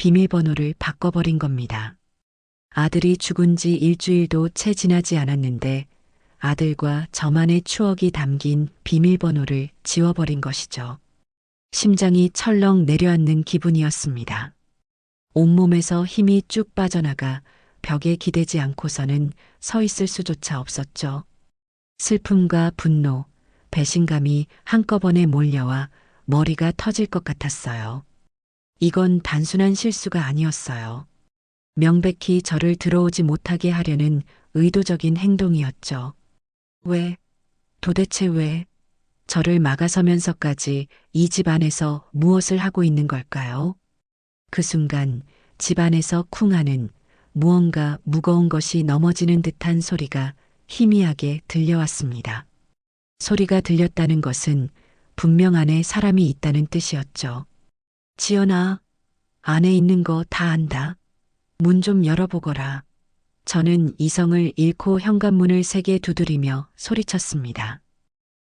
비밀번호를 바꿔버린 겁니다. 아들이 죽은 지 일주일도 채 지나지 않았는데 아들과 저만의 추억이 담긴 비밀번호를 지워버린 것이죠. 심장이 철렁 내려앉는 기분이었습니다. 온몸에서 힘이 쭉 빠져나가 벽에 기대지 않고서는 서 있을 수조차 없었죠. 슬픔과 분노, 배신감이 한꺼번에 몰려와 머리가 터질 것 같았어요. 이건 단순한 실수가 아니었어요. 명백히 저를 들어오지 못하게 하려는 의도적인 행동이었죠. 왜, 도대체 왜, 저를 막아서면서까지 이 집 안에서 무엇을 하고 있는 걸까요? 그 순간 집 안에서 쿵 하는 무언가 무거운 것이 넘어지는 듯한 소리가 희미하게 들려왔습니다. 소리가 들렸다는 것은 분명 안에 사람이 있다는 뜻이었죠. 지연아, 안에 있는 거 다 안다. 문 좀 열어보거라. 저는 이성을 잃고 현관문을 세게 두드리며 소리쳤습니다.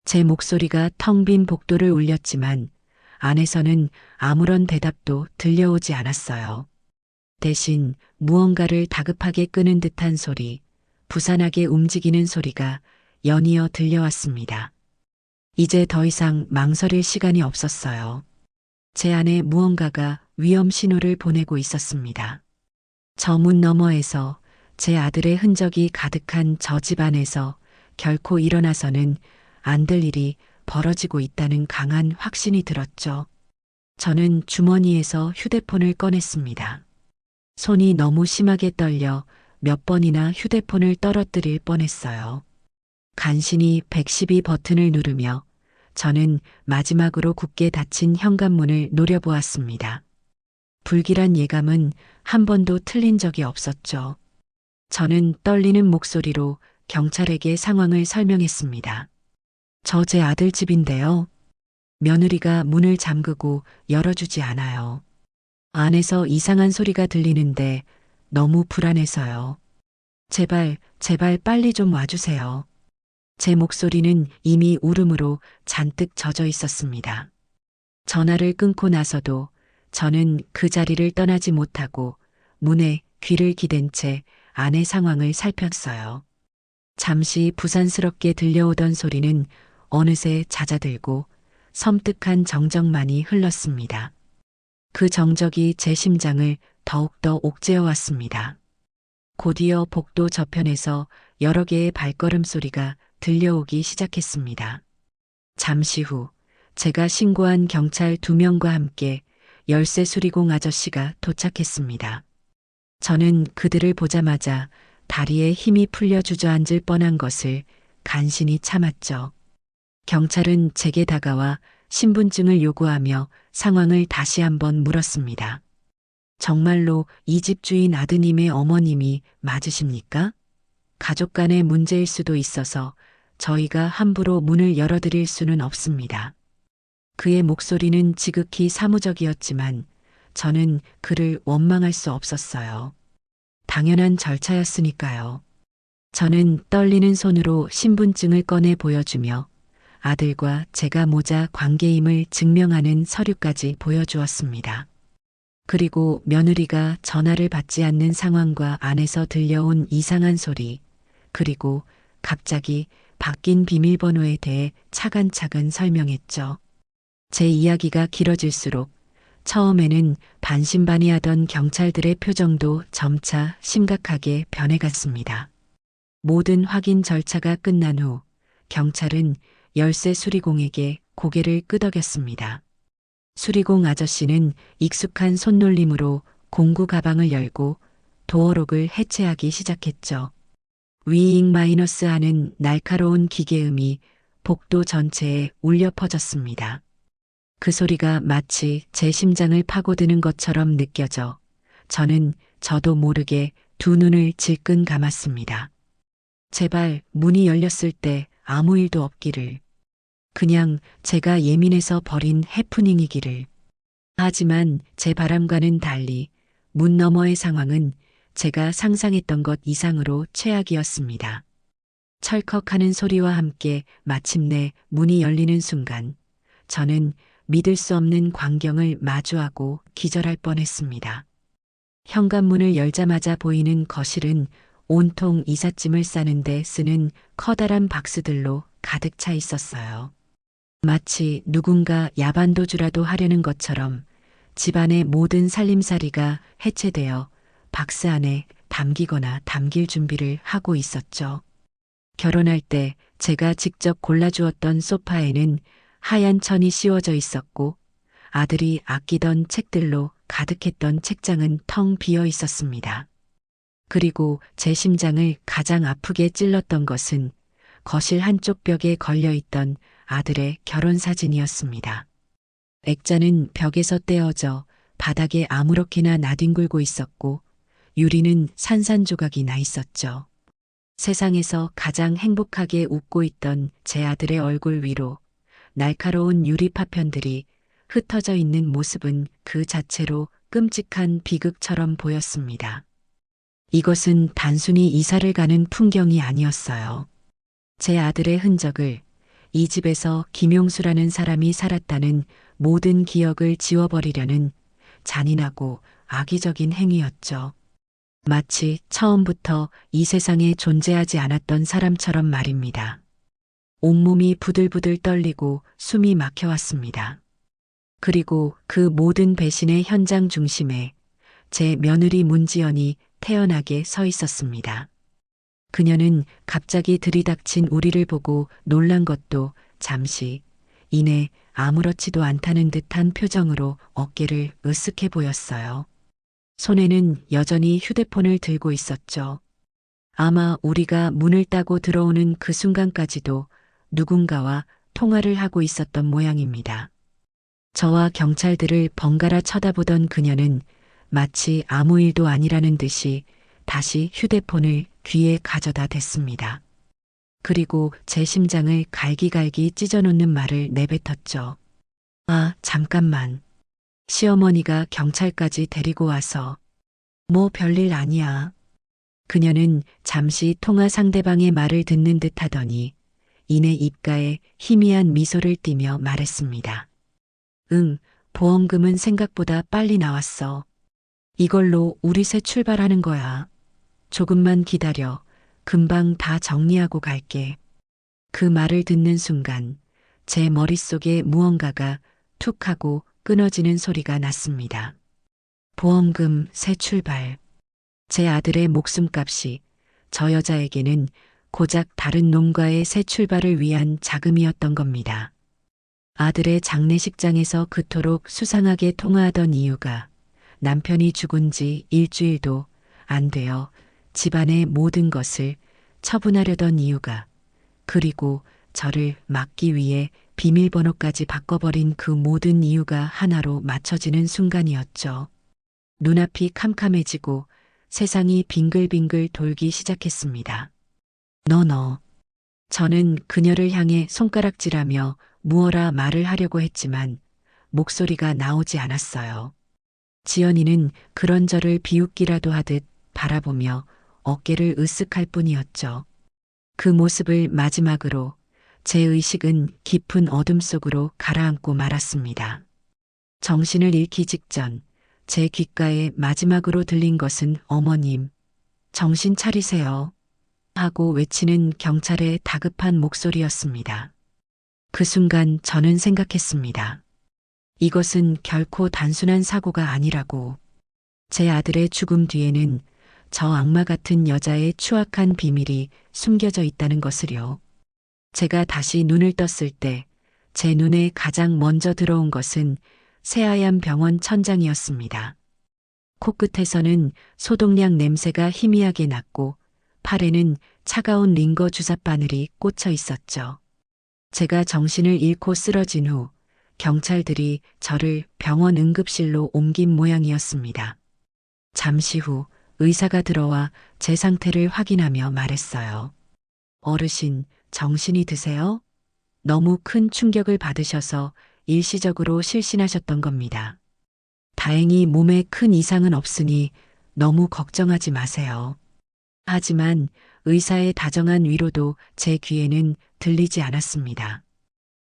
제 목소리가 텅 빈 복도를 울렸지만 안에서는 아무런 대답도 들려오지 않았어요. 대신 무언가를 다급하게 끄는 듯한 소리, 부산하게 움직이는 소리가 연이어 들려왔습니다. 이제 더 이상 망설일 시간이 없었어요. 제 안에 무언가가 위험 신호를 보내고 있었습니다. 저 문 너머에서 제 아들의 흔적이 가득한 저 집 안에서 결코 일어나서는 안 될 일이 벌어지고 있다는 강한 확신이 들었죠. 저는 주머니에서 휴대폰을 꺼냈습니다. 손이 너무 심하게 떨려 몇 번이나 휴대폰을 떨어뜨릴 뻔했어요. 간신히 112 버튼을 누르며 저는 마지막으로 굳게 닫힌 현관문을 노려보았습니다. 불길한 예감은 한 번도 틀린 적이 없었죠. 저는 떨리는 목소리로 경찰에게 상황을 설명했습니다. 저 제 아들 집인데요. 며느리가 문을 잠그고 열어주지 않아요. 안에서 이상한 소리가 들리는데 너무 불안해서요. 제발, 제발 빨리 좀 와주세요. 제 목소리는 이미 울음으로 잔뜩 젖어 있었습니다. 전화를 끊고 나서도 저는 그 자리를 떠나지 못하고 문에 귀를 기댄 채 안의 상황을 살폈어요. 잠시 부산스럽게 들려오던 소리는 어느새 잦아들고 섬뜩한 정적만이 흘렀습니다. 그 정적이 제 심장을 더욱더 옥죄어 왔습니다. 곧이어 복도 저편에서 여러 개의 발걸음 소리가 들려오기 시작했습니다. 잠시 후 제가 신고한 경찰 2명과 함께 열쇠 수리공 아저씨가 도착했습니다. 저는 그들을 보자마자 다리에 힘이 풀려 주저앉을 뻔한 것을 간신히 참았죠. 경찰은 제게 다가와 신분증을 요구하며 상황을 다시 한번 물었습니다. 정말로 이 집 주인 아드님의 어머님이 맞으십니까? 가족 간의 문제일 수도 있어서 저희가 함부로 문을 열어드릴 수는 없습니다. 그의 목소리는 지극히 사무적이었지만 저는 그를 원망할 수 없었어요. 당연한 절차였으니까요. 저는 떨리는 손으로 신분증을 꺼내 보여주며 아들과 제가 모자 관계임을 증명하는 서류까지 보여주었습니다. 그리고 며느리가 전화를 받지 않는 상황과 안에서 들려온 이상한 소리, 그리고 갑자기 바뀐 비밀번호에 대해 차근차근 설명했죠. 제 이야기가 길어질수록 처음에는 반신반의하던 경찰들의 표정도 점차 심각하게 변해갔습니다. 모든 확인 절차가 끝난 후 경찰은 열쇠 수리공에게 고개를 끄덕였습니다. 수리공 아저씨는 익숙한 손놀림으로 공구 가방을 열고 도어록을 해체하기 시작했죠. 위잉 마이너스 하는 날카로운 기계음이 복도 전체에 울려 퍼졌습니다. 그 소리가 마치 제 심장을 파고드는 것처럼 느껴져 저는 저도 모르게 두 눈을 질끈 감았습니다. 제발 문이 열렸을 때 아무 일도 없기를. 그냥 제가 예민해서 벌인 해프닝이기를. 하지만 제 바람과는 달리 문 너머의 상황은 제가 상상했던 것 이상으로 최악이었습니다. 철컥하는 소리와 함께 마침내 문이 열리는 순간 저는 믿을 수 없는 광경을 마주하고 기절할 뻔했습니다. 현관문을 열자마자 보이는 거실은 온통 이삿짐을 싸는데 쓰는 커다란 박스들로 가득 차 있었어요. 마치 누군가 야반도주라도 하려는 것처럼 집안의 모든 살림살이가 해체되어 박스 안에 담기거나 담길 준비를 하고 있었죠. 결혼할 때 제가 직접 골라주었던 소파에는 하얀 천이 씌워져 있었고 아들이 아끼던 책들로 가득했던 책장은 텅 비어 있었습니다. 그리고 제 심장을 가장 아프게 찔렀던 것은 거실 한쪽 벽에 걸려 있던 아들의 결혼 사진이었습니다. 액자는 벽에서 떼어져 바닥에 아무렇게나 나뒹굴고 있었고 유리는 산산조각이 나 있었죠. 세상에서 가장 행복하게 웃고 있던 제 아들의 얼굴 위로 날카로운 유리 파편들이 흩어져 있는 모습은 그 자체로 끔찍한 비극처럼 보였습니다. 이것은 단순히 이사를 가는 풍경이 아니었어요. 제 아들의 흔적을, 이 집에서 김용수라는 사람이 살았다는 모든 기억을 지워버리려는 잔인하고 악의적인 행위였죠. 마치 처음부터 이 세상에 존재하지 않았던 사람처럼 말입니다. 온몸이 부들부들 떨리고 숨이 막혀왔습니다. 그리고 그 모든 배신의 현장 중심에 제 며느리 문지연이 태연하게 서 있었습니다. 그녀는 갑자기 들이닥친 우리를 보고 놀란 것도 잠시 이내 아무렇지도 않다는 듯한 표정으로 어깨를 으쓱해 보였어요. 손에는 여전히 휴대폰을 들고 있었죠. 아마 우리가 문을 따고 들어오는 그 순간까지도 누군가와 통화를 하고 있었던 모양입니다. 저와 경찰들을 번갈아 쳐다보던 그녀는 마치 아무 일도 아니라는 듯이 다시 휴대폰을 귀에 가져다 댔습니다. 그리고 제 심장을 갈기갈기 찢어놓는 말을 내뱉었죠. 아, 잠깐만. 시어머니가 경찰까지 데리고 와서. 뭐 별일 아니야. 그녀는 잠시 통화 상대방의 말을 듣는 듯 하더니 이내 입가에 희미한 미소를 띠며 말했습니다. 응, 보험금은 생각보다 빨리 나왔어. 이걸로 우리 새 출발하는 거야. 조금만 기다려. 금방 다 정리하고 갈게. 그 말을 듣는 순간 제 머릿속에 무언가가 툭 하고 끊어지는 소리가 났습니다. 보험금 새 출발. 제 아들의 목숨값이 저 여자에게는 고작 다른 놈과의 새 출발을 위한 자금이었던 겁니다. 아들의 장례식장에서 그토록 수상하게 통화하던 이유가 남편이 죽은 지 일주일도 안 되어 집안의 모든 것을 처분하려던 이유가, 그리고 저를 막기 위해 비밀번호까지 바꿔버린 그 모든 이유가 하나로 맞춰지는 순간이었죠. 눈앞이 캄캄해지고 세상이 빙글빙글 돌기 시작했습니다. 너. 저는 그녀를 향해 손가락질하며 무어라 말을 하려고 했지만 목소리가 나오지 않았어요. 지연이는 그런 저를 비웃기라도 하듯 바라보며 어깨를 으쓱할 뿐이었죠. 그 모습을 마지막으로 제 의식은 깊은 어둠 속으로 가라앉고 말았습니다. 정신을 잃기 직전 제 귓가에 마지막으로 들린 것은 어머님, 정신 차리세요. 하고 외치는 경찰의 다급한 목소리였습니다. 그 순간 저는 생각했습니다. 이것은 결코 단순한 사고가 아니라고. 제 아들의 죽음 뒤에는 저 악마 같은 여자의 추악한 비밀이 숨겨져 있다는 것을요. 제가 다시 눈을 떴을 때 제 눈에 가장 먼저 들어온 것은 새하얀 병원 천장이었습니다. 코끝에서는 소독약 냄새가 희미하게 났고 팔에는 차가운 링거 주사바늘이 꽂혀 있었죠. 제가 정신을 잃고 쓰러진 후 경찰들이 저를 병원 응급실로 옮긴 모양이었습니다. 잠시 후 의사가 들어와 제 상태를 확인하며 말했어요. 어르신, 정신이 드세요? 너무 큰 충격을 받으셔서 일시적으로 실신하셨던 겁니다. 다행히 몸에 큰 이상은 없으니 너무 걱정하지 마세요. 하지만 의사의 다정한 위로도 제 귀에는 들리지 않았습니다.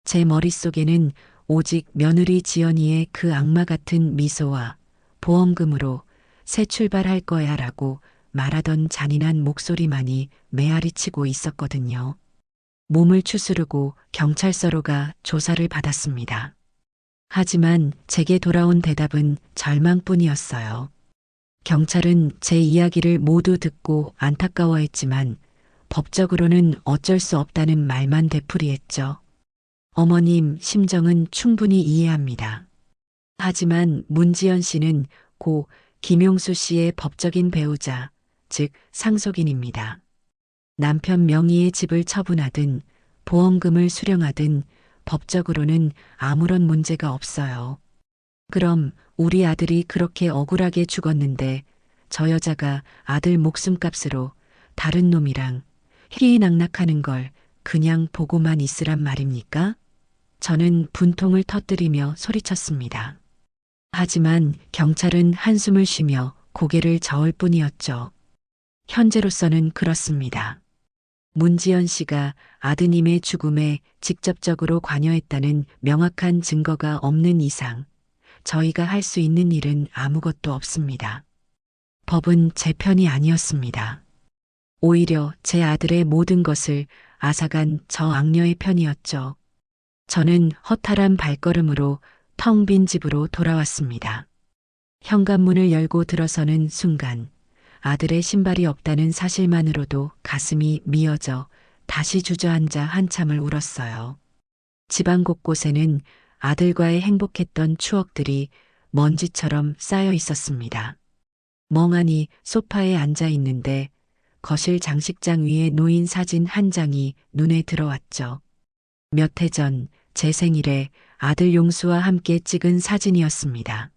제 머릿속에는 오직 며느리 지연이의 그 악마 같은 미소와 보험금으로 새 출발할 거야 라고 말하던 잔인한 목소리만이 메아리치고 있었거든요. 몸을 추스르고 경찰서로 가 조사를 받았습니다. 하지만 제게 돌아온 대답은 절망뿐이었어요. 경찰은 제 이야기를 모두 듣고 안타까워했지만 법적으로는 어쩔 수 없다는 말만 되풀이했죠. 어머님 심정은 충분히 이해합니다. 하지만 문지연 씨는 고 김용수 씨의 법적인 배우자, 즉 상속인입니다. 남편 명의의 집을 처분하든 보험금을 수령하든 법적으로는 아무런 문제가 없어요. 그럼 우리 아들이 그렇게 억울하게 죽었는데 저 여자가 아들 목숨값으로 다른 놈이랑 희희낙낙하는 걸 그냥 보고만 있으란 말입니까? 저는 분통을 터뜨리며 소리쳤습니다. 하지만 경찰은 한숨을 쉬며 고개를 저을 뿐이었죠. 현재로서는 그렇습니다. 문지연 씨가 아드님의 죽음에 직접적으로 관여했다는 명확한 증거가 없는 이상 저희가 할 수 있는 일은 아무것도 없습니다. 법은 제 편이 아니었습니다. 오히려 제 아들의 모든 것을 앗아간 저 악녀의 편이었죠. 저는 허탈한 발걸음으로 텅 빈 집으로 돌아왔습니다. 현관문을 열고 들어서는 순간 아들의 신발이 없다는 사실만으로도 가슴이 미어져 다시 주저앉아 한참을 울었어요. 집안 곳곳에는 아들과의 행복했던 추억들이 먼지처럼 쌓여 있었습니다. 멍하니 소파에 앉아 있는데 거실 장식장 위에 놓인 사진 한 장이 눈에 들어왔죠. 몇 해 전 제 생일에 아들 용수와 함께 찍은 사진이었습니다.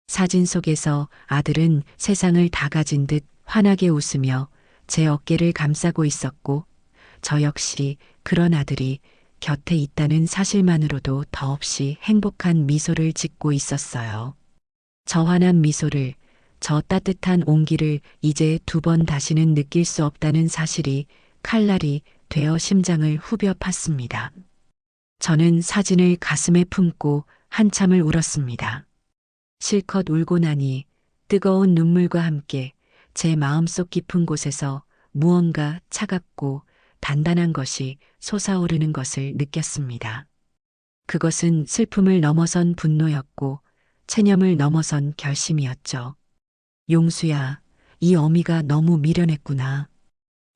사진 속에서 아들은 세상을 다 가진 듯 환하게 웃으며 제 어깨를 감싸고 있었고 저 역시 그런 아들이 곁에 있다는 사실만으로도 더없이 행복한 미소를 짓고 있었어요. 저 환한 미소를, 저 따뜻한 온기를 이제 두 번 다시는 느낄 수 없다는 사실이 칼날이 되어 심장을 후벼 팠습니다. 저는 사진을 가슴에 품고 한참을 울었습니다. 실컷 울고 나니 뜨거운 눈물과 함께 제 마음속 깊은 곳에서 무언가 차갑고 단단한 것이 솟아오르는 것을 느꼈습니다. 그것은 슬픔을 넘어선 분노였고 체념을 넘어선 결심이었죠. 용수야, 이 어미가 너무 미련했구나.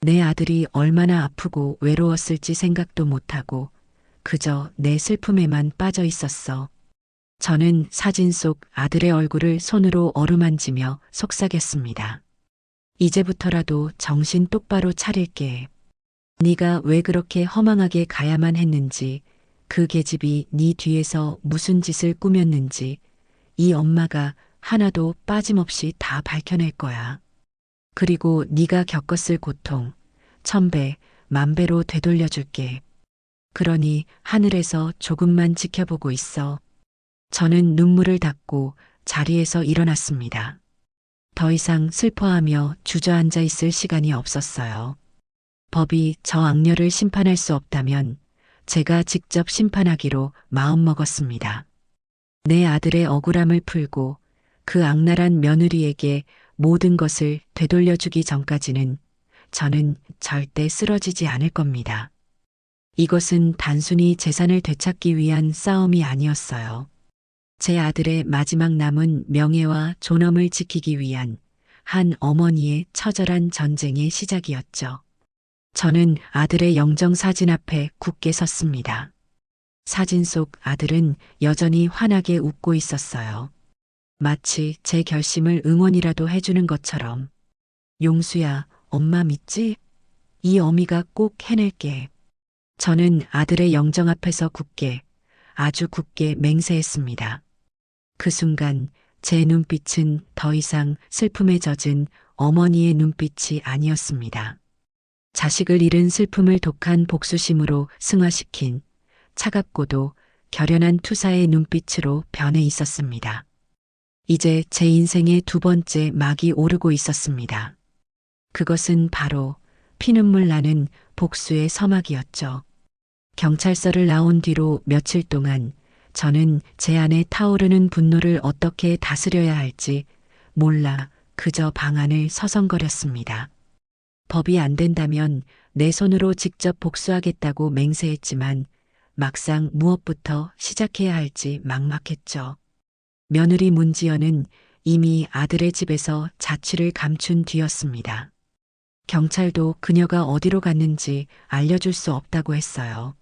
내 아들이 얼마나 아프고 외로웠을지 생각도 못하고 그저 내 슬픔에만 빠져 있었어. 저는 사진 속 아들의 얼굴을 손으로 어루만지며 속삭였습니다. 이제부터라도 정신 똑바로 차릴게. 네가 왜 그렇게 허망하게 가야만 했는지, 그 계집이 네 뒤에서 무슨 짓을 꾸몄는지 이 엄마가 하나도 빠짐없이 다 밝혀낼 거야. 그리고 네가 겪었을 고통, 1000배, 10,000배로 되돌려줄게. 그러니 하늘에서 조금만 지켜보고 있어. 저는 눈물을 닦고 자리에서 일어났습니다. 더 이상 슬퍼하며 주저앉아 있을 시간이 없었어요. 법이 저 악녀를 심판할 수 없다면 제가 직접 심판하기로 마음먹었습니다. 내 아들의 억울함을 풀고 그 악랄한 며느리에게 모든 것을 되돌려주기 전까지는 저는 절대 쓰러지지 않을 겁니다. 이것은 단순히 재산을 되찾기 위한 싸움이 아니었어요. 제 아들의 마지막 남은 명예와 존엄을 지키기 위한 한 어머니의 처절한 전쟁의 시작이었죠. 저는 아들의 영정 사진 앞에 굳게 섰습니다. 사진 속 아들은 여전히 환하게 웃고 있었어요. 마치 제 결심을 응원이라도 해주는 것처럼. 용수야, 엄마 믿지? 이 어미가 꼭 해낼게. 저는 아들의 영정 앞에서 굳게, 아주 굳게 맹세했습니다. 그 순간 제 눈빛은 더 이상 슬픔에 젖은 어머니의 눈빛이 아니었습니다. 자식을 잃은 슬픔을 독한 복수심으로 승화시킨 차갑고도 결연한 투사의 눈빛으로 변해 있었습니다. 이제 제 인생의 두 번째 막이 오르고 있었습니다. 그것은 바로 피눈물 나는 복수의 서막이었죠. 경찰서를 나온 뒤로 며칠 동안 저는 제 안에 타오르는 분노를 어떻게 다스려야 할지 몰라 그저 방안을 서성거렸습니다. 법이 안 된다면 내 손으로 직접 복수하겠다고 맹세했지만 막상 무엇부터 시작해야 할지 막막했죠. 며느리 문지연은 이미 아들의 집에서 자취를 감춘 뒤였습니다. 경찰도 그녀가 어디로 갔는지 알려줄 수 없다고 했어요.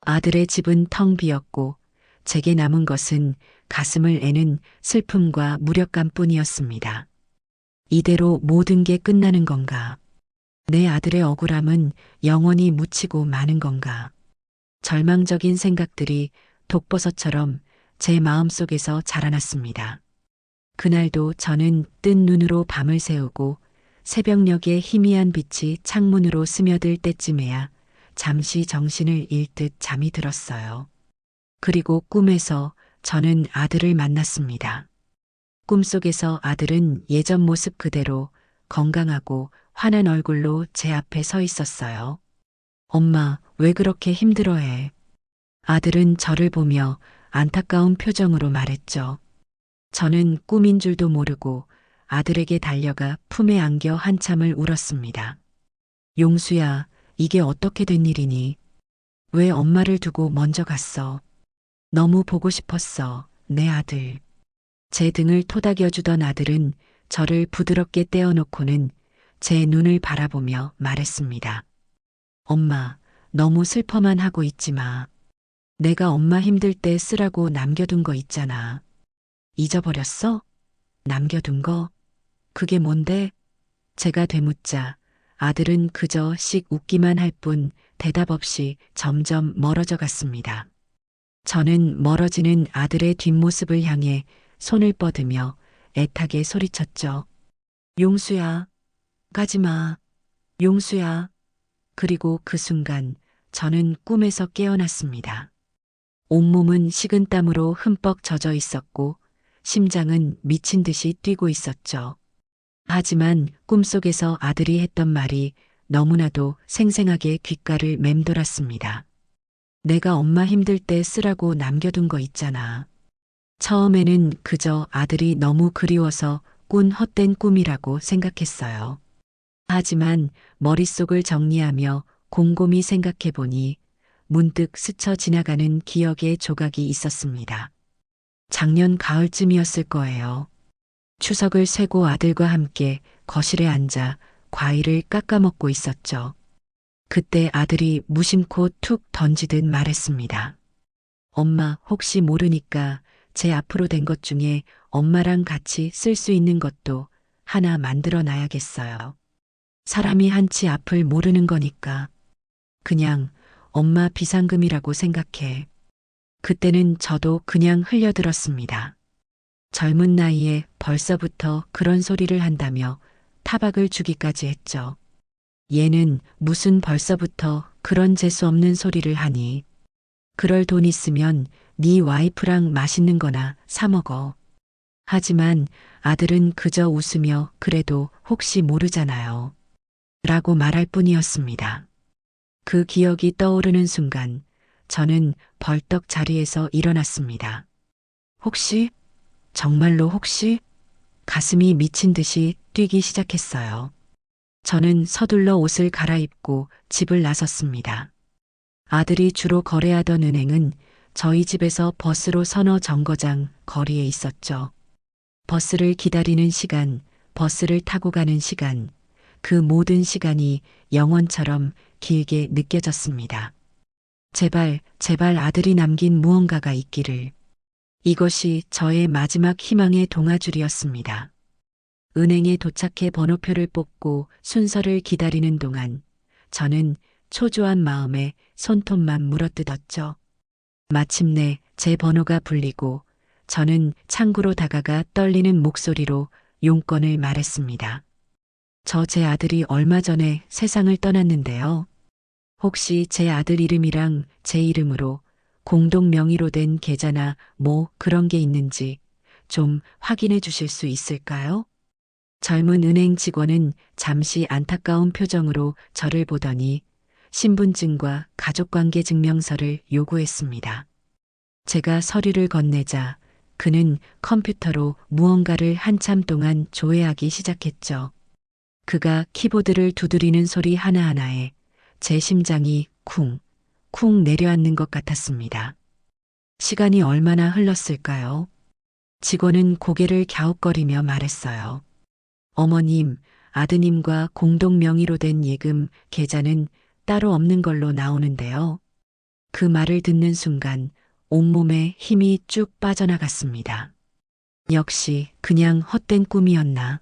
아들의 집은 텅 비었고 제게 남은 것은 가슴을 애는 슬픔과 무력감 뿐이었습니다. 이대로 모든 게 끝나는 건가? 내 아들의 억울함은 영원히 묻히고 마는 건가? 절망적인 생각들이 독버섯처럼 제 마음속에서 자라났습니다. 그날도 저는 뜬 눈으로 밤을 새우고 새벽녘의 희미한 빛이 창문으로 스며들 때쯤에야 잠시 정신을 잃듯 잠이 들었어요. 그리고 꿈에서 저는 아들을 만났습니다. 꿈속에서 아들은 예전 모습 그대로 건강하고 환한 얼굴로 제 앞에 서 있었어요. 엄마, 왜 그렇게 힘들어해? 아들은 저를 보며 안타까운 표정으로 말했죠. 저는 꿈인 줄도 모르고 아들에게 달려가 품에 안겨 한참을 울었습니다. 용수야, 이게 어떻게 된 일이니? 왜 엄마를 두고 먼저 갔어? 너무 보고 싶었어, 내 아들. 제 등을 토닥여주던 아들은 저를 부드럽게 떼어놓고는 제 눈을 바라보며 말했습니다. 엄마, 너무 슬퍼만 하고 있지 마. 내가 엄마 힘들 때 쓰라고 남겨둔 거 있잖아. 잊어버렸어? 남겨둔 거? 그게 뭔데? 제가 되묻자 아들은 그저 씩 웃기만 할 뿐 대답 없이 점점 멀어져 갔습니다. 저는 멀어지는 아들의 뒷모습을 향해 손을 뻗으며 애타게 소리쳤죠. 용수야, 가지 마. 용수야. 그리고 그 순간 저는 꿈에서 깨어났습니다. 온몸은 식은땀으로 흠뻑 젖어 있었고 심장은 미친 듯이 뛰고 있었죠. 하지만 꿈속에서 아들이 했던 말이 너무나도 생생하게 귓가를 맴돌았습니다. 내가 엄마 힘들 때 쓰라고 남겨둔 거 있잖아. 처음에는 그저 아들이 너무 그리워서 꾼 헛된 꿈이라고 생각했어요. 하지만 머릿속을 정리하며 곰곰이 생각해 보니 문득 스쳐 지나가는 기억의 조각이 있었습니다. 작년 가을쯤이었을 거예요. 추석을 쇠고 아들과 함께 거실에 앉아 과일을 깎아 먹고 있었죠. 그때 아들이 무심코 툭 던지듯 말했습니다. 엄마, 혹시 모르니까 제 앞으로 된 것 중에 엄마랑 같이 쓸 수 있는 것도 하나 만들어 놔야겠어요. 사람이 한치 앞을 모르는 거니까. 그냥 엄마 비상금이라고 생각해. 그때는 저도 그냥 흘려들었습니다. 젊은 나이에 벌써부터 그런 소리를 한다며 타박을 주기까지 했죠. 얘는 무슨 벌써부터 그런 재수 없는 소리를 하니. 그럴 돈 있으면 네 와이프랑 맛있는 거나 사 먹어. 하지만 아들은 그저 웃으며 그래도 혹시 모르잖아요. 라고 말할 뿐이었습니다. 그 기억이 떠오르는 순간 저는 벌떡 자리에서 일어났습니다. 혹시? 정말로 혹시? 가슴이 미친 듯이 뛰기 시작했어요. 저는 서둘러 옷을 갈아입고 집을 나섰습니다. 아들이 주로 거래하던 은행은 저희 집에서 버스로 서너 정거장 거리에 있었죠. 버스를 기다리는 시간, 버스를 타고 가는 시간, 그 모든 시간이 영원처럼 길게 느껴졌습니다. 제발, 제발 아들이 남긴 무언가가 있기를. 이것이 저의 마지막 희망의 동아줄이었습니다. 은행에 도착해 번호표를 뽑고 순서를 기다리는 동안 저는 초조한 마음에 손톱만 물어뜯었죠. 마침내 제 번호가 불리고 저는 창구로 다가가 떨리는 목소리로 용건을 말했습니다. 저 제 아들이 얼마 전에 세상을 떠났는데요. 혹시 제 아들 이름이랑 제 이름으로 공동 명의로 된 계좌나 뭐 그런 게 있는지 좀 확인해 주실 수 있을까요? 젊은 은행 직원은 잠시 안타까운 표정으로 저를 보더니 신분증과 가족관계 증명서를 요구했습니다. 제가 서류를 건네자 그는 컴퓨터로 무언가를 한참 동안 조회하기 시작했죠. 그가 키보드를 두드리는 소리 하나하나에 제 심장이 쿵, 쿵 내려앉는 것 같았습니다. 시간이 얼마나 흘렀을까요? 직원은 고개를 갸웃거리며 말했어요. 어머님, 아드님과 공동 명의로 된 예금 계좌는 따로 없는 걸로 나오는데요. 그 말을 듣는 순간 온몸에 힘이 쭉 빠져나갔습니다. 역시 그냥 헛된 꿈이었나.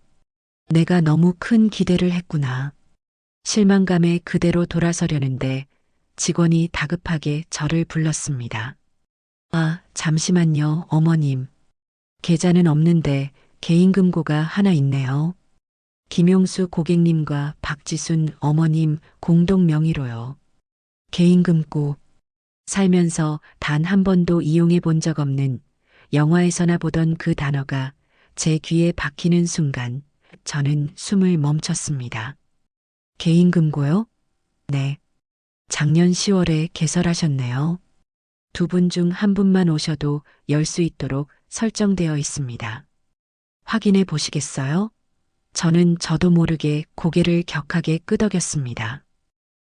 내가 너무 큰 기대를 했구나. 실망감에 그대로 돌아서려는데 직원이 다급하게 저를 불렀습니다. 아, 잠시만요, 어머님. 계좌는 없는데 개인금고가 하나 있네요. 김용수 고객님과 박지순 어머님 공동 명의로요. 개인금고. 살면서 단 한 번도 이용해 본 적 없는 영화에서나 보던 그 단어가 제 귀에 박히는 순간 저는 숨을 멈췄습니다. 개인금고요? 네. 작년 10월에 개설하셨네요. 두 분 중 한 분만 오셔도 열 수 있도록 설정되어 있습니다. 확인해 보시겠어요? 저는 저도 모르게 고개를 격하게 끄덕였습니다.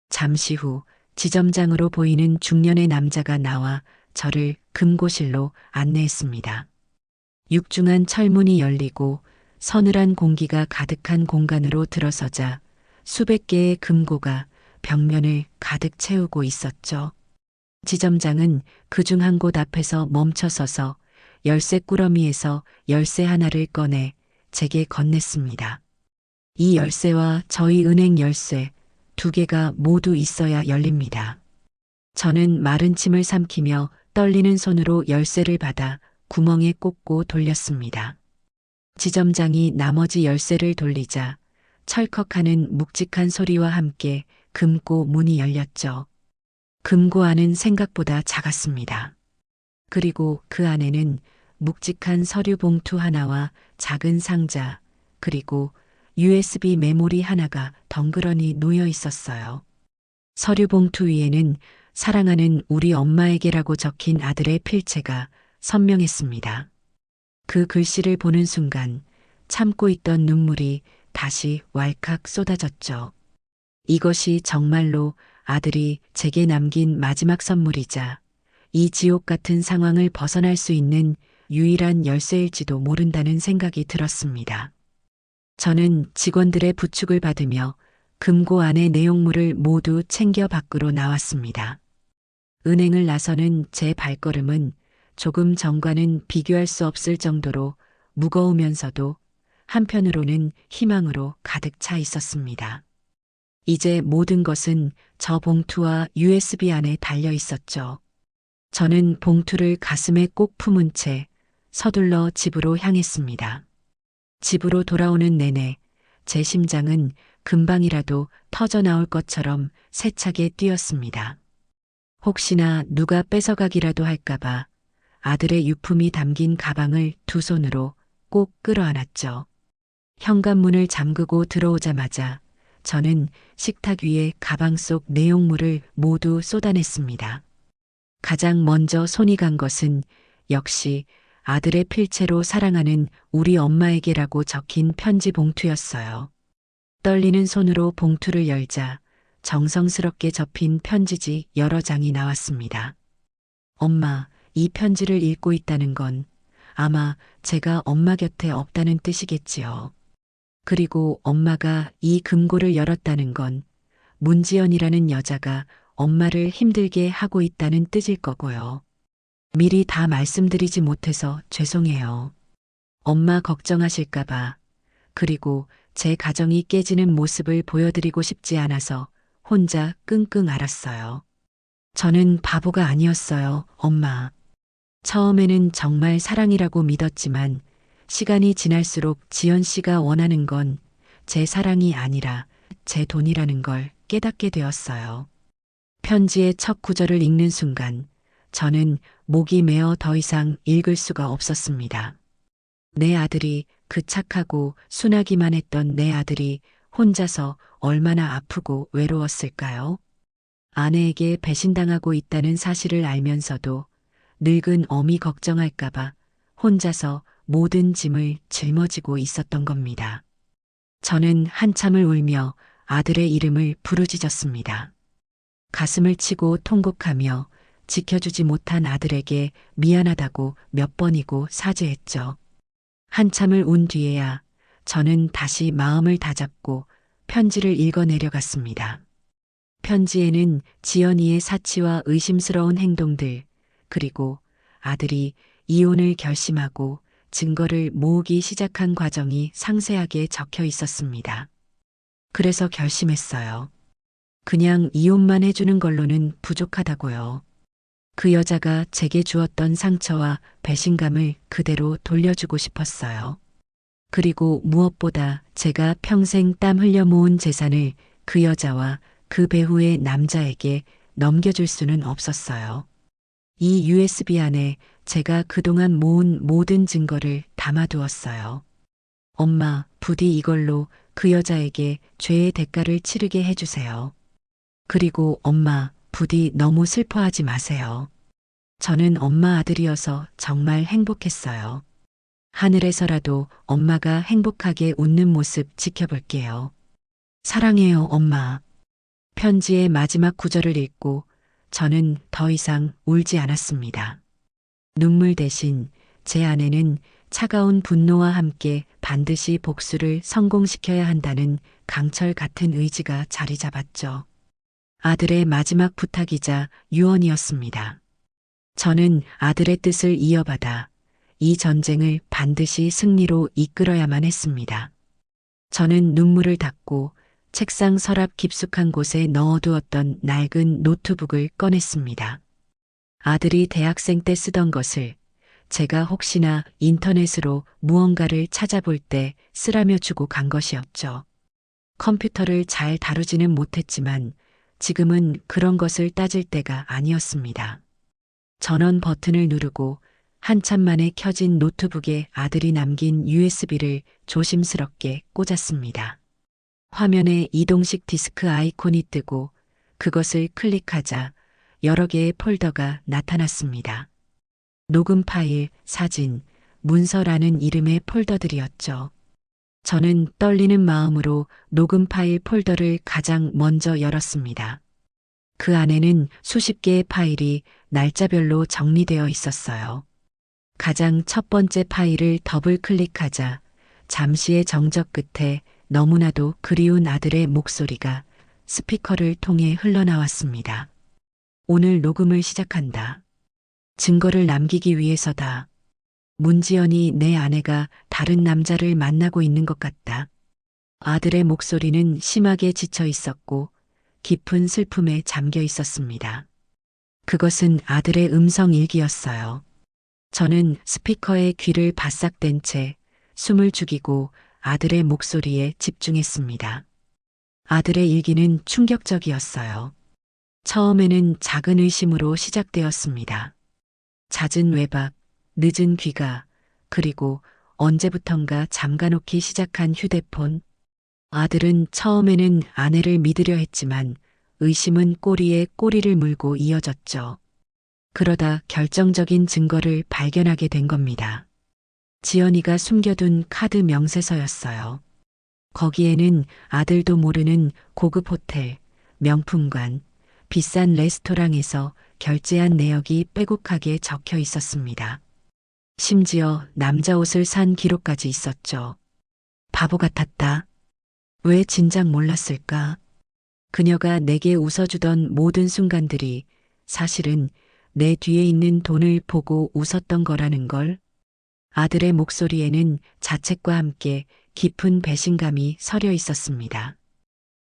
잠시 후 지점장으로 보이는 중년의 남자가 나와 저를 금고실로 안내했습니다. 육중한 철문이 열리고 서늘한 공기가 가득한 공간으로 들어서자 수백 개의 금고가 벽면을 가득 채우고 있었죠. 지점장은 그중 한 곳 앞에서 멈춰서서 열쇠 꾸러미에서 열쇠 하나를 꺼내 제게 건넸습니다. 이 열쇠와 저희 은행 열쇠 두 개가 모두 있어야 열립니다. 저는 마른 침을 삼키며 떨리는 손으로 열쇠를 받아 구멍에 꽂고 돌렸습니다. 지점장이 나머지 열쇠를 돌리자 철컥하는 묵직한 소리와 함께 금고 문이 열렸죠. 금고 안은 생각보다 작았습니다. 그리고 그 안에는 묵직한 서류 봉투 하나와 작은 상자, 그리고 USB 메모리 하나가 덩그러니 놓여 있었어요. 서류 봉투 위에는 사랑하는 우리 엄마에게라고 적힌 아들의 필체가 선명했습니다. 그 글씨를 보는 순간 참고 있던 눈물이 다시 왈칵 쏟아졌죠. 이것이 정말로 아들이 제게 남긴 마지막 선물이자 이 지옥 같은 상황을 벗어날 수 있는 유일한 열쇠일지도 모른다는 생각이 들었습니다. 저는 직원들의 부축을 받으며 금고 안의 내용물을 모두 챙겨 밖으로 나왔습니다. 은행을 나서는 제 발걸음은 조금 전과는 비교할 수 없을 정도로 무거우면서도 한편으로는 희망으로 가득 차 있었습니다. 이제 모든 것은 저 봉투와 USB 안에 달려 있었죠. 저는 봉투를 가슴에 꼭 품은 채 서둘러 집으로 향했습니다. 집으로 돌아오는 내내 제 심장은 금방이라도 터져 나올 것처럼 세차게 뛰었습니다. 혹시나 누가 뺏어가기라도 할까봐 아들의 유품이 담긴 가방을 두 손으로 꼭 끌어안았죠. 현관문을 잠그고 들어오자마자 저는 식탁 위에 가방 속 내용물을 모두 쏟아냈습니다. 가장 먼저 손이 간 것은 역시 아들의 필체로 사랑하는 우리 엄마에게라고 적힌 편지 봉투였어요. 떨리는 손으로 봉투를 열자 정성스럽게 접힌 편지지 여러 장이 나왔습니다. 엄마, 이 편지를 읽고 있다는 건 아마 제가 엄마 곁에 없다는 뜻이겠지요. 그리고 엄마가 이 금고를 열었다는 건 문지연이라는 여자가 엄마를 힘들게 하고 있다는 뜻일 거고요. 미리 다 말씀드리지 못해서 죄송해요. 엄마 걱정하실까봐, 그리고 제 가정이 깨지는 모습을 보여드리고 싶지 않아서 혼자 끙끙 앓았어요. 저는 바보가 아니었어요, 엄마. 처음에는 정말 사랑이라고 믿었지만 시간이 지날수록 지연 씨가 원하는 건 제 사랑이 아니라 제 돈이라는 걸 깨닫게 되었어요. 편지의 첫 구절을 읽는 순간 저는 목이 메어 더 이상 읽을 수가 없었습니다. 내 아들이, 그 착하고 순하기만 했던 내 아들이 혼자서 얼마나 아프고 외로웠을까요? 아내에게 배신당하고 있다는 사실을 알면서도 늙은 어미 걱정할까봐 혼자서 모든 짐을 짊어지고 있었던 겁니다. 저는 한참을 울며 아들의 이름을 부르짖었습니다. 가슴을 치고 통곡하며 지켜주지 못한 아들에게 미안하다고 몇 번이고 사죄했죠. 한참을 운 뒤에야 저는 다시 마음을 다잡고 편지를 읽어 내려갔습니다. 편지에는 지연이의 사치와 의심스러운 행동들, 그리고 아들이 이혼을 결심하고 증거를 모으기 시작한 과정이 상세하게 적혀 있었습니다. 그래서 결심했어요. 그냥 이혼만 해주는 걸로는 부족하다고요. 그 여자가 제게 주었던 상처와 배신감을 그대로 돌려주고 싶었어요. 그리고 무엇보다 제가 평생 땀 흘려 모은 재산을 그 여자와 그 배후의 남자에게 넘겨줄 수는 없었어요. 이 USB 안에 제가 그동안 모은 모든 증거를 담아두었어요. 엄마, 부디 이걸로 그 여자에게 죄의 대가를 치르게 해주세요. 그리고 엄마, 부디 너무 슬퍼하지 마세요. 저는 엄마 아들이어서 정말 행복했어요. 하늘에서라도 엄마가 행복하게 웃는 모습 지켜볼게요. 사랑해요, 엄마. 편지의 마지막 구절을 읽고 저는 더 이상 울지 않았습니다. 눈물 대신 제 안에는 차가운 분노와 함께 반드시 복수를 성공시켜야 한다는 강철 같은 의지가 자리 잡았죠. 아들의 마지막 부탁이자 유언이었습니다. 저는 아들의 뜻을 이어받아 이 전쟁을 반드시 승리로 이끌어야만 했습니다. 저는 눈물을 닦고 책상 서랍 깊숙한 곳에 넣어두었던 낡은 노트북을 꺼냈습니다. 아들이 대학생 때 쓰던 것을 제가 혹시나 인터넷으로 무언가를 찾아볼 때 쓰라며 주고 간 것이었죠. 컴퓨터를 잘 다루지는 못했지만 지금은 그런 것을 따질 때가 아니었습니다. 전원 버튼을 누르고 한참 만에 켜진 노트북에 아들이 남긴 USB를 조심스럽게 꽂았습니다. 화면에 이동식 디스크 아이콘이 뜨고 그것을 클릭하자 여러 개의 폴더가 나타났습니다. 녹음 파일, 사진, 문서라는 이름의 폴더들이었죠. 저는 떨리는 마음으로 녹음 파일 폴더를 가장 먼저 열었습니다. 그 안에는 수십 개의 파일이 날짜별로 정리되어 있었어요. 가장 첫 번째 파일을 더블 클릭하자 잠시의 정적 끝에 너무나도 그리운 아들의 목소리가 스피커를 통해 흘러나왔습니다. 오늘 녹음을 시작한다. 증거를 남기기 위해서다. 문지연이 내 아내가 다른 남자를 만나고 있는 것 같다. 아들의 목소리는 심하게 지쳐 있었고 깊은 슬픔에 잠겨 있었습니다. 그것은 아들의 음성 일기였어요. 저는 스피커에 귀를 바싹 댄 채 숨을 죽이고 아들의 목소리에 집중했습니다. 아들의 일기는 충격적이었어요. 처음에는 작은 의심으로 시작되었습니다. 잦은 외박, 늦은 귀가, 그리고 언제부턴가 잠가놓기 시작한 휴대폰. 아들은 처음에는 아내를 믿으려 했지만 의심은 꼬리에 꼬리를 물고 이어졌죠. 그러다 결정적인 증거를 발견하게 된 겁니다. 지연이가 숨겨둔 카드 명세서였어요. 거기에는 아들도 모르는 고급 호텔, 명품관, 비싼 레스토랑에서 결제한 내역이 빼곡하게 적혀 있었습니다. 심지어 남자 옷을 산 기록까지 있었죠. 바보 같았다. 왜 진작 몰랐을까? 그녀가 내게 웃어주던 모든 순간들이 사실은 내 뒤에 있는 돈을 보고 웃었던 거라는 걸. 아들의 목소리에는 자책과 함께 깊은 배신감이 서려 있었습니다.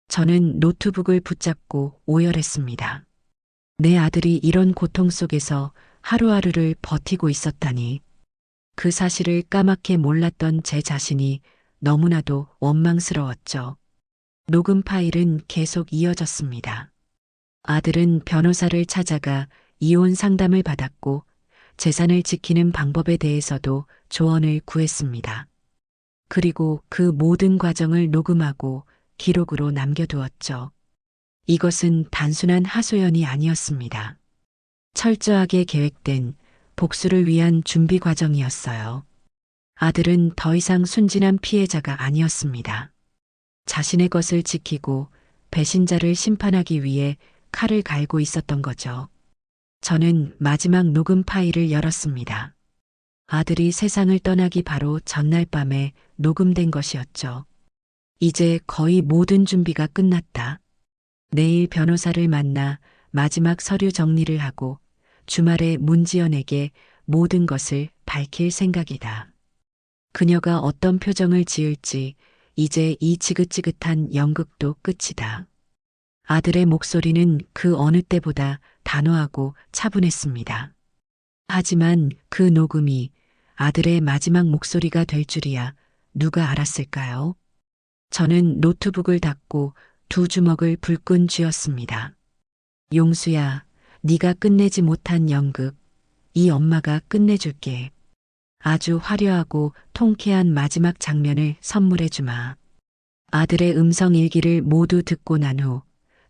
저는 노트북을 붙잡고 오열했습니다. 내 아들이 이런 고통 속에서 하루하루를 버티고 있었다니. 그 사실을 까맣게 몰랐던 제 자신이 너무나도 원망스러웠죠. 녹음 파일은 계속 이어졌습니다. 아들은 변호사를 찾아가 이혼 상담을 받았고 재산을 지키는 방법에 대해서도 조언을 구했습니다. 그리고 그 모든 과정을 녹음하고 기록으로 남겨두었죠. 이것은 단순한 하소연이 아니었습니다. 철저하게 계획된 복수를 위한 준비 과정이었어요. 아들은 더 이상 순진한 피해자가 아니었습니다. 자신의 것을 지키고 배신자를 심판하기 위해 칼을 갈고 있었던 거죠. 저는 마지막 녹음 파일을 열었습니다. 아들이 세상을 떠나기 바로 전날 밤에 녹음된 것이었죠. 이제 거의 모든 준비가 끝났다. 내일 변호사를 만나 마지막 서류 정리를 하고 주말에 문지연에게 모든 것을 밝힐 생각이다. 그녀가 어떤 표정을 지을지 이제 이 지긋지긋한 연극도 끝이다. 아들의 목소리는 그 어느 때보다 단호하고 차분했습니다. 하지만 그 녹음이 아들의 마지막 목소리가 될 줄이야 누가 알았을까요? 저는 노트북을 닫고 두 주먹을 불끈 쥐었습니다. 용수야, 네가 끝내지 못한 연극, 이 엄마가 끝내줄게. 아주 화려하고 통쾌한 마지막 장면을 선물해 주마. 아들의 음성 일기를 모두 듣고 난 후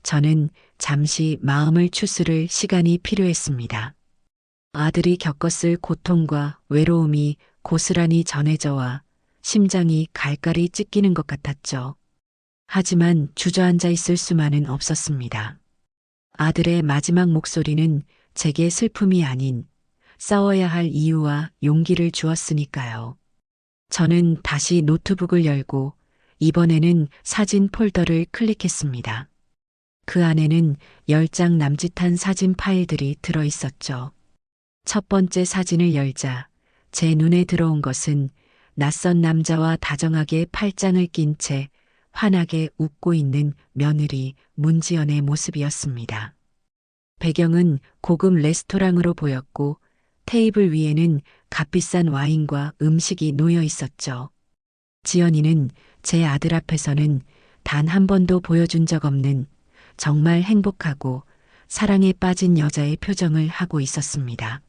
저는 잠시 마음을 추스를 시간이 필요했습니다. 아들이 겪었을 고통과 외로움이 고스란히 전해져와 심장이 갈갈이 찢기는 것 같았죠. 하지만 주저앉아 있을 수만은 없었습니다. 아들의 마지막 목소리는 제게 슬픔이 아닌 싸워야 할 이유와 용기를 주었으니까요. 저는 다시 노트북을 열고 이번에는 사진 폴더를 클릭했습니다. 그 안에는 10장 남짓한 사진 파일들이 들어 있었죠. 첫 번째 사진을 열자 제 눈에 들어온 것은 낯선 남자와 다정하게 팔짱을 낀 채 환하게 웃고 있는 며느리 문지연의 모습이었습니다. 배경은 고급 레스토랑으로 보였고 테이블 위에는 값비싼 와인과 음식이 놓여 있었죠. 지연이는 제 아들 앞에서는 단 한 번도 보여준 적 없는 정말 행복하고 사랑에 빠진 여자의 표정을 하고 있었습니다.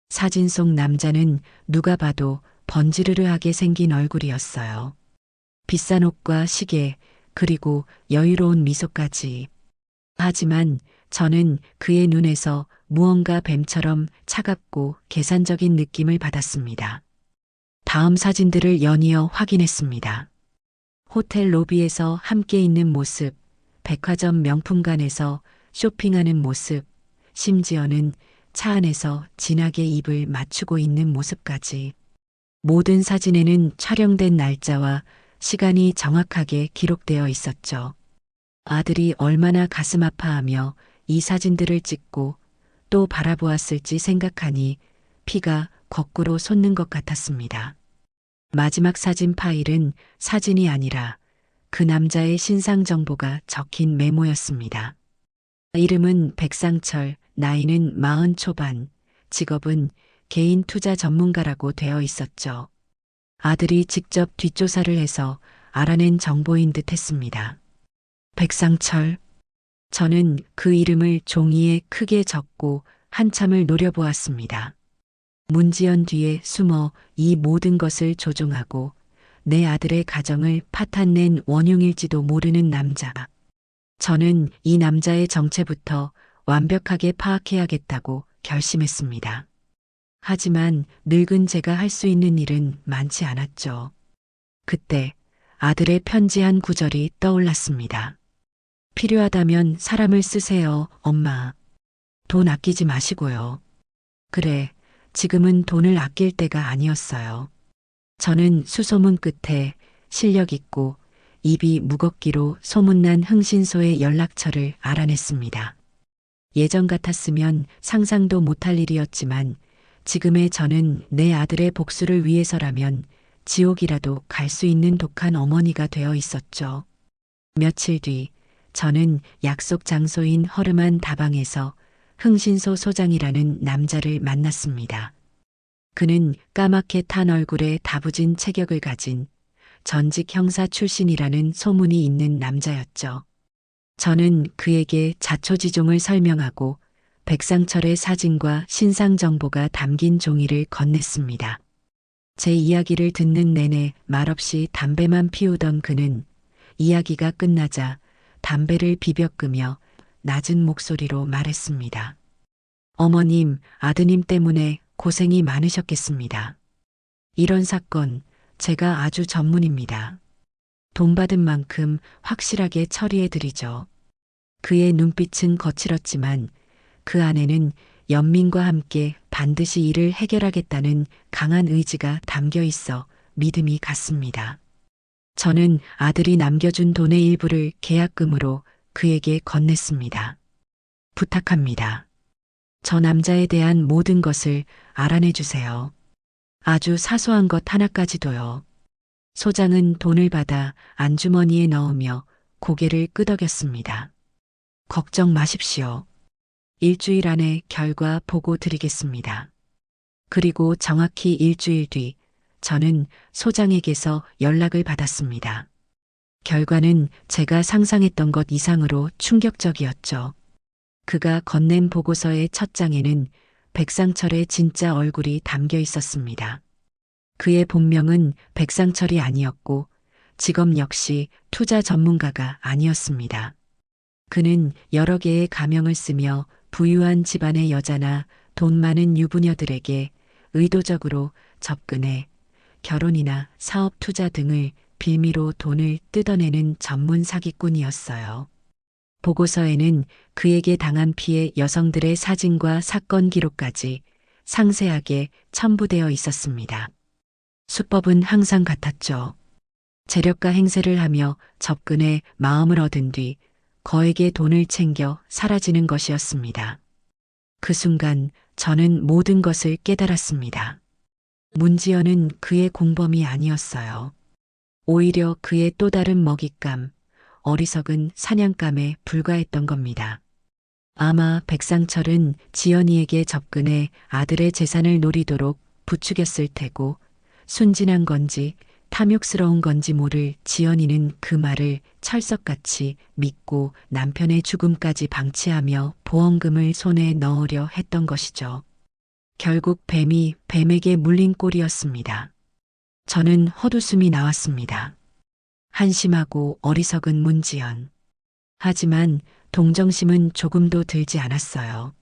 사진 속 남자는 누가 봐도 번지르르하게 생긴 얼굴이었어요. 비싼 옷과 시계, 그리고 여유로운 미소까지. 하지만 저는 그의 눈에서 무언가 뱀처럼 차갑고 계산적인 느낌을 받았습니다. 다음 사진들을 연이어 확인했습니다. 호텔 로비에서 함께 있는 모습, 백화점 명품관에서 쇼핑하는 모습, 심지어는 차 안에서 진하게 입을 맞추고 있는 모습까지. 모든 사진에는 촬영된 날짜와 시간이 정확하게 기록되어 있었죠. 아들이 얼마나 가슴 아파하며 이 사진들을 찍고 또 바라보았을지 생각하니 피가 거꾸로 솟는 것 같았습니다. 마지막 사진 파일은 사진이 아니라 그 남자의 신상 정보가 적힌 메모였습니다. 이름은 백상철, 나이는 40 초반, 직업은 개인 투자 전문가라고 되어 있었죠. 아들이 직접 뒷조사를 해서 알아낸 정보인 듯 했습니다. 백상철. 저는 그 이름을 종이에 크게 적고 한참을 노려보았습니다. 문지연 뒤에 숨어 이 모든 것을 조종하고 내 아들의 가정을 파탄낸 원흉일지도 모르는 남자. 저는 이 남자의 정체부터 완벽하게 파악해야겠다고 결심했습니다. 하지만 늙은 제가 할 수 있는 일은 많지 않았죠. 그때 아들의 편지 한 구절이 떠올랐습니다. 필요하다면 사람을 쓰세요, 엄마. 돈 아끼지 마시고요. 그래, 지금은 돈을 아낄 때가 아니었어요. 저는 수소문 끝에 실력 있고 입이 무겁기로 소문난 흥신소의 연락처를 알아냈습니다. 예전 같았으면 상상도 못할 일이었지만 지금의 저는 내 아들의 복수를 위해서라면 지옥이라도 갈 수 있는 독한 어머니가 되어 있었죠. 며칠 뒤 저는 약속 장소인 허름한 다방에서 흥신소 소장이라는 남자를 만났습니다. 그는 까맣게 탄 얼굴에 다부진 체격을 가진 전직 형사 출신이라는 소문이 있는 남자였죠. 저는 그에게 자초지종을 설명하고 백상철의 사진과 신상 정보가 담긴 종이를 건넸습니다. 제 이야기를 듣는 내내 말없이 담배만 피우던 그는 이야기가 끝나자 담배를 비벼 끄며 낮은 목소리로 말했습니다. 어머님, 아드님 때문에 고생이 많으셨겠습니다. 이런 사건 제가 아주 전문입니다. 돈 받은 만큼 확실하게 처리해드리죠. 그의 눈빛은 거칠었지만 그 안에는 연민과 함께 반드시 이를 해결하겠다는 강한 의지가 담겨 있어 믿음이 갔습니다. 저는 아들이 남겨준 돈의 일부를 계약금으로 그에게 건넸습니다. 부탁합니다. 저 남자에 대한 모든 것을 알아내 주세요. 아주 사소한 것 하나까지도요. 소장은 돈을 받아 안주머니에 넣으며 고개를 끄덕였습니다. 걱정 마십시오. 일주일 안에 결과 보고 드리겠습니다. 그리고 정확히 일주일 뒤 저는 소장에게서 연락을 받았습니다. 결과는 제가 상상했던 것 이상으로 충격적이었죠. 그가 건넨 보고서의 첫 장에는 백상철의 진짜 얼굴이 담겨 있었습니다. 그의 본명은 백상철이 아니었고 직업 역시 투자 전문가가 아니었습니다. 그는 여러 개의 가명을 쓰며 부유한 집안의 여자나 돈 많은 유부녀들에게 의도적으로 접근해 결혼이나 사업 투자 등을 빌미로 돈을 뜯어내는 전문 사기꾼이었어요. 보고서에는 그에게 당한 피해 여성들의 사진과 사건 기록까지 상세하게 첨부되어 있었습니다. 수법은 항상 같았죠. 재력가 행세를 하며 접근해 마음을 얻은 뒤 거액의 돈을 챙겨 사라지는 것이었습니다. 그 순간 저는 모든 것을 깨달았습니다. 문지연은 그의 공범이 아니었어요. 오히려 그의 또 다른 먹잇감, 어리석은 사냥감에 불과했던 겁니다. 아마 백상철은 지연이에게 접근해 아들의 재산을 노리도록 부추겼을 테고 순진한 건지 탐욕스러운 건지 모를 지연이는 그 말을 철석같이 믿고 남편의 죽음까지 방치하며 보험금을 손에 넣으려 했던 것이죠. 결국 뱀이 뱀에게 물린 꼴이었습니다. 저는 헛웃음이 나왔습니다. 한심하고 어리석은 문지연. 하지만 동정심은 조금도 들지 않았어요.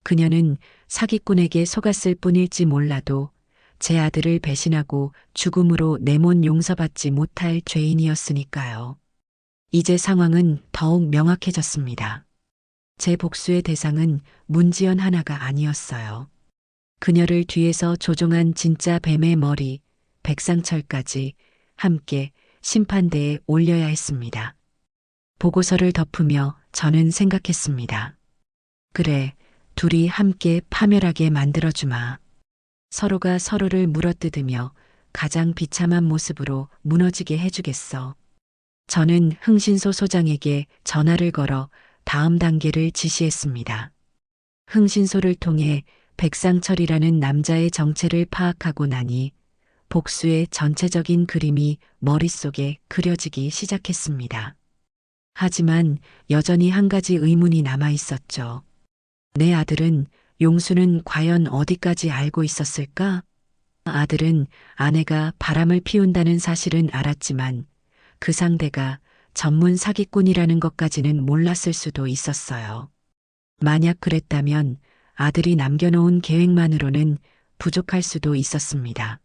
그녀는 사기꾼에게 속았을 뿐일지 몰라도 제 아들을 배신하고 죽음으로 내 몸 용서받지 못할 죄인이었으니까요. 이제 상황은 더욱 명확해졌습니다. 제 복수의 대상은 문지연 하나가 아니었어요. 그녀를 뒤에서 조종한 진짜 뱀의 머리, 백상철까지 함께 심판대에 올려야 했습니다. 보고서를 덮으며 저는 생각했습니다. 그래, 둘이 함께 파멸하게 만들어주마. 서로가 서로를 물어뜯으며 가장 비참한 모습으로 무너지게 해주겠어. 저는 흥신소 소장에게 전화를 걸어 다음 단계를 지시했습니다. 흥신소를 통해 백상철이라는 남자의 정체를 파악하고 나니 복수의 전체적인 그림이 머릿속에 그려지기 시작했습니다. 하지만 여전히 한 가지 의문이 남아 있었죠. 내 아들은 용수는 과연 어디까지 알고 있었을까? 아들은 아내가 바람을 피운다는 사실은 알았지만 그 상대가 전문 사기꾼이라는 것까지는 몰랐을 수도 있었어요. 만약 그랬다면 아들이 남겨놓은 계획만으로는 부족할 수도 있었습니다.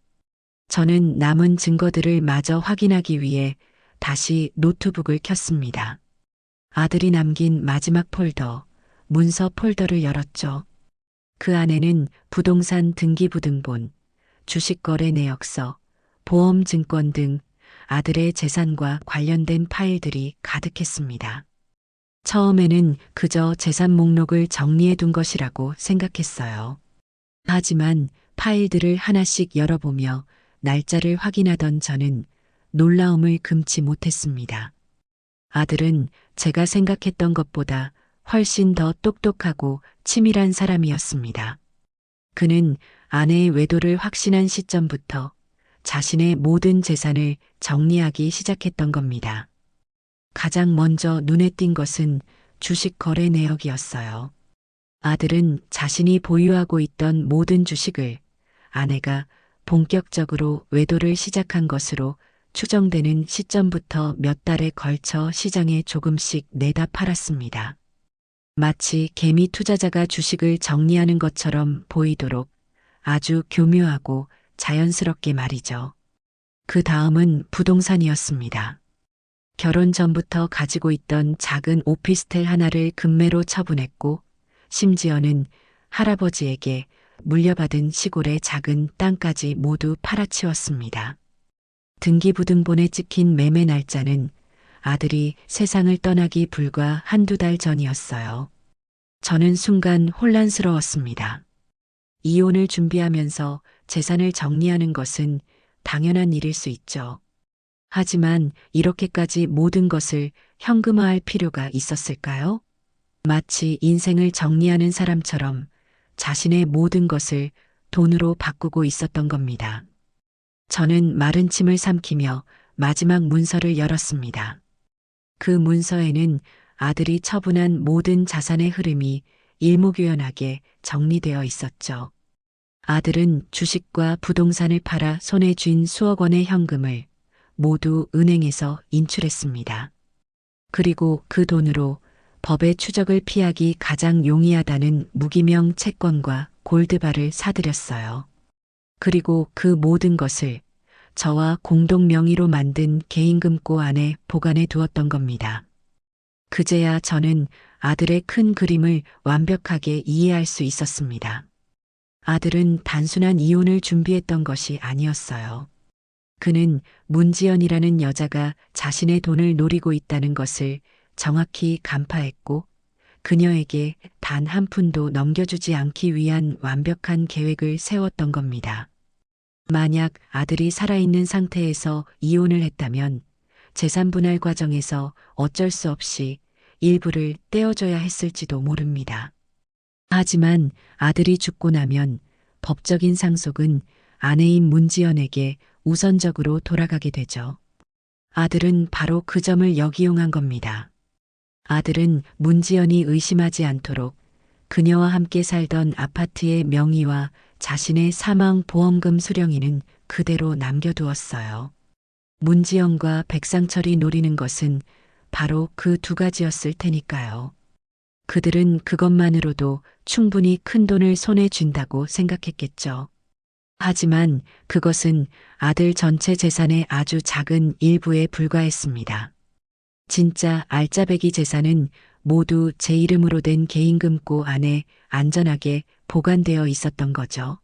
저는 남은 증거들을 마저 확인하기 위해 다시 노트북을 켰습니다. 아들이 남긴 마지막 폴더, 문서 폴더를 열었죠. 그 안에는 부동산 등기부등본, 주식거래 내역서, 보험증권 등 아들의 재산과 관련된 파일들이 가득했습니다. 처음에는 그저 재산 목록을 정리해 둔 것이라고 생각했어요. 하지만 파일들을 하나씩 열어보며 날짜를 확인하던 저는 놀라움을 금치 못했습니다. 아들은 제가 생각했던 것보다 훨씬 더 똑똑하고 치밀한 사람이었습니다. 그는 아내의 외도를 확신한 시점부터 자신의 모든 재산을 정리하기 시작했던 겁니다. 가장 먼저 눈에 띈 것은 주식 거래 내역이었어요. 아들은 자신이 보유하고 있던 모든 주식을 아내가 본격적으로 외도를 시작한 것으로 추정되는 시점부터 몇 달에 걸쳐 시장에 조금씩 내다 팔았습니다. 마치 개미 투자자가 주식을 정리하는 것처럼 보이도록 아주 교묘하고 자연스럽게 말이죠. 그 다음은 부동산이었습니다. 결혼 전부터 가지고 있던 작은 오피스텔 하나를 금매로 처분했고, 심지어는 할아버지에게 물려받은 시골의 작은 땅까지 모두 팔아치웠습니다. 등기부등본에 찍힌 매매 날짜는 아들이 세상을 떠나기 불과 한두 달 전이었어요. 저는 순간 혼란스러웠습니다. 이혼을 준비하면서 재산을 정리하는 것은 당연한 일일 수 있죠. 하지만 이렇게까지 모든 것을 현금화할 필요가 있었을까요? 마치 인생을 정리하는 사람처럼 자신의 모든 것을 돈으로 바꾸고 있었던 겁니다. 저는 마른 침을 삼키며 마지막 문서를 열었습니다. 그 문서에는 아들이 처분한 모든 자산의 흐름이 일목요연하게 정리되어 있었죠. 아들은 주식과 부동산을 팔아 손에 쥔 수억 원의 현금을 모두 은행에서 인출했습니다. 그리고 그 돈으로 법의 추적을 피하기 가장 용이하다는 무기명 채권과 골드바를 사들였어요. 그리고 그 모든 것을 저와 공동 명의로 만든 개인금고 안에 보관해 두었던 겁니다. 그제야 저는 아들의 큰 그림을 완벽하게 이해할 수 있었습니다. 아들은 단순한 이혼을 준비했던 것이 아니었어요. 그는 문지연이라는 여자가 자신의 돈을 노리고 있다는 것을 정확히 간파했고, 그녀에게 단 한 푼도 넘겨주지 않기 위한 완벽한 계획을 세웠던 겁니다. 만약 아들이 살아있는 상태에서 이혼을 했다면 재산 분할 과정에서 어쩔 수 없이 일부를 떼어줘야 했을지도 모릅니다. 하지만 아들이 죽고 나면 법적인 상속은 아내인 문지연에게 우선적으로 돌아가게 되죠. 아들은 바로 그 점을 역이용한 겁니다. 아들은 문지연이 의심하지 않도록 그녀와 함께 살던 아파트의 명의와 자신의 사망 보험금 수령인은 그대로 남겨두었어요. 문지연과 백상철이 노리는 것은 바로 그 두 가지였을 테니까요. 그들은 그것만으로도 충분히 큰 돈을 손에 쥔다고 생각했겠죠. 하지만 그것은 아들 전체 재산의 아주 작은 일부에 불과했습니다. 진짜 알짜배기 재산은 모두 제 이름으로 된 개인금고 안에 안전하게 보관되어 있었던 거죠.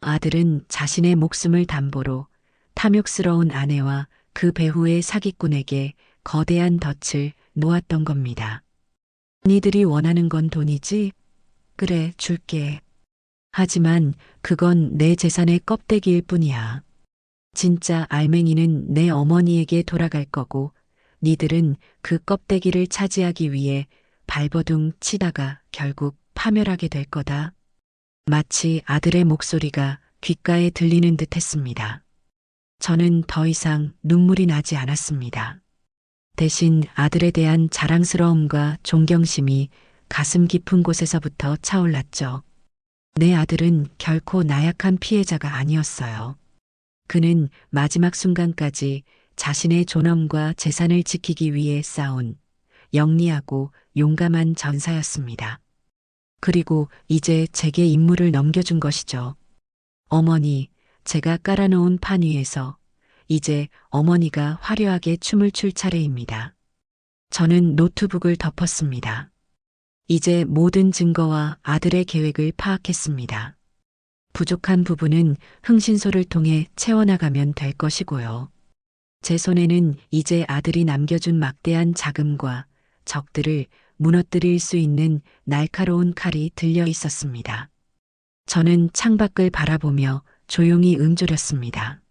아들은 자신의 목숨을 담보로 탐욕스러운 아내와 그 배후의 사기꾼에게 거대한 덫을 놓았던 겁니다. 니들이 원하는 건 돈이지? 그래, 줄게. 하지만 그건 내 재산의 껍데기일 뿐이야. 진짜 알맹이는 내 어머니에게 돌아갈 거고, 니들은 그 껍데기를 차지하기 위해 발버둥 치다가 결국 파멸하게 될 거다. 마치 아들의 목소리가 귓가에 들리는 듯 했습니다. 저는 더 이상 눈물이 나지 않았습니다. 대신 아들에 대한 자랑스러움과 존경심이 가슴 깊은 곳에서부터 차올랐죠. 내 아들은 결코 나약한 피해자가 아니었어요. 그는 마지막 순간까지 자신의 존엄과 재산을 지키기 위해 싸운 영리하고 용감한 전사였습니다. 그리고 이제 제게 임무를 넘겨준 것이죠. 어머니, 제가 깔아놓은 판 위에서 이제 어머니가 화려하게 춤을 출 차례입니다. 저는 노트북을 덮었습니다. 이제 모든 증거와 아들의 계획을 파악했습니다. 부족한 부분은 흥신소를 통해 채워나가면 될 것이고요. 제 손에는 이제 아들이 남겨준 막대한 자금과 적들을 무너뜨릴 수 있는 날카로운 칼이 들려 있었습니다. 저는 창밖을 바라보며 조용히 음조렸습니다.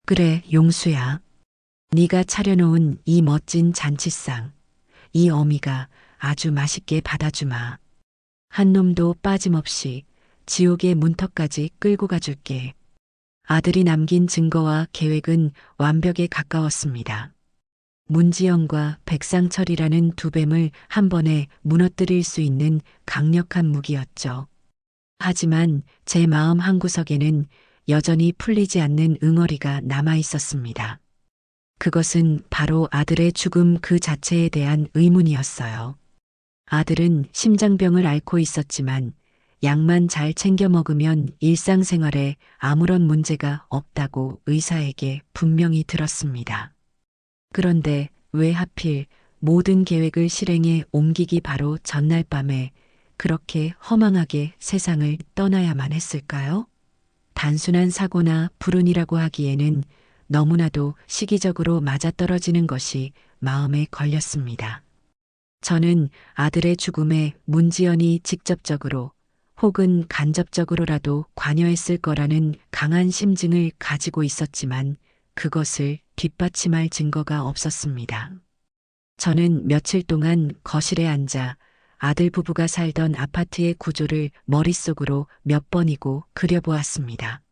그래, 용수야. 네가 차려놓은 이 멋진 잔치상, 이 어미가 아주 맛있게 받아주마. 한 놈도 빠짐없이 지옥의 문턱까지 끌고 가줄게. 아들이 남긴 증거와 계획은 완벽에 가까웠습니다. 문지영과 백상철이라는 두 뱀을 한 번에 무너뜨릴 수 있는 강력한 무기였죠. 하지만 제 마음 한구석에는 여전히 풀리지 않는 응어리가 남아 있었습니다. 그것은 바로 아들의 죽음 그 자체에 대한 의문이었어요. 아들은 심장병을 앓고 있었지만 약만 잘 챙겨 먹으면 일상생활에 아무런 문제가 없다고 의사에게 분명히 들었습니다. 그런데 왜 하필 모든 계획을 실행에 옮기기 바로 전날 밤에 그렇게 허망하게 세상을 떠나야만 했을까요? 단순한 사고나 불운이라고 하기에는 너무나도 시기적으로 맞아떨어지는 것이 마음에 걸렸습니다. 저는 아들의 죽음에 문지연이 직접적으로 혹은 간접적으로라도 관여했을 거라는 강한 심증을 가지고 있었지만 그것을 뒷받침할 증거가 없었습니다. 저는 며칠 동안 거실에 앉아 아들 부부가 살던 아파트의 구조를 머릿속으로 몇 번이고 그려보았습니다.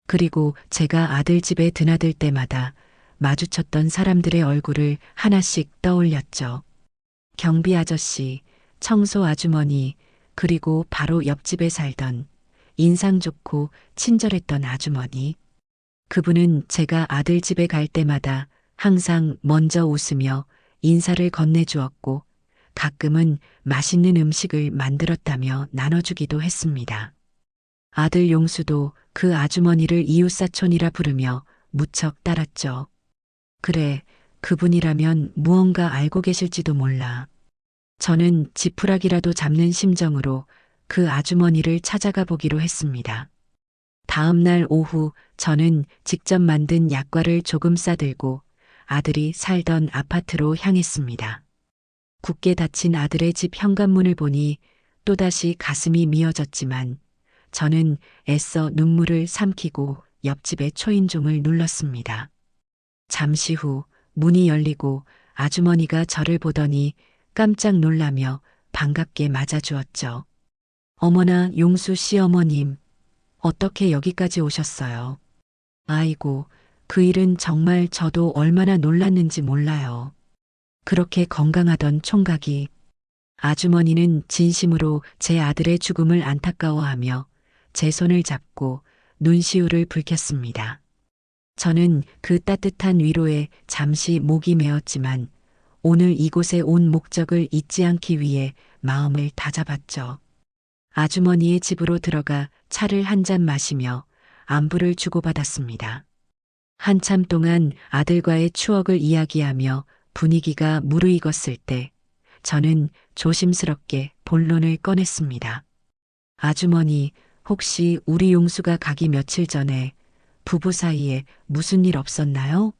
그리고 제가 아들 집에 드나들 때마다 마주쳤던 사람들의 얼굴을 하나씩 떠올렸죠. 경비 아저씨, 청소 아주머니, 그리고 바로 옆집에 살던 인상 좋고 친절했던 아주머니. 그분은 제가 아들 집에 갈 때마다 항상 먼저 웃으며 인사를 건네주었고 가끔은 맛있는 음식을 만들었다며 나눠주기도 했습니다. 아들 용수도 그 아주머니를 이웃사촌이라 부르며 무척 따랐죠. 그래, 그분이라면 무언가 알고 계실지도 몰라. 저는 지푸라기라도 잡는 심정으로 그 아주머니를 찾아가 보기로 했습니다. 다음 날 오후 저는 직접 만든 약과를 조금 싸들고 아들이 살던 아파트로 향했습니다. 굳게 닫힌 아들의 집 현관문을 보니 또다시 가슴이 미어졌지만 저는 애써 눈물을 삼키고 옆집의 초인종을 눌렀습니다. 잠시 후 문이 열리고 아주머니가 저를 보더니 깜짝 놀라며 반갑게 맞아주었죠. 어머나 용수 씨 어머님, 어떻게 여기까지 오셨어요? 아이고, 그 일은 정말 저도 얼마나 놀랐는지 몰라요. 그렇게 건강하던 총각이. 아주머니는 진심으로 제 아들의 죽음을 안타까워하며 제 손을 잡고 눈시울을 붉혔습니다. 저는 그 따뜻한 위로에 잠시 목이 메었지만 오늘 이곳에 온 목적을 잊지 않기 위해 마음을 다잡았죠. 아주머니의 집으로 들어가 차를 한 잔 마시며 안부를 주고받았습니다. 한참 동안 아들과의 추억을 이야기하며 분위기가 무르익었을 때 저는 조심스럽게 본론을 꺼냈습니다. 아주머니, 혹시 우리 용수가 가기 며칠 전에 부부 사이에 무슨 일 없었나요?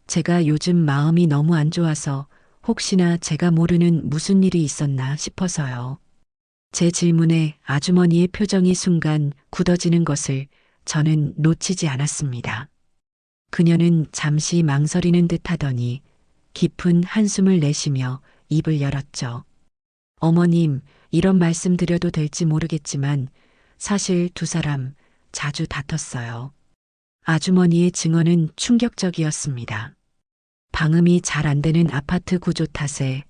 제가 요즘 마음이 너무 안 좋아서 혹시나 제가 모르는 무슨 일이 있었나 싶어서요. 제 질문에 아주머니의 표정이 순간 굳어지는 것을 저는 놓치지 않았습니다. 그녀는 잠시 망설이는 듯 하더니 깊은 한숨을 내쉬며 입을 열었죠. 어머님, 이런 말씀 드려도 될지 모르겠지만 사실 두 사람 자주 다퉜어요. 아주머니의 증언은 충격적이었습니다. 방음이 잘 안 되는 아파트 구조 탓에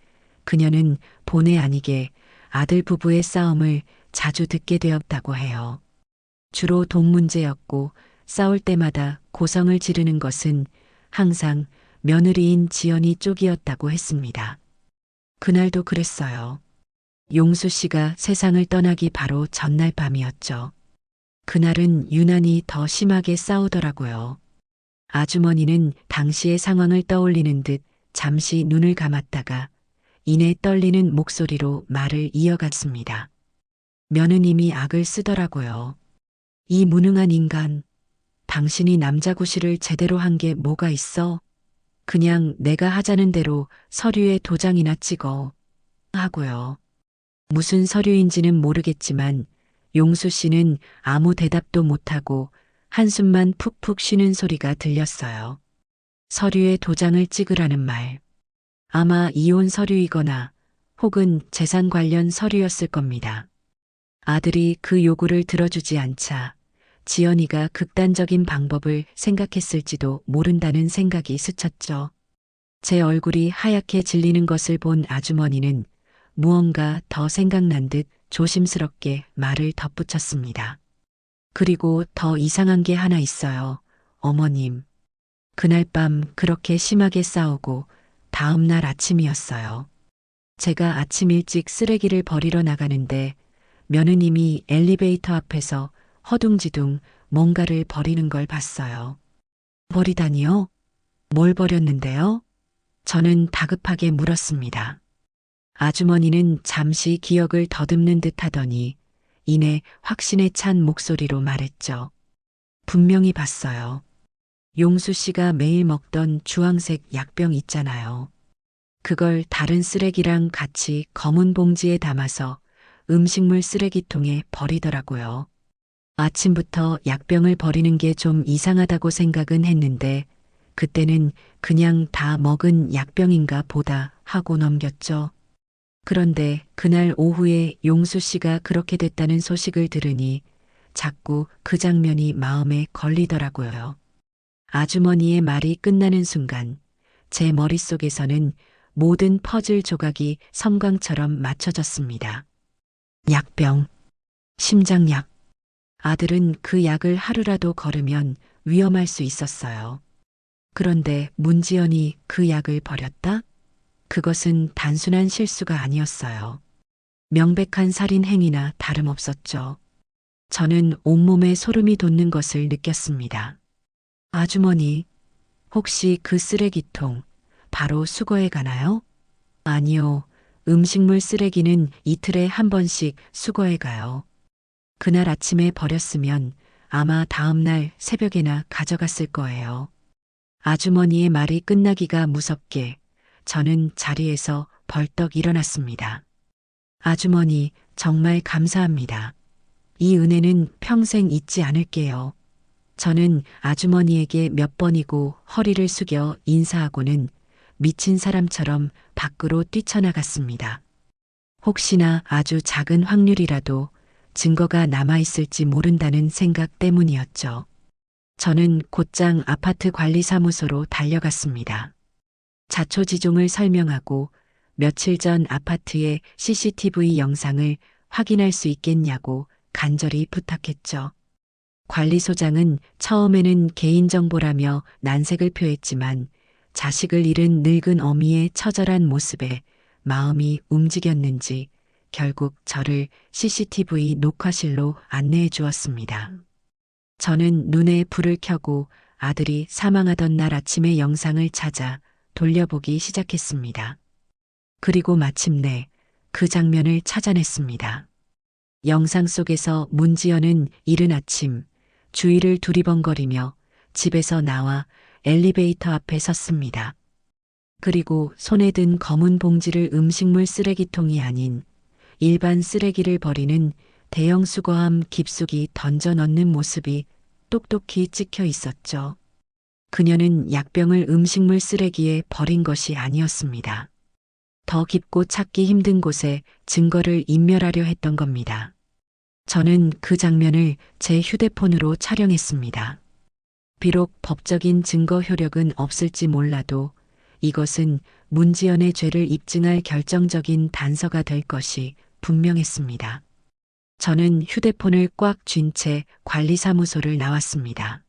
그녀는 본의 아니게 아들 부부의 싸움을 자주 듣게 되었다고 해요. 주로 돈 문제였고 싸울 때마다 고성을 지르는 것은 항상 며느리인 지연이 쪽이었다고 했습니다. 그날도 그랬어요. 용수 씨가 세상을 떠나기 바로 전날 밤이었죠. 그날은 유난히 더 심하게 싸우더라고요. 아주머니는 당시의 상황을 떠올리는 듯 잠시 눈을 감았다가 이내 떨리는 목소리로 말을 이어갔습니다. 며느님이 악을 쓰더라고요. 이 무능한 인간, 당신이 남자 구실을 제대로 한 게 뭐가 있어? 그냥 내가 하자는 대로 서류에 도장이나 찍어. 하고요. 무슨 서류인지는 모르겠지만 용수 씨는 아무 대답도 못하고 한숨만 푹푹 쉬는 소리가 들렸어요. 서류에 도장을 찍으라는 말. 아마 이혼 서류이거나 혹은 재산 관련 서류였을 겁니다. 아들이 그 요구를 들어주지 않자 지연이가 극단적인 방법을 생각했을지도 모른다는 생각이 스쳤죠. 제 얼굴이 하얗게 질리는 것을 본 아주머니는 무언가 더 생각난 듯 조심스럽게 말을 덧붙였습니다. 그리고 더 이상한 게 하나 있어요. 어머님. 그날 밤 그렇게 심하게 싸우고 다음 날 아침이었어요. 제가 아침 일찍 쓰레기를 버리러 나가는데 며느님이 엘리베이터 앞에서 허둥지둥 뭔가를 버리는 걸 봤어요. 버리다니요? 뭘 버렸는데요? 저는 다급하게 물었습니다. 아주머니는 잠시 기억을 더듬는 듯 하더니 이내 확신에 찬 목소리로 말했죠. 분명히 봤어요. 용수 씨가 매일 먹던 주황색 약병 있잖아요. 그걸 다른 쓰레기랑 같이 검은 봉지에 담아서 음식물 쓰레기통에 버리더라고요. 아침부터 약병을 버리는 게 좀 이상하다고 생각은 했는데 그때는 그냥 다 먹은 약병인가 보다 하고 넘겼죠. 그런데 그날 오후에 용수 씨가 그렇게 됐다는 소식을 들으니 자꾸 그 장면이 마음에 걸리더라고요. 아주머니의 말이 끝나는 순간 제 머릿속에서는 모든 퍼즐 조각이 섬광처럼 맞춰졌습니다. 약병, 심장약. 아들은 그 약을 하루라도 걸으면 위험할 수 있었어요. 그런데 문지연이 그 약을 버렸다? 그것은 단순한 실수가 아니었어요. 명백한 살인 행위나 다름없었죠. 저는 온몸에 소름이 돋는 것을 느꼈습니다. 아주머니, 혹시 그 쓰레기통 바로 수거해 가나요? 아니요. 음식물 쓰레기는 이틀에 한 번씩 수거해 가요. 그날 아침에 버렸으면 아마 다음날 새벽에나 가져갔을 거예요. 아주머니의 말이 끝나기가 무섭게 저는 자리에서 벌떡 일어났습니다. 아주머니, 정말 감사합니다. 이 은혜는 평생 잊지 않을게요. 저는 아주머니에게 몇 번이고 허리를 숙여 인사하고는 미친 사람처럼 밖으로 뛰쳐나갔습니다. 혹시나 아주 작은 확률이라도 증거가 남아있을지 모른다는 생각 때문이었죠. 저는 곧장 아파트 관리사무소로 달려갔습니다. 자초지종을 설명하고 며칠 전 아파트의 CCTV 영상을 확인할 수 있겠냐고 간절히 부탁했죠. 관리소장은 처음에는 개인정보라며 난색을 표했지만 자식을 잃은 늙은 어미의 처절한 모습에 마음이 움직였는지 결국 저를 CCTV 녹화실로 안내해 주었습니다. 저는 눈에 불을 켜고 아들이 사망하던 날 아침의 영상을 찾아 돌려보기 시작했습니다. 그리고 마침내 그 장면을 찾아냈습니다. 영상 속에서 문지연은 이른 아침 주위를 두리번거리며 집에서 나와 엘리베이터 앞에 섰습니다. 그리고 손에 든 검은 봉지를 음식물 쓰레기통이 아닌 일반 쓰레기를 버리는 대형 수거함 깊숙이 던져 넣는 모습이 똑똑히 찍혀 있었죠. 그녀는 약병을 음식물 쓰레기에 버린 것이 아니었습니다. 더 깊고 찾기 힘든 곳에 증거를 인멸하려 했던 겁니다. 저는 그 장면을 제 휴대폰으로 촬영했습니다. 비록 법적인 증거 효력은 없을지 몰라도 이것은 문지연의 죄를 입증할 결정적인 단서가 될 것이 분명했습니다. 저는 휴대폰을 꽉 쥔 채 관리사무소를 나왔습니다.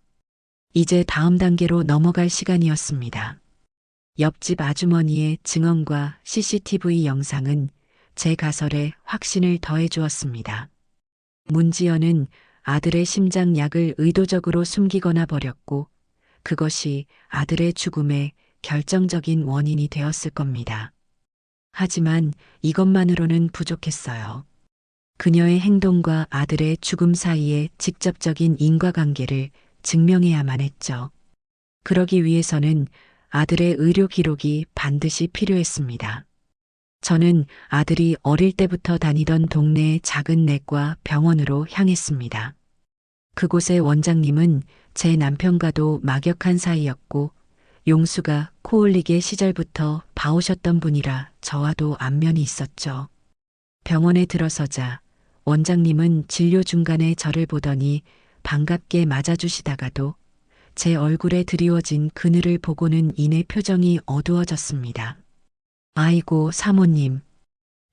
이제 다음 단계로 넘어갈 시간이었습니다. 옆집 아주머니의 증언과 CCTV 영상은 제 가설에 확신을 더해 주었습니다. 문지연은 아들의 심장약을 의도적으로 숨기거나 버렸고 그것이 아들의 죽음의 결정적인 원인이 되었을 겁니다. 하지만 이것만으로는 부족했어요. 그녀의 행동과 아들의 죽음 사이의 직접적인 인과관계를 증명해야만 했죠. 그러기 위해서는 아들의 의료 기록이 반드시 필요했습니다. 저는 아들이 어릴 때부터 다니던 동네의 작은 내과 병원으로 향했습니다. 그곳의 원장님은 제 남편과도 막역한 사이였고 용수가 코 올리게 시절부터 봐오셨던 분이라 저와도 안면이 있었죠. 병원에 들어서자 원장님은 진료 중간에 저를 보더니 반갑게 맞아주시다가도 제 얼굴에 드리워진 그늘을 보고는 이내 표정이 어두워졌습니다. 아이고 사모님,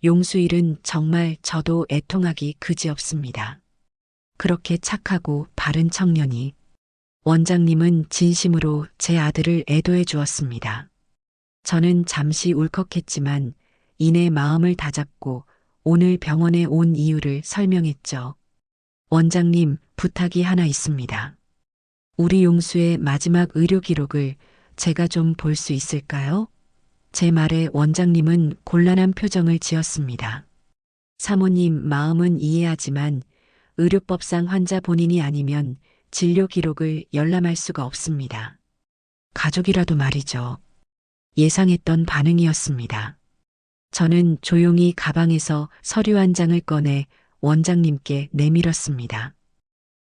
용수 일은 정말 저도 애통하기 그지없습니다. 그렇게 착하고 바른 청년이 원장님은 진심으로 제 아들을 애도해 주었습니다. 저는 잠시 울컥했지만 이내 마음을 다잡고 오늘 병원에 온 이유를 설명했죠. 원장님, 부탁이 하나 있습니다. 우리 용수의 마지막 의료 기록을 제가 좀 볼 수 있을까요? 제 말에 원장님은 곤란한 표정을 지었습니다. 사모님 마음은 이해하지만 의료법상 환자 본인이 아니면 진료 기록을 열람할 수가 없습니다. 가족이라도 말이죠. 예상했던 반응이었습니다. 저는 조용히 가방에서 서류 한 장을 꺼내 원장님께 내밀었습니다.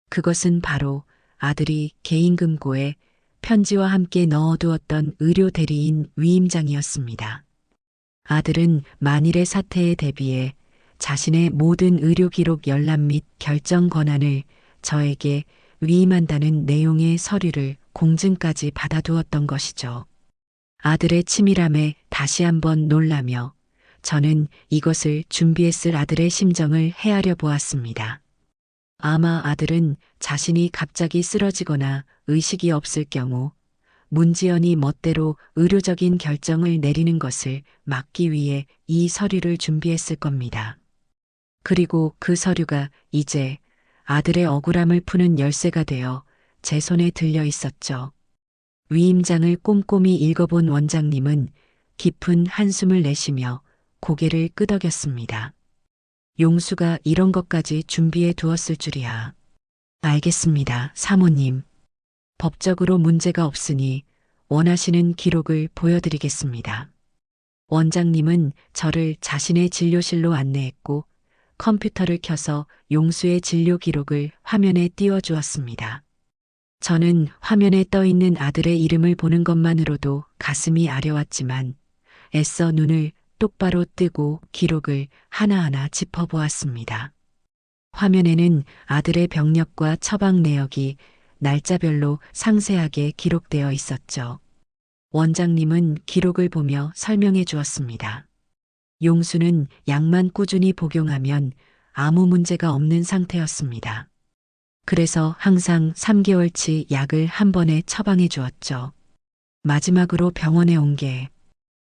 그것은 바로 아들이 개인금고에 편지와 함께 넣어두었던 의료 대리인 위임장이었습니다. 아들은 만일의 사태에 대비해 자신의 모든 의료 기록 열람 및 결정 권한을 저에게 위임한다는 내용의 서류를 공증까지 받아두었던 것이죠. 아들의 치밀함에 다시 한번 놀라며 저는 이것을 준비했을 아들의 심정을 헤아려 보았습니다. 아마 아들은 자신이 갑자기 쓰러지거나 의식이 없을 경우 문지연이 멋대로 의료적인 결정을 내리는 것을 막기 위해 이 서류를 준비했을 겁니다. 그리고 그 서류가 이제 아들의 억울함을 푸는 열쇠가 되어 제 손에 들려 있었죠. 위임장을 꼼꼼히 읽어본 원장님은 깊은 한숨을 내쉬며 고개를 끄덕였습니다. 용수가 이런 것까지 준비해 두었을 줄이야. 알겠습니다, 사모님. 법적으로 문제가 없으니 원하시는 기록을 보여드리겠습니다. 원장님은 저를 자신의 진료실로 안내했고 컴퓨터를 켜서 용수의 진료 기록을 화면에 띄워주었습니다. 저는 화면에 떠 있는 아들의 이름을 보는 것만으로도 가슴이 아려왔지만 애써 눈을 똑바로 뜨고 기록을 하나하나 짚어보았습니다. 화면에는 아들의 병력과 처방 내역이 날짜별로 상세하게 기록되어 있었죠. 원장님은 기록을 보며 설명해 주었습니다. 용수는 약만 꾸준히 복용하면 아무 문제가 없는 상태였습니다. 그래서 항상 3개월치 약을 한 번에 처방해 주었죠. 마지막으로 병원에 온 게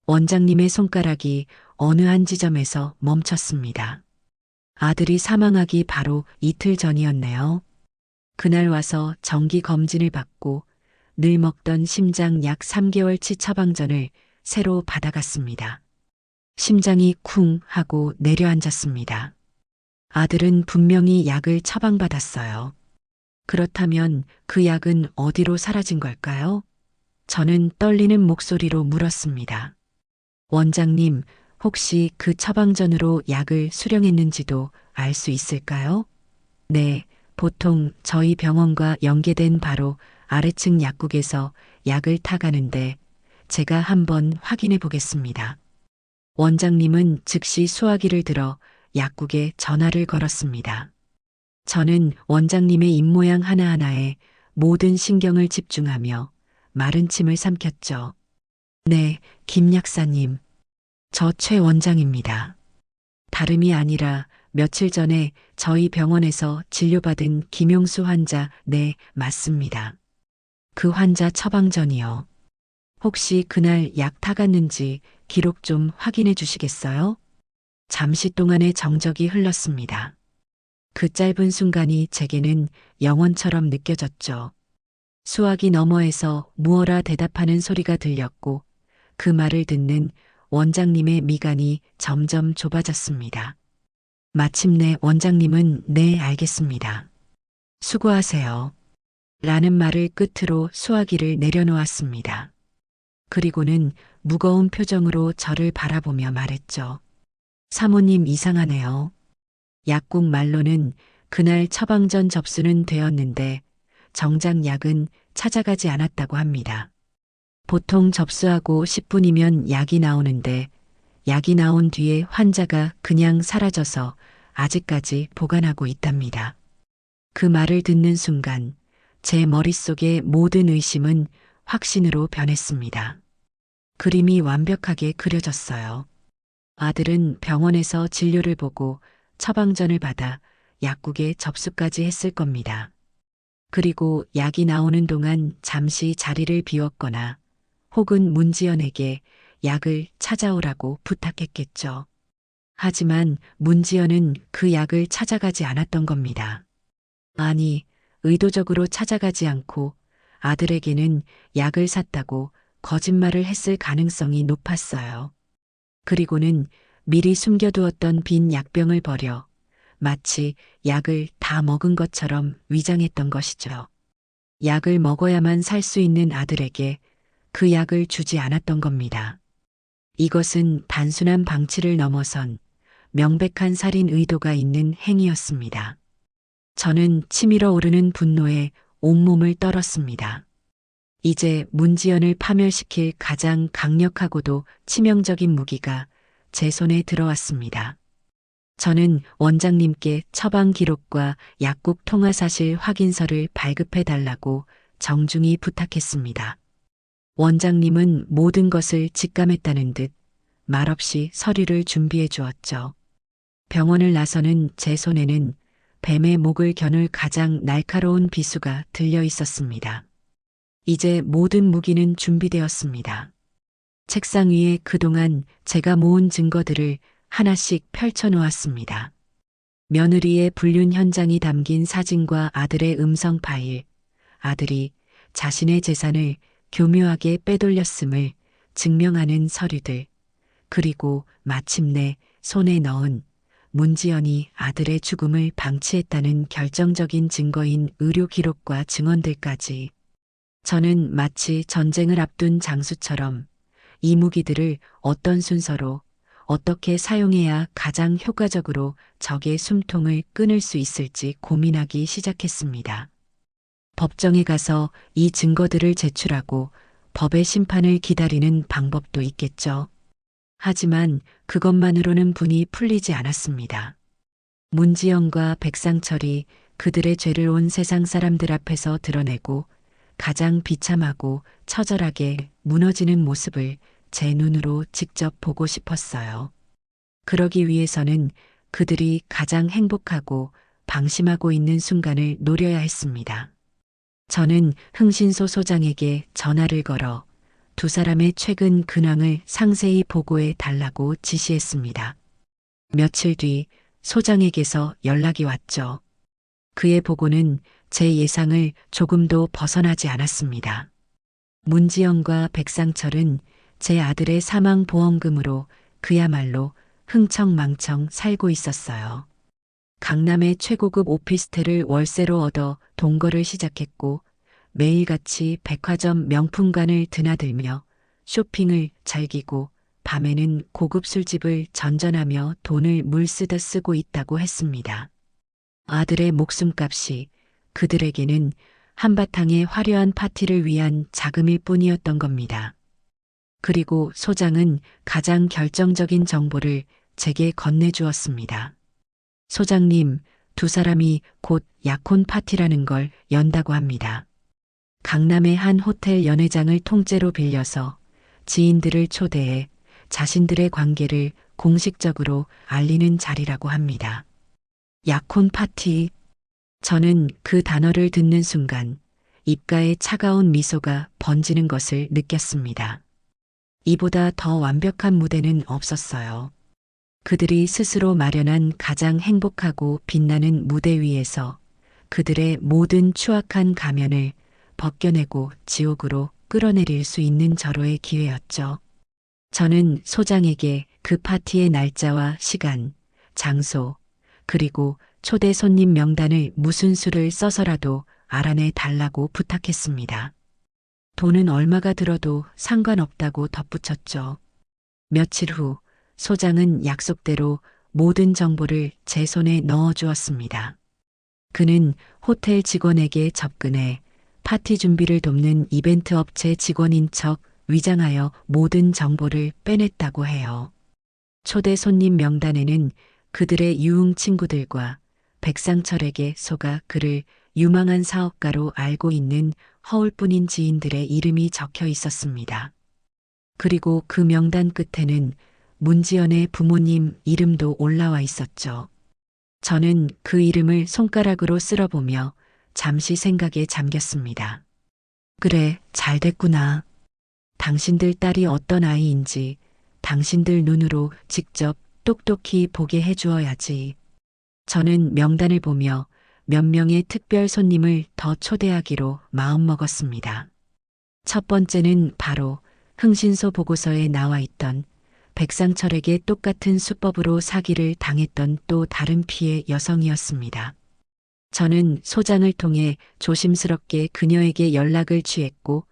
원장님의 손가락이 어느 한 지점에서 멈췄습니다. 아들이 사망하기 바로 이틀 전이었네요. 그날 와서 정기 검진을 받고 늘 먹던 심장 약 3개월치 처방전을 새로 받아갔습니다. 심장이 쿵 하고 내려앉았습니다. 아들은 분명히 약을 처방받았어요. 그렇다면 그 약은 어디로 사라진 걸까요? 저는 떨리는 목소리로 물었습니다. 원장님, 혹시 그 처방전으로 약을 수령했는지도 알 수 있을까요? 네, 보통 저희 병원과 연계된 바로 아래층 약국에서 약을 타가는데 제가 한번 확인해 보겠습니다. 원장님은 즉시 수화기를 들어 약국에 전화를 걸었습니다. 저는 원장님의 입모양 하나하나에 모든 신경을 집중하며 마른 침을 삼켰죠. 네, 김 약사님. 저 최 원장입니다. 다름이 아니라 며칠 전에 저희 병원에서 진료받은 김용수 환자, 네, 맞습니다. 그 환자 처방전이요. 혹시 그날 약 타갔는지 기록 좀 확인해 주시겠어요? 잠시 동안의 정적이 흘렀습니다. 그 짧은 순간이 제게는 영원처럼 느껴졌죠. 수화기 너머에서 무어라 대답하는 소리가 들렸고 그 말을 듣는 원장님의 미간이 점점 좁아졌습니다. 마침내 원장님은 네, 알겠습니다. 수고하세요. 라는 말을 끝으로 수화기를 내려놓았습니다. 그리고는 무거운 표정으로 저를 바라보며 말했죠. 사모님 이상하네요. 약국 말로는 그날 처방전 접수는 되었는데 정작 약은 찾아가지 않았다고 합니다. 보통 접수하고 10분이면 약이 나오는데 약이 나온 뒤에 환자가 그냥 사라져서 아직까지 보관하고 있답니다. 그 말을 듣는 순간 제 머릿속의 모든 의심은 확신으로 변했습니다. 그림이 완벽하게 그려졌어요. 아들은 병원에서 진료를 보고 처방전을 받아 약국에 접수까지 했을 겁니다. 그리고 약이 나오는 동안 잠시 자리를 비웠거나 혹은 문지연에게 약을 찾아오라고 부탁했겠죠. 하지만 문지연은 그 약을 찾아가지 않았던 겁니다. 아니, 의도적으로 찾아가지 않고 아들에게는 약을 샀다고 거짓말을 했을 가능성이 높았어요. 그리고는 미리 숨겨두었던 빈 약병을 버려 마치 약을 다 먹은 것처럼 위장했던 것이죠. 약을 먹어야만 살 수 있는 아들에게 그 약을 주지 않았던 겁니다. 이것은 단순한 방치를 넘어선 명백한 살인 의도가 있는 행위였습니다. 저는 치밀어 오르는 분노에 온몸을 떨었습니다. 이제 문지연을 파멸시킬 가장 강력하고도 치명적인 무기가 제 손에 들어왔습니다. 저는 원장님께 처방 기록과 약국 통화 사실 확인서를 발급해 달라고 정중히 부탁했습니다. 원장님은 모든 것을 직감했다는 듯 말없이 서류를 준비해 주었죠. 병원을 나서는 제 손에는 뱀의 목을 겨눌 가장 날카로운 비수가 들려 있었습니다. 이제 모든 무기는 준비되었습니다. 책상 위에 그동안 제가 모은 증거들을 하나씩 펼쳐 놓았습니다. 며느리의 불륜 현장이 담긴 사진과 아들의 음성 파일, 아들이 자신의 재산을 교묘하게 빼돌렸음을 증명하는 서류들, 그리고 마침내 손에 넣은 문지연이 아들의 죽음을 방치했다는 결정적인 증거인 의료 기록과 증언들까지. 저는 마치 전쟁을 앞둔 장수처럼 이 무기들을 어떤 순서로 어떻게 사용해야 가장 효과적으로 적의 숨통을 끊을 수 있을지 고민하기 시작했습니다. 법정에 가서 이 증거들을 제출하고 법의 심판을 기다리는 방법도 있겠죠. 하지만 그것만으로는 분이 풀리지 않았습니다. 문지연과 백상철이 그들의 죄를 온 세상 사람들 앞에서 드러내고 가장 비참하고 처절하게 무너지는 모습을 제 눈으로 직접 보고 싶었어요. 그러기 위해서는 그들이 가장 행복하고 방심하고 있는 순간을 노려야 했습니다. 저는 흥신소 소장에게 전화를 걸어 두 사람의 최근 근황을 상세히 보고해 달라고 지시했습니다. 며칠 뒤 소장에게서 연락이 왔죠. 그의 보고는 제 예상을 조금도 벗어나지 않았습니다. 문지연과 백상철은 제 아들의 사망 보험금으로 그야말로 흥청망청 살고 있었어요. 강남의 최고급 오피스텔을 월세로 얻어 동거를 시작했고 매일같이 백화점 명품관을 드나들며 쇼핑을 즐기고 밤에는 고급 술집을 전전하며 돈을 물쓰듯 쓰고 있다고 했습니다. 아들의 목숨값이 그들에게는 한바탕의 화려한 파티를 위한 자금일 뿐이었던 겁니다. 그리고 소장은 가장 결정적인 정보를 제게 건네주었습니다. 소장님, 두 사람이 곧 약혼 파티라는 걸 연다고 합니다. 강남의 한 호텔 연회장을 통째로 빌려서 지인들을 초대해 자신들의 관계를 공식적으로 알리는 자리라고 합니다. 약혼 파티. 저는 그 단어를 듣는 순간 입가에 차가운 미소가 번지는 것을 느꼈습니다. 이보다 더 완벽한 무대는 없었어요. 그들이 스스로 마련한 가장 행복하고 빛나는 무대 위에서 그들의 모든 추악한 가면을 벗겨내고 지옥으로 끌어내릴 수 있는 절호의 기회였죠. 저는 소장에게 그 파티의 날짜와 시간, 장소, 그리고 초대 손님 명단을 무슨 수를 써서라도 알아내 달라고 부탁했습니다. 돈은 얼마가 들어도 상관없다고 덧붙였죠. 며칠 후 소장은 약속대로 모든 정보를 제 손에 넣어 주었습니다. 그는 호텔 직원에게 접근해 파티 준비를 돕는 이벤트 업체 직원인 척 위장하여 모든 정보를 빼냈다고 해요. 초대 손님 명단에는 그들의 유흥 친구들과 백상철에게 속아 그를 유망한 사업가로 알고 있는 허울뿐인 지인들의 이름이 적혀 있었습니다. 그리고 그 명단 끝에는 문지연의 부모님 이름도 올라와 있었죠. 저는 그 이름을 손가락으로 쓸어보며 잠시 생각에 잠겼습니다. 그래, 잘 됐구나. 당신들 딸이 어떤 아이인지 당신들 눈으로 직접 똑똑히 보게 해주어야지. 저는 명단을 보며 몇 명의 특별 손님을 더 초대하기로 마음먹었습니다. 첫 번째는 바로 흥신소 보고서에 나와 있던 백상철에게 똑같은 수법으로 사기를 당했던 또 다른 피해 여성이었습니다. 저는 소장을 통해 조심스럽게 그녀에게 연락을 취했고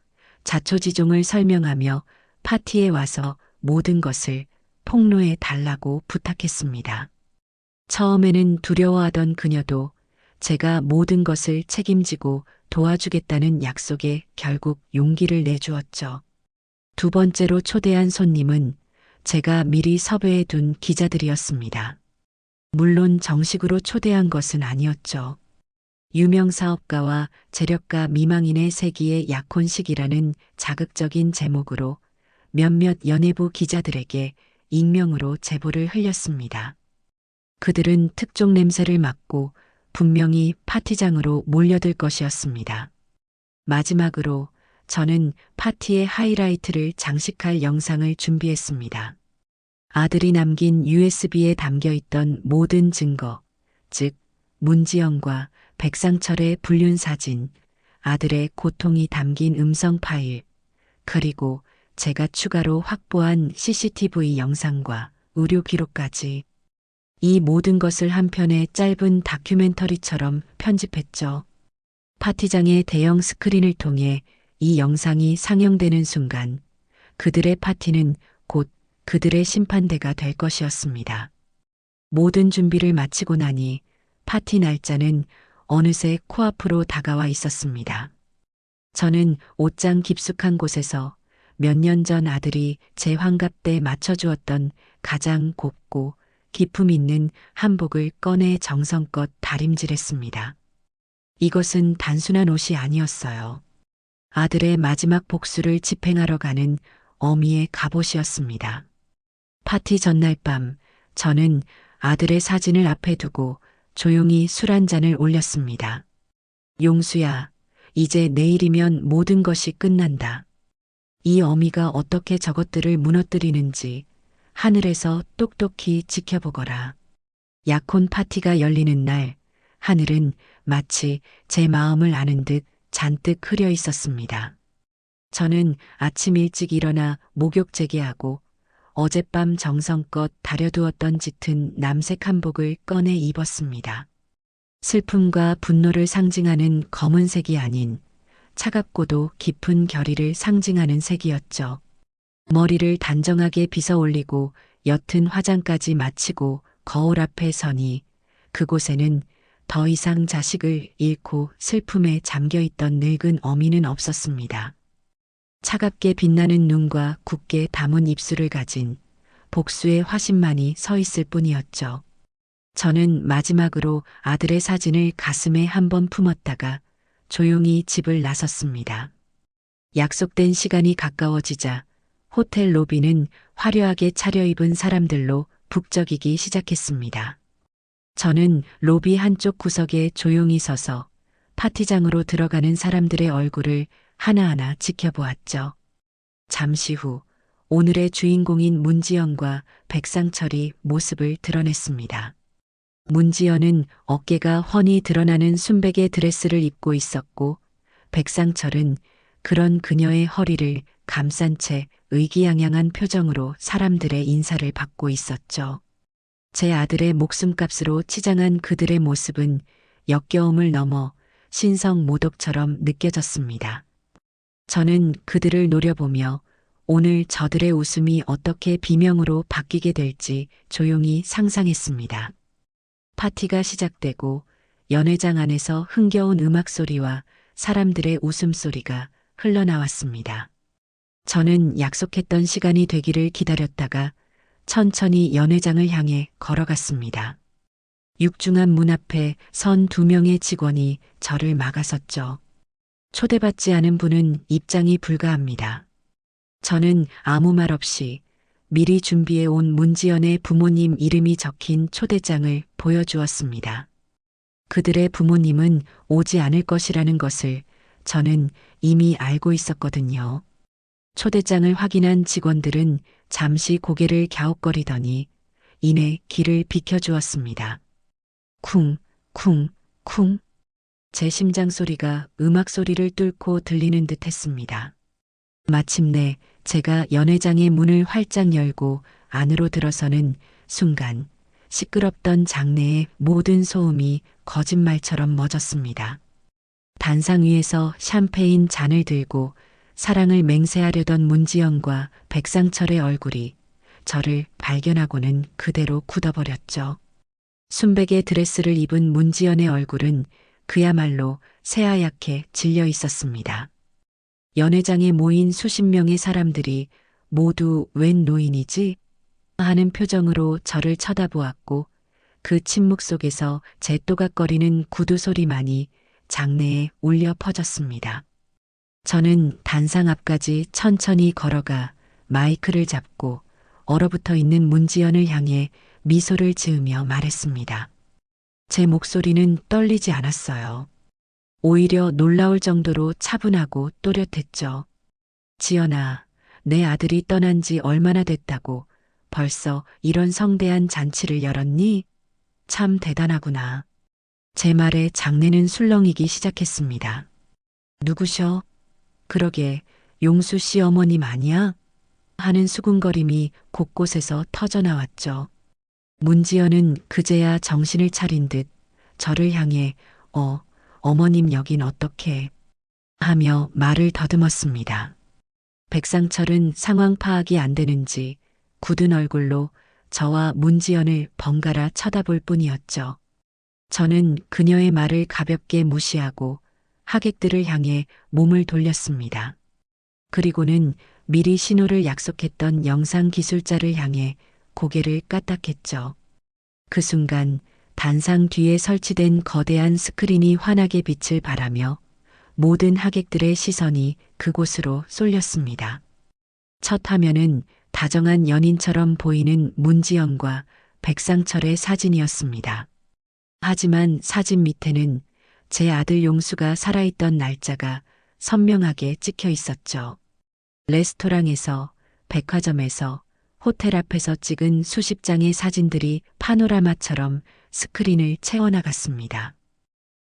자초지종을 설명하며 파티에 와서 모든 것을 폭로해 달라고 부탁했습니다. 처음에는 두려워하던 그녀도 제가 모든 것을 책임지고 도와주겠다는 약속에 결국 용기를 내주었죠. 두 번째로 초대한 손님은 제가 미리 섭외해 둔 기자들이었습니다. 물론 정식으로 초대한 것은 아니었죠. 유명 사업가와 재력가 미망인의 세기의 약혼식이라는 자극적인 제목으로 몇몇 연예부 기자들에게 익명으로 제보를 흘렸습니다. 그들은 특종 냄새를 맡고 분명히 파티장으로 몰려들 것이었습니다. 마지막으로 저는 파티의 하이라이트를 장식할 영상을 준비했습니다. 아들이 남긴 USB에 담겨 있던 모든 증거, 즉 문지영과 백상철의 불륜 사진, 아들의 고통이 담긴 음성 파일, 그리고 제가 추가로 확보한 CCTV 영상과 의료 기록까지 이 모든 것을 한 편의 짧은 다큐멘터리처럼 편집했죠. 파티장의 대형 스크린을 통해 이 영상이 상영되는 순간 그들의 파티는 곧 그들의 심판대가 될 것이었습니다. 모든 준비를 마치고 나니 파티 날짜는 어느새 코앞으로 다가와 있었습니다. 저는 옷장 깊숙한 곳에서 몇 년 전 아들이 제 환갑 때 맞춰주었던 가장 곱고 기품 있는 한복을 꺼내 정성껏 다림질했습니다. 이것은 단순한 옷이 아니었어요. 아들의 마지막 복수를 집행하러 가는 어미의 갑옷이었습니다. 파티 전날 밤 저는 아들의 사진을 앞에 두고 조용히 술 한 잔을 올렸습니다. 용수야, 이제 내일이면 모든 것이 끝난다. 이 어미가 어떻게 저것들을 무너뜨리는지 하늘에서 똑똑히 지켜보거라. 약혼 파티가 열리는 날 하늘은 마치 제 마음을 아는 듯 잔뜩 흐려 있었습니다. 저는 아침 일찍 일어나 목욕 재개하고 어젯밤 정성껏 다려두었던 짙은 남색 한복을 꺼내 입었습니다. 슬픔과 분노를 상징하는 검은색이 아닌 차갑고도 깊은 결의를 상징하는 색이었죠. 머리를 단정하게 빗어 올리고 옅은 화장까지 마치고 거울 앞에 서니 그곳에는 더 이상 자식을 잃고 슬픔에 잠겨 있던 늙은 어미는 없었습니다. 차갑게 빛나는 눈과 굳게 담은 입술을 가진 복수의 화신만이 서 있을 뿐이었죠. 저는 마지막으로 아들의 사진을 가슴에 한번 품었다가 조용히 집을 나섰습니다. 약속된 시간이 가까워지자 호텔 로비는 화려하게 차려입은 사람들로 북적이기 시작했습니다. 저는 로비 한쪽 구석에 조용히 서서 파티장으로 들어가는 사람들의 얼굴을 하나하나 지켜보았죠. 잠시 후 오늘의 주인공인 문지연과 백상철이 모습을 드러냈습니다. 문지연은 어깨가 훤히 드러나는 순백의 드레스를 입고 있었고 백상철은 그런 그녀의 허리를 감싼 채 의기양양한 표정으로 사람들의 인사를 받고 있었죠. 제 아들의 목숨값으로 치장한 그들의 모습은 역겨움을 넘어 신성모독처럼 느껴졌습니다. 저는 그들을 노려보며 오늘 저들의 웃음이 어떻게 비명으로 바뀌게 될지 조용히 상상했습니다. 파티가 시작되고 연회장 안에서 흥겨운 음악 소리와 사람들의 웃음소리가 흘러나왔습니다. 저는 약속했던 시간이 되기를 기다렸다가 천천히 연회장을 향해 걸어갔습니다. 육중한 문 앞에 선 2명의 직원이 저를 막아섰죠. 초대받지 않은 분은 입장이 불가합니다. 저는 아무 말 없이 미리 준비해 온 문지연의 부모님 이름이 적힌 초대장을 보여주었습니다. 그들의 부모님은 오지 않을 것이라는 것을 저는 이미 알고 있었거든요. 초대장을 확인한 직원들은 잠시 고개를 갸웃거리더니 이내 길을 비켜주었습니다. 쿵, 쿵, 쿵. 제 심장 소리가 음악 소리를 뚫고 들리는 듯 했습니다. 마침내 제가 연회장의 문을 활짝 열고 안으로 들어서는 순간 시끄럽던 장내의 모든 소음이 거짓말처럼 멎었습니다. 단상 위에서 샴페인 잔을 들고 사랑을 맹세하려던 문지연과 백상철의 얼굴이 저를 발견하고는 그대로 굳어버렸죠. 순백의 드레스를 입은 문지연의 얼굴은 그야말로 새하얗게 질려 있었습니다. 연회장에 모인 수십 명의 사람들이 모두 웬 노인이지? 하는 표정으로 저를 쳐다보았고 그 침묵 속에서 제 또각거리는 구두 소리만이 장내에 울려 퍼졌습니다. 저는 단상 앞까지 천천히 걸어가 마이크를 잡고 얼어붙어 있는 문지연을 향해 미소를 지으며 말했습니다. 제 목소리는 떨리지 않았어요. 오히려 놀라울 정도로 차분하고 또렷했죠. 지연아, 내 아들이 떠난 지 얼마나 됐다고 벌써 이런 성대한 잔치를 열었니? 참 대단하구나. 제 말에 장내는 술렁이기 시작했습니다. 누구셔? 그러게 용수 씨 어머님 아니야? 하는 수군거림이 곳곳에서 터져나왔죠. 문지연은 그제야 정신을 차린 듯 저를 향해 어머님 여긴 어떻게 하며 말을 더듬었습니다. 백상철은 상황 파악이 안 되는지 굳은 얼굴로 저와 문지연을 번갈아 쳐다볼 뿐이었죠. 저는 그녀의 말을 가볍게 무시하고 하객들을 향해 몸을 돌렸습니다. 그리고는 미리 신호를 약속했던 영상 기술자를 향해 고개를 까딱했죠. 그 순간 단상 뒤에 설치된 거대한 스크린이 환하게 빛을 발하며 모든 하객들의 시선이 그곳으로 쏠렸습니다. 첫 화면은 다정한 연인처럼 보이는 문지연과 백상철의 사진이었습니다. 하지만 사진 밑에는 제 아들 용수가 살아있던 날짜가 선명하게 찍혀 있었죠. 레스토랑에서, 백화점에서, 호텔 앞에서 찍은 수십 장의 사진들이 파노라마처럼 스크린을 채워나갔습니다.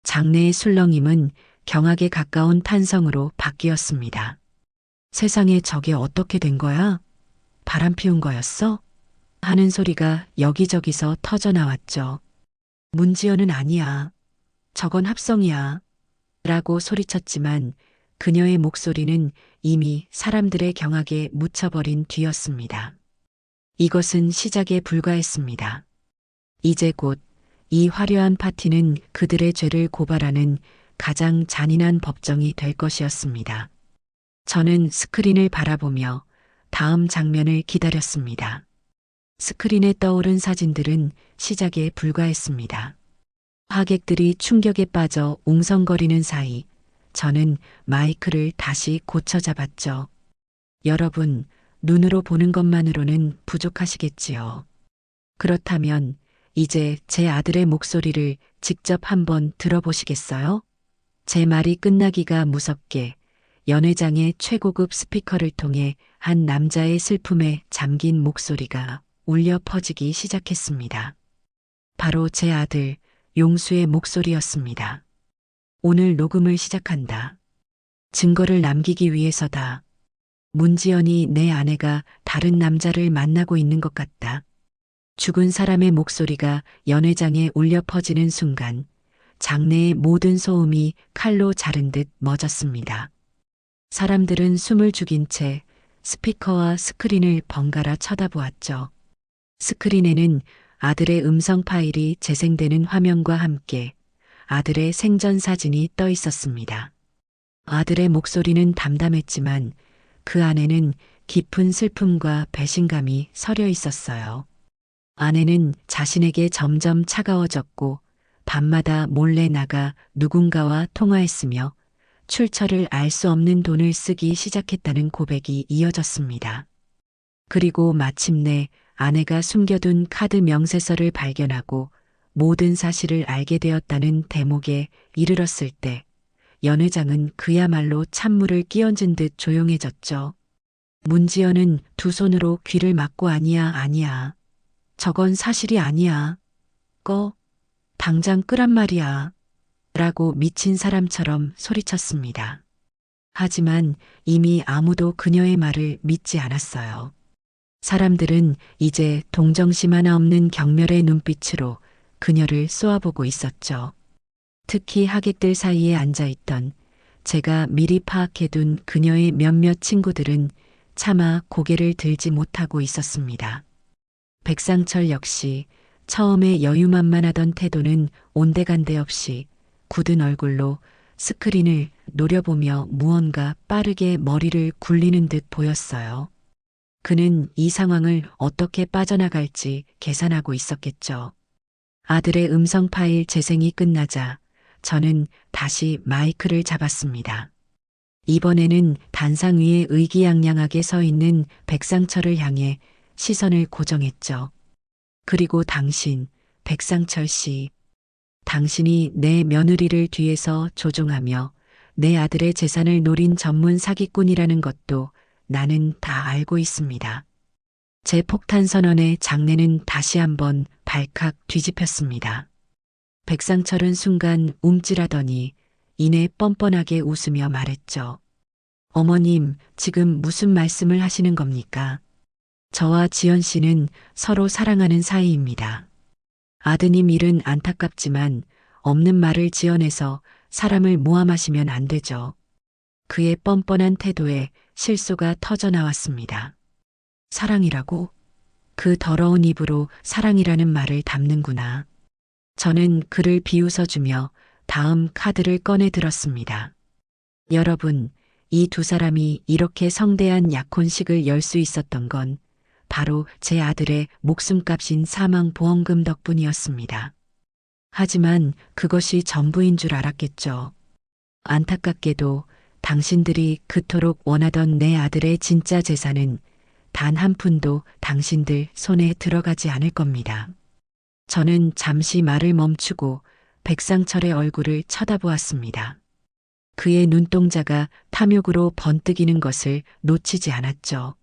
장내의 술렁임은 경악에 가까운 탄성으로 바뀌었습니다. 세상에 저게 어떻게 된 거야? 바람 피운 거였어? 하는 소리가 여기저기서 터져나왔죠. 문지연은 아니야. 저건 합성이야. 라고 소리쳤지만 그녀의 목소리는 이미 사람들의 경악에 묻혀버린 뒤였습니다. 이것은 시작에 불과했습니다. 이제 곧 이 화려한 파티는 그들의 죄를 고발하는 가장 잔인한 법정이 될 것이었습니다. 저는 스크린을 바라보며 다음 장면을 기다렸습니다. 스크린에 떠오른 사진들은 시작에 불과했습니다. 하객들이 충격에 빠져 웅성거리는 사이 저는 마이크를 다시 고쳐 잡았죠. 여러분, 눈으로 보는 것만으로는 부족하시겠지요. 그렇다면 이제 제 아들의 목소리를 직접 한번 들어보시겠어요? 제 말이 끝나기가 무섭게 연회장의 최고급 스피커를 통해 한 남자의 슬픔에 잠긴 목소리가 울려 퍼지기 시작했습니다. 바로 제 아들 용수의 목소리였습니다. 오늘 녹음을 시작한다. 증거를 남기기 위해서다. 문지연이 내 아내가 다른 남자를 만나고 있는 것 같다. 죽은 사람의 목소리가 연회장에 울려 퍼지는 순간 장내의 모든 소음이 칼로 자른 듯 멎었습니다. 사람들은 숨을 죽인 채 스피커와 스크린을 번갈아 쳐다보았죠. 스크린에는 아들의 음성 파일이 재생되는 화면과 함께 아들의 생전 사진이 떠 있었습니다. 아들의 목소리는 담담했지만 그 안에는 깊은 슬픔과 배신감이 서려 있었어요. 아내는 자신에게 점점 차가워졌고 밤마다 몰래 나가 누군가와 통화했으며 출처를 알 수 없는 돈을 쓰기 시작했다는 고백이 이어졌습니다. 그리고 마침내 아내가 숨겨둔 카드 명세서를 발견하고 모든 사실을 알게 되었다는 대목에 이르렀을 때 연회장은 그야말로 찬물을 끼얹은 듯 조용해졌죠. 문지연은 두 손으로 귀를 막고 아니야. 저건 사실이 아니야. 꺼. 당장 끄란 말이야. 라고 미친 사람처럼 소리쳤습니다. 하지만 이미 아무도 그녀의 말을 믿지 않았어요. 사람들은 이제 동정심 하나 없는 경멸의 눈빛으로 그녀를 쏘아보고 있었죠. 특히 하객들 사이에 앉아있던 제가 미리 파악해둔 그녀의 몇몇 친구들은 차마 고개를 들지 못하고 있었습니다. 백상철 역시 처음에 여유만만하던 태도는 온데간데 없이 굳은 얼굴로 스크린을 노려보며 무언가 빠르게 머리를 굴리는 듯 보였어요. 그는 이 상황을 어떻게 빠져나갈지 계산하고 있었겠죠. 아들의 음성 파일 재생이 끝나자 저는 다시 마이크를 잡았습니다. 이번에는 단상 위에 의기양양하게 서 있는 백상철을 향해 시선을 고정했죠. 그리고 당신, 백상철 씨, 당신이 내 며느리를 뒤에서 조종하며 내 아들의 재산을 노린 전문 사기꾼이라는 것도 나는 다 알고 있습니다. 제 폭탄 선언의 장내는 다시 한번 발칵 뒤집혔습니다. 백상철은 순간 움찔하더니 이내 뻔뻔하게 웃으며 말했죠. 어머님, 지금 무슨 말씀을 하시는 겁니까? 저와 지연 씨는 서로 사랑하는 사이입니다. 아드님 일은 안타깝지만 없는 말을 지어내서 사람을 모함하시면 안 되죠. 그의 뻔뻔한 태도에 실소가 터져 나왔습니다. 사랑이라고? 그 더러운 입으로 사랑이라는 말을 담는구나. 저는 그를 비웃어주며 다음 카드를 꺼내 들었습니다. 여러분, 이 두 사람이 이렇게 성대한 약혼식을 열 수 있었던 건 바로 제 아들의 목숨값인 사망보험금 덕분이었습니다. 하지만 그것이 전부인 줄 알았겠죠. 안타깝게도 당신들이 그토록 원하던 내 아들의 진짜 재산은 단 한 푼도 당신들 손에 들어가지 않을 겁니다. 저는 잠시 말을 멈추고 백상철의 얼굴을 쳐다보았습니다. 그의 눈동자가 탐욕으로 번뜩이는 것을 놓치지 않았죠.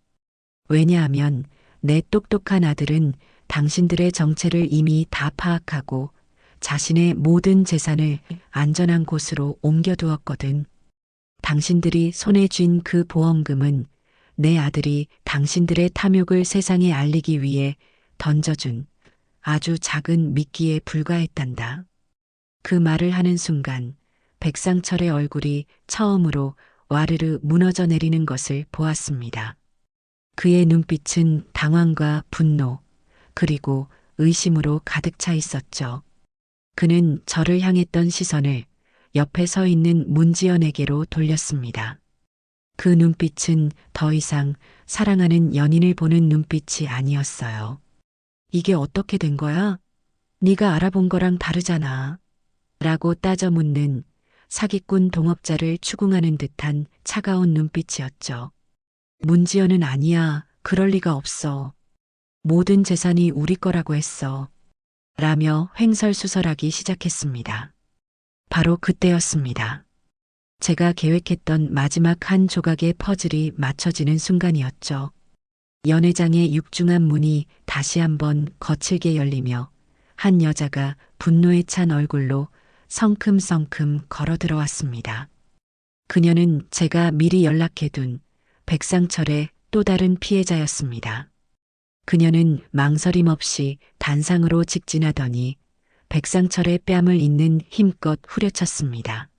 왜냐하면 내 똑똑한 아들은 당신들의 정체를 이미 다 파악하고 자신의 모든 재산을 안전한 곳으로 옮겨두었거든. 당신들이 손에 쥔 그 보험금은 내 아들이 당신들의 탐욕을 세상에 알리기 위해 던져준 아주 작은 미끼에 불과했단다. 그 말을 하는 순간 백상철의 얼굴이 처음으로 와르르 무너져 내리는 것을 보았습니다. 그의 눈빛은 당황과 분노, 그리고 의심으로 가득 차 있었죠. 그는 저를 향했던 시선을 옆에 서 있는 문지연에게로 돌렸습니다. 그 눈빛은 더 이상 사랑하는 연인을 보는 눈빛이 아니었어요. 이게 어떻게 된 거야? 네가 알아본 거랑 다르잖아. 라고 따져 묻는 사기꾼 동업자를 추궁하는 듯한 차가운 눈빛이었죠. 문지연은 아니야. 그럴 리가 없어. 모든 재산이 우리 거라고 했어. 라며 횡설수설하기 시작했습니다. 바로 그때였습니다. 제가 계획했던 마지막 한 조각의 퍼즐이 맞춰지는 순간이었죠. 연회장의 육중한 문이 다시 한번 거칠게 열리며 한 여자가 분노에 찬 얼굴로 성큼성큼 걸어 들어왔습니다. 그녀는 제가 미리 연락해둔 백상철의 또 다른 피해자였습니다. 그녀는 망설임 없이 단상으로 직진하더니 백상철의 뺨을 잇는 힘껏 후려쳤습니다.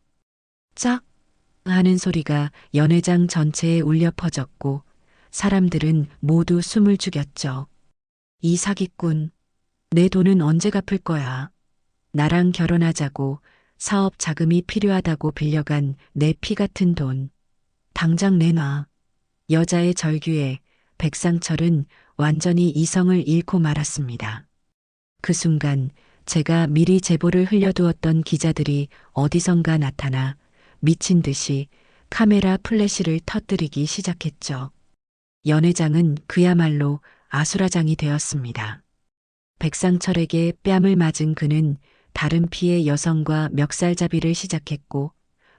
짝! 하는 소리가 연회장 전체에 울려 퍼졌고 사람들은 모두 숨을 죽였죠. 이 사기꾼, 내 돈은 언제 갚을 거야? 나랑 결혼하자고 사업 자금이 필요하다고 빌려간 내 피 같은 돈. 당장 내놔. 여자의 절규에 백상철은 완전히 이성을 잃고 말았습니다. 그 순간 제가 미리 제보를 흘려두었던 기자들이 어디선가 나타나 미친 듯이 카메라 플래시를 터뜨리기 시작했죠. 연회장은 그야말로 아수라장이 되었습니다. 백상철에게 뺨을 맞은 그는 다른 피해 여성과 멱살잡이를 시작했고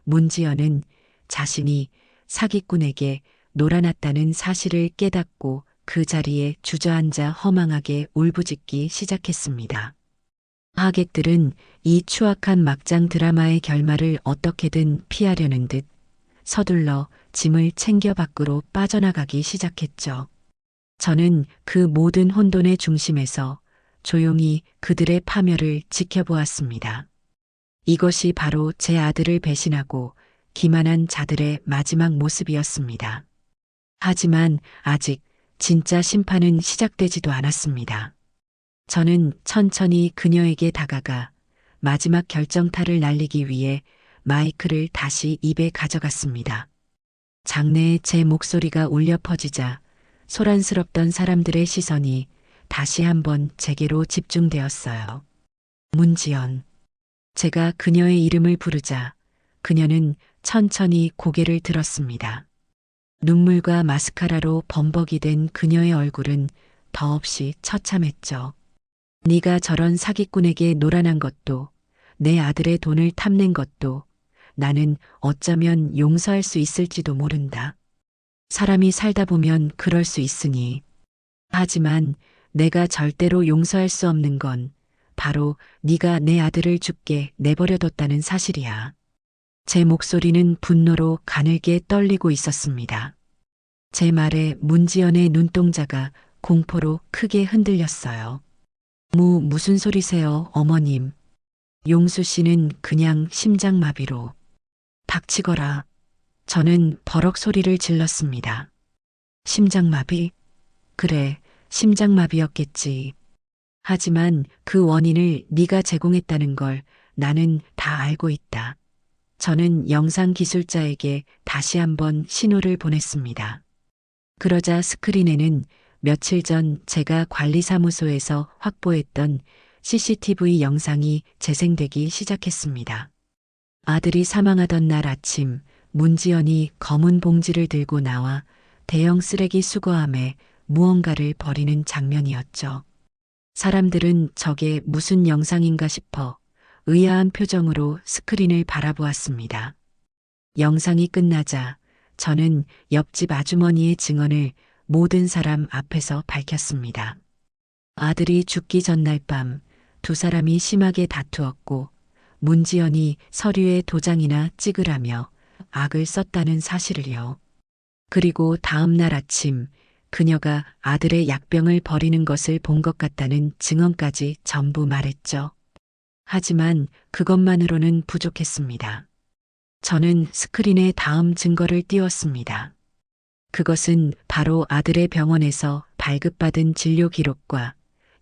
문지연은 자신이 사기꾼에게 놀아났다는 사실을 깨닫고 그 자리에 주저앉아 허망하게 울부짖기 시작했습니다. 하객들은 이 추악한 막장 드라마의 결말을 어떻게든 피하려는 듯 서둘러 짐을 챙겨 밖으로 빠져나가기 시작했죠. 저는 그 모든 혼돈의 중심에서 조용히 그들의 파멸을 지켜보았습니다. 이것이 바로 제 아들을 배신하고 기만한 자들의 마지막 모습이었습니다. 하지만 아직 진짜 심판은 시작되지도 않았습니다. 저는 천천히 그녀에게 다가가 마지막 결정타를 날리기 위해 마이크를 다시 입에 가져갔습니다. 장내에 제 목소리가 울려 퍼지자 소란스럽던 사람들의 시선이 다시 한번 제게로 집중되었어요. 문지연. 제가 그녀의 이름을 부르자 그녀는 천천히 고개를 들었습니다. 눈물과 마스카라로 범벅이 된 그녀의 얼굴은 더없이 처참했죠. 네가 저런 사기꾼에게 노란한 것도 내 아들의 돈을 탐낸 것도 나는 어쩌면 용서할 수 있을지도 모른다. 사람이 살다 보면 그럴 수 있으니. 하지만 내가 절대로 용서할 수 없는 건 바로 네가 내 아들을 죽게 내버려뒀다는 사실이야. 제 목소리는 분노로 가늘게 떨리고 있었습니다. 제 말에 문지연의 눈동자가 공포로 크게 흔들렸어요. 무슨 소리세요, 어머님. 용수 씨는 그냥 심장마비로. 닥치거라. 저는 버럭 소리를 질렀습니다. 심장마비? 그래, 심장마비였겠지. 하지만 그 원인을 네가 제공했다는 걸 나는 다 알고 있다. 저는 영상 기술자에게 다시 한번 신호를 보냈습니다. 그러자 스크린에는 며칠 전 제가 관리사무소에서 확보했던 CCTV 영상이 재생되기 시작했습니다. 아들이 사망하던 날 아침 문지연이 검은 봉지를 들고 나와 대형 쓰레기 수거함에 무언가를 버리는 장면이었죠. 사람들은 저게 무슨 영상인가 싶어 의아한 표정으로 스크린을 바라보았습니다. 영상이 끝나자 저는 옆집 아주머니의 증언을 모든 사람 앞에서 밝혔습니다. 아들이 죽기 전날 밤 두 사람이 심하게 다투었고 문지연이 서류에 도장이나 찍으라며 악을 썼다는 사실을요. 그리고 다음 날 아침 그녀가 아들의 약병을 버리는 것을 본 것 같다는 증언까지 전부 말했죠. 하지만 그것만으로는 부족했습니다. 저는 스크린에 다음 증거를 띄웠습니다. 그것은 바로 아들의 병원에서 발급받은 진료 기록과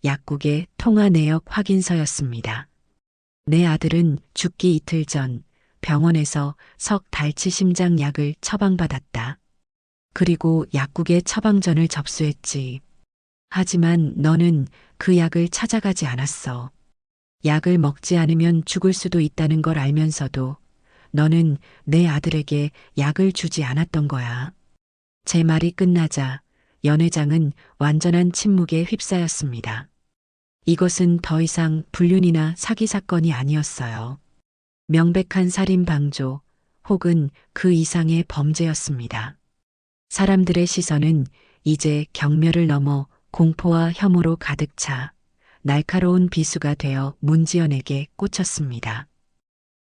약국의 통화 내역 확인서였습니다. 내 아들은 죽기 이틀 전 병원에서 석달치 심장 약을 처방받았다. 그리고 약국의 처방전을 접수했지. 하지만 너는 그 약을 찾아가지 않았어. 약을 먹지 않으면 죽을 수도 있다는 걸 알면서도 너는 내 아들에게 약을 주지 않았던 거야. 제 말이 끝나자 연회장은 완전한 침묵에 휩싸였습니다. 이것은 더 이상 불륜이나 사기 사건이 아니었어요. 명백한 살인 방조 혹은 그 이상의 범죄였습니다. 사람들의 시선은 이제 경멸을 넘어 공포와 혐오로 가득 차 날카로운 비수가 되어 문지연에게 꽂혔습니다.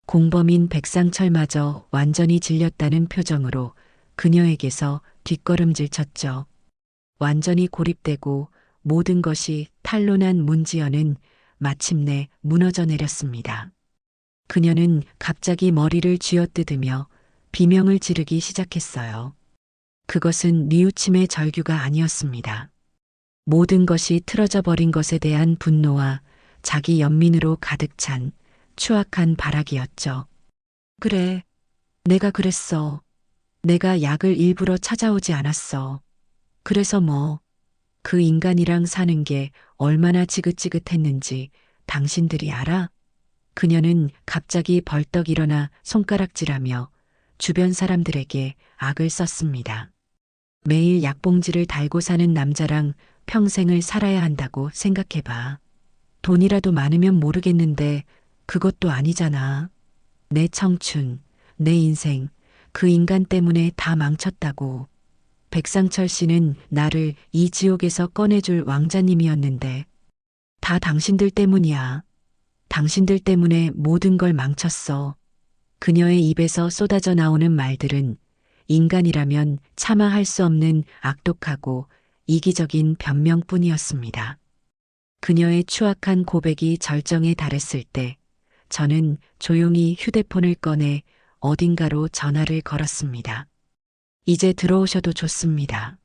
공범인 백상철마저 완전히 질렸다는 표정으로 그녀에게서 뒷걸음질 쳤죠. 완전히 고립되고 모든 것이 탄로난 문지연은 마침내 무너져 내렸습니다. 그녀는 갑자기 머리를 쥐어뜯으며 비명을 지르기 시작했어요. 그것은 뉘우침의 절규가 아니었습니다. 모든 것이 틀어져 버린 것에 대한 분노와 자기 연민으로 가득 찬 추악한 발악이었죠. 그래, 내가 그랬어. 내가 약을 일부러 찾아오지 않았어. 그래서 뭐, 그 인간이랑 사는 게 얼마나 지긋지긋했는지 당신들이 알아? 그녀는 갑자기 벌떡 일어나 손가락질하며 주변 사람들에게 악을 썼습니다. 매일 약봉지를 달고 사는 남자랑 평생을 살아야 한다고 생각해봐. 돈이라도 많으면 모르겠는데 그것도 아니잖아. 내 청춘, 내 인생, 그 인간 때문에 다 망쳤다고. 백상철 씨는 나를 이 지옥에서 꺼내줄 왕자님이었는데 다 당신들 때문이야. 당신들 때문에 모든 걸 망쳤어. 그녀의 입에서 쏟아져 나오는 말들은 인간이라면 차마 할 수 없는 악독하고 이기적인 변명뿐이었습니다. 그녀의 추악한 고백이 절정에 달했을 때 저는 조용히 휴대폰을 꺼내 어딘가로 전화를 걸었습니다. 이제 들어오셔도 좋습니다.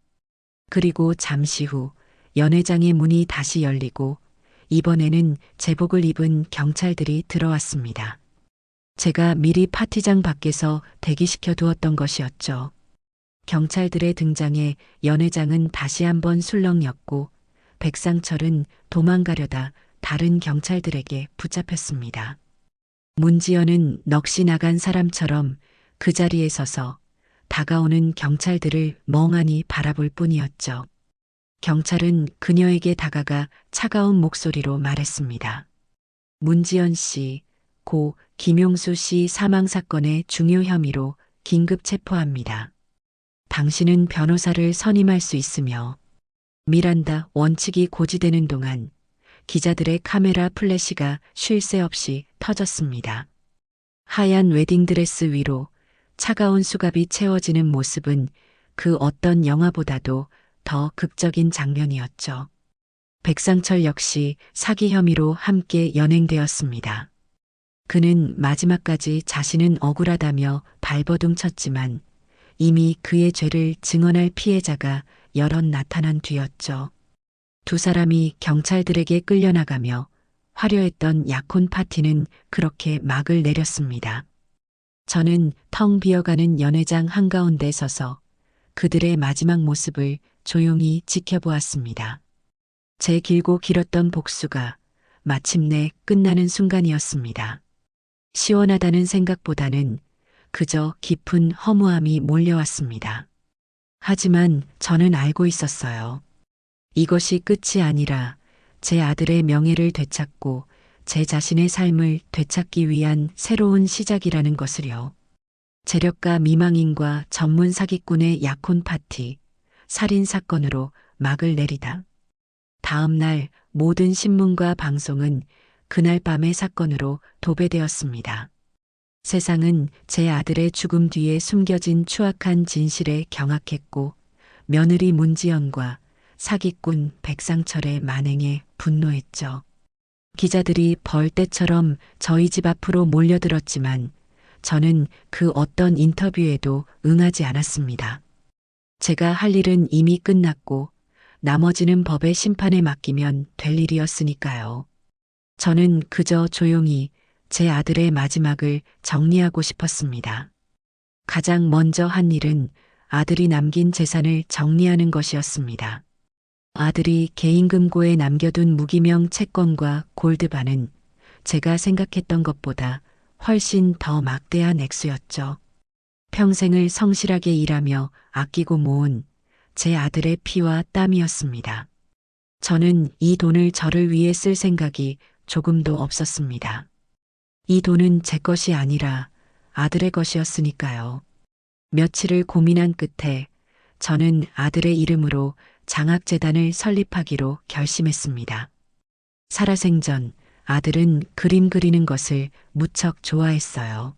그리고 잠시 후 연회장의 문이 다시 열리고 이번에는 제복을 입은 경찰들이 들어왔습니다. 제가 미리 파티장 밖에서 대기시켜 두었던 것이었죠. 경찰들의 등장에 연회장은 다시 한번 술렁였고 백상철은 도망가려다 다른 경찰들에게 붙잡혔습니다. 문지연은 넋이 나간 사람처럼 그 자리에 서서 다가오는 경찰들을 멍하니 바라볼 뿐이었죠. 경찰은 그녀에게 다가가 차가운 목소리로 말했습니다. 문지연 씨, 고 김용수 씨 사망 사건의 중요 혐의로 긴급 체포합니다. 당신은 변호사를 선임할 수 있으며 미란다 원칙이 고지되는 동안 기자들의 카메라 플래시가 쉴 새 없이 터졌습니다. 하얀 웨딩드레스 위로 차가운 수갑이 채워지는 모습은 그 어떤 영화보다도 더 극적인 장면이었죠. 백상철 역시 사기 혐의로 함께 연행되었습니다. 그는 마지막까지 자신은 억울하다며 발버둥 쳤지만 이미 그의 죄를 증언할 피해자가 여럿 나타난 뒤였죠. 두 사람이 경찰들에게 끌려나가며 화려했던 약혼 파티는 그렇게 막을 내렸습니다. 저는 텅 비어가는 연회장 한가운데 서서 그들의 마지막 모습을 조용히 지켜보았습니다. 제 길고 길었던 복수가 마침내 끝나는 순간이었습니다. 시원하다는 생각보다는 그저 깊은 허무함이 몰려왔습니다. 하지만 저는 알고 있었어요. 이것이 끝이 아니라 제 아들의 명예를 되찾고 제 자신의 삶을 되찾기 위한 새로운 시작이라는 것을요. 재력가 미망인과 전문 사기꾼의 약혼 파티, 살인 사건으로 막을 내리다. 다음 날 모든 신문과 방송은 그날 밤의 사건으로 도배되었습니다. 세상은 제 아들의 죽음 뒤에 숨겨진 추악한 진실에 경악했고 며느리 문지연과 사기꾼 백상철의 만행에 분노했죠. 기자들이 벌떼처럼 저희 집 앞으로 몰려들었지만 저는 그 어떤 인터뷰에도 응하지 않았습니다. 제가 할 일은 이미 끝났고 나머지는 법의 심판에 맡기면 될 일이었으니까요. 저는 그저 조용히 제 아들의 마지막을 정리하고 싶었습니다. 가장 먼저 한 일은 아들이 남긴 재산을 정리하는 것이었습니다. 아들이 개인금고에 남겨둔 무기명 채권과 골드바는 제가 생각했던 것보다 훨씬 더 막대한 액수였죠. 평생을 성실하게 일하며 아끼고 모은 제 아들의 피와 땀이었습니다. 저는 이 돈을 저를 위해 쓸 생각이 조금도 없었습니다. 이 돈은 제 것이 아니라 아들의 것이었으니까요. 며칠을 고민한 끝에 저는 아들의 이름으로 장학재단을 설립하기로 결심했습니다. 살아생전 아들은 그림 그리는 것을 무척 좋아했어요.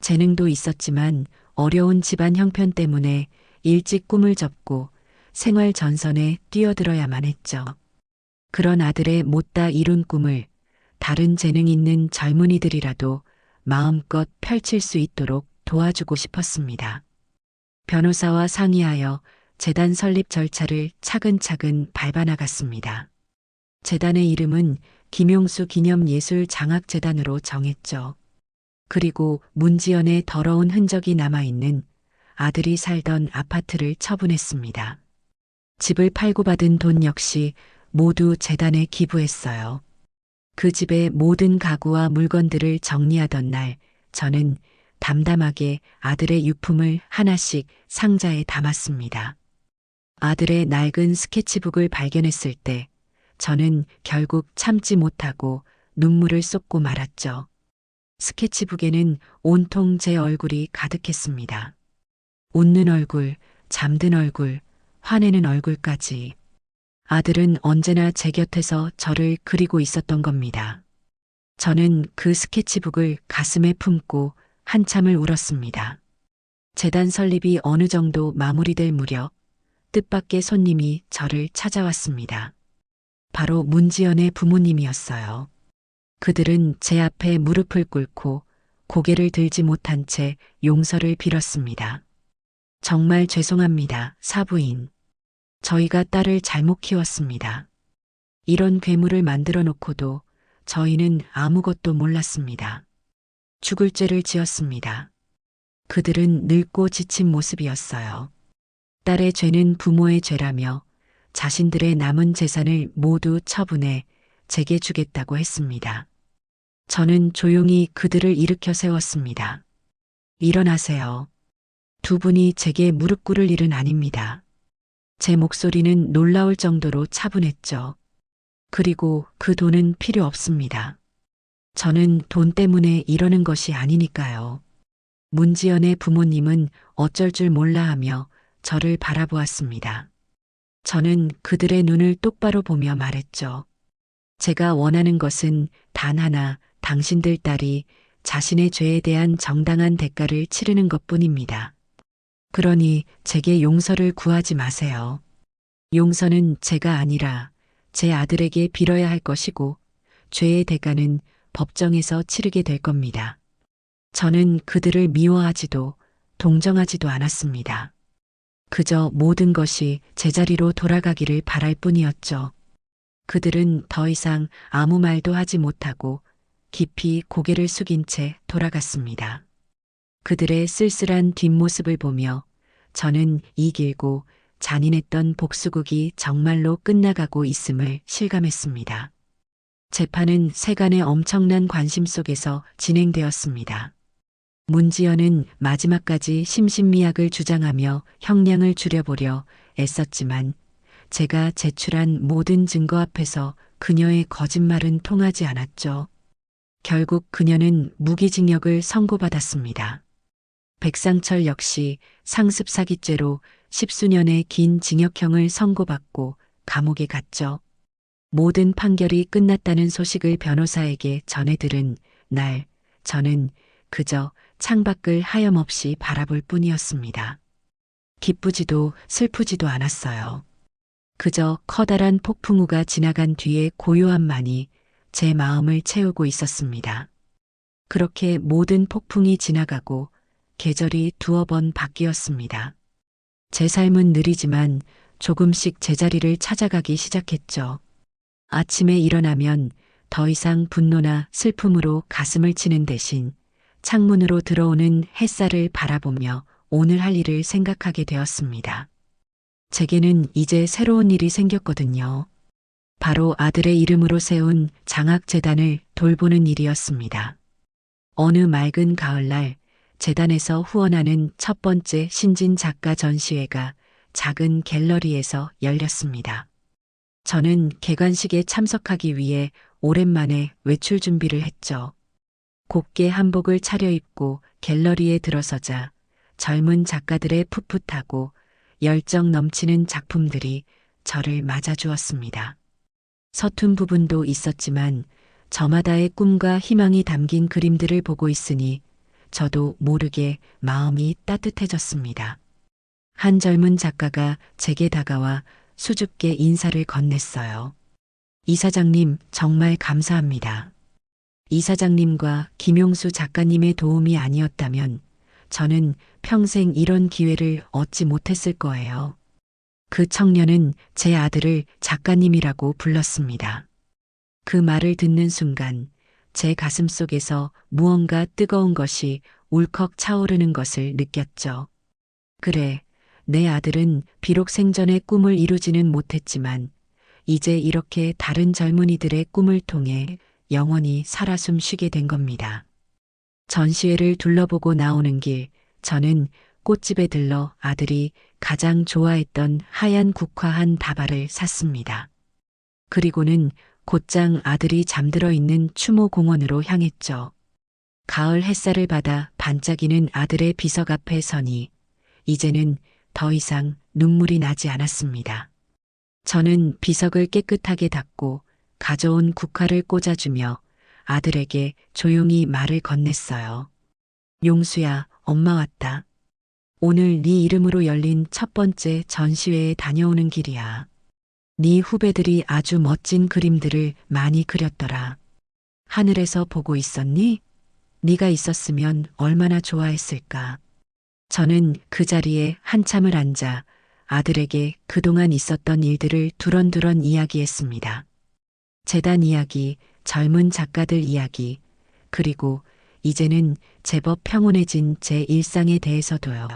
재능도 있었지만 어려운 집안 형편 때문에 일찍 꿈을 접고 생활 전선에 뛰어들어야만 했죠. 그런 아들의 못다 이룬 꿈을 다른 재능 있는 젊은이들이라도 마음껏 펼칠 수 있도록 도와주고 싶었습니다. 변호사와 상의하여 재단 설립 절차를 차근차근 밟아나갔습니다. 재단의 이름은 김용수 기념예술장학재단으로 정했죠. 그리고 문지연의 더러운 흔적이 남아있는 아들이 살던 아파트를 처분했습니다. 집을 팔고 받은 돈 역시 모두 재단에 기부했어요. 그 집의 모든 가구와 물건들을 정리하던 날 저는 담담하게 아들의 유품을 하나씩 상자에 담았습니다. 아들의 낡은 스케치북을 발견했을 때 저는 결국 참지 못하고 눈물을 쏟고 말았죠. 스케치북에는 온통 제 얼굴이 가득했습니다. 웃는 얼굴, 잠든 얼굴, 화내는 얼굴까지. 아들은 언제나 제 곁에서 저를 그리고 있었던 겁니다. 저는 그 스케치북을 가슴에 품고 한참을 울었습니다. 재단 설립이 어느 정도 마무리될 무렵 뜻밖의 손님이 저를 찾아왔습니다. 바로 문지연의 부모님이었어요. 그들은 제 앞에 무릎을 꿇고 고개를 들지 못한 채 용서를 빌었습니다. 정말 죄송합니다, 사부인. 저희가 딸을 잘못 키웠습니다. 이런 괴물을 만들어 놓고도 저희는 아무것도 몰랐습니다. 죽을 죄를 지었습니다. 그들은 늙고 지친 모습이었어요. 딸의 죄는 부모의 죄라며 자신들의 남은 재산을 모두 처분해 제게 주겠다고 했습니다. 저는 조용히 그들을 일으켜 세웠습니다. 일어나세요. 두 분이 제게 무릎 꿇을 일은 아닙니다. 제 목소리는 놀라울 정도로 차분했죠. 그리고 그 돈은 필요 없습니다. 저는 돈 때문에 이러는 것이 아니니까요. 문지연의 부모님은 어쩔 줄 몰라 하며 저를 바라보았습니다. 저는 그들의 눈을 똑바로 보며 말했죠. 제가 원하는 것은 단 하나, 당신들 딸이 자신의 죄에 대한 정당한 대가를 치르는 것뿐입니다. 그러니 제게 용서를 구하지 마세요. 용서는 제가 아니라 제 아들에게 빌어야 할 것이고 죄의 대가는 법정에서 치르게 될 겁니다. 저는 그들을 미워하지도 동정하지도 않았습니다. 그저 모든 것이 제자리로 돌아가기를 바랄 뿐이었죠. 그들은 더 이상 아무 말도 하지 못하고 깊이 고개를 숙인 채 돌아갔습니다. 그들의 쓸쓸한 뒷모습을 보며 저는 이 길고 잔인했던 복수극이 정말로 끝나가고 있음을 실감했습니다. 재판은 세간의 엄청난 관심 속에서 진행되었습니다. 문지연은 마지막까지 심신미약을 주장하며 형량을 줄여보려 애썼지만 제가 제출한 모든 증거 앞에서 그녀의 거짓말은 통하지 않았죠. 결국 그녀는 무기징역을 선고받았습니다. 백상철 역시 상습 사기죄로 10수년의 긴 징역형을 선고받고 감옥에 갔죠. 모든 판결이 끝났다는 소식을 변호사에게 전해 들은 날, 저는 그저 창밖을 하염없이 바라볼 뿐이었습니다. 기쁘지도 슬프지도 않았어요. 그저 커다란 폭풍우가 지나간 뒤의 고요함만이 제 마음을 채우고 있었습니다. 그렇게 모든 폭풍이 지나가고 계절이 두어 번 바뀌었습니다. 제 삶은 느리지만 조금씩 제자리를 찾아가기 시작했죠. 아침에 일어나면 더 이상 분노나 슬픔으로 가슴을 치는 대신 창문으로 들어오는 햇살을 바라보며 오늘 할 일을 생각하게 되었습니다. 제게는 이제 새로운 일이 생겼거든요. 바로 아들의 이름으로 세운 장학재단을 돌보는 일이었습니다. 어느 맑은 가을날 재단에서 후원하는 첫 번째 신진 작가 전시회가 작은 갤러리에서 열렸습니다. 저는 개관식에 참석하기 위해 오랜만에 외출 준비를 했죠. 곱게 한복을 차려입고 갤러리에 들어서자 젊은 작가들의 풋풋하고 열정 넘치는 작품들이 저를 맞아주었습니다. 서툰 부분도 있었지만 저마다의 꿈과 희망이 담긴 그림들을 보고 있으니 저도 모르게 마음이 따뜻해졌습니다. 한 젊은 작가가 제게 다가와 수줍게 인사를 건넸어요. 이사장님, 정말 감사합니다. 이사장님과 김용수 작가님의 도움이 아니었다면 저는 평생 이런 기회를 얻지 못했을 거예요. 그 청년은 제 아들을 작가님이라고 불렀습니다. 그 말을 듣는 순간 제 가슴 속에서 무언가 뜨거운 것이 울컥 차오르는 것을 느꼈죠. 그래, 내 아들은 비록 생전의 꿈을 이루지는 못했지만 이제 이렇게 다른 젊은이들의 꿈을 통해 영원히 살아 숨쉬게 된 겁니다. 전시회를 둘러보고 나오는 길, 저는 꽃집에 들러 아들이 가장 좋아했던 하얀 국화한 다발을 샀습니다. 그리고는 곧장 아들이 잠들어 있는 추모공원으로 향했죠. 가을 햇살을 받아 반짝이는 아들의 비석 앞에 서니 이제는 더 이상 눈물이 나지 않았습니다. 저는 비석을 깨끗하게 닦고 가져온 국화를 꽂아주며 아들에게 조용히 말을 건넸어요. 용수야, 엄마 왔다. 오늘 네 이름으로 열린 첫 번째 전시회에 다녀오는 길이야. 네 후배들이 아주 멋진 그림들을 많이 그렸더라. 하늘에서 보고 있었니? 네가 있었으면 얼마나 좋아했을까. 저는 그 자리에 한참을 앉아 아들에게 그동안 있었던 일들을 두런두런 이야기했습니다. 재단 이야기, 젊은 작가들 이야기, 그리고 이제는 제법 평온해진 제 일상에 대해서도요.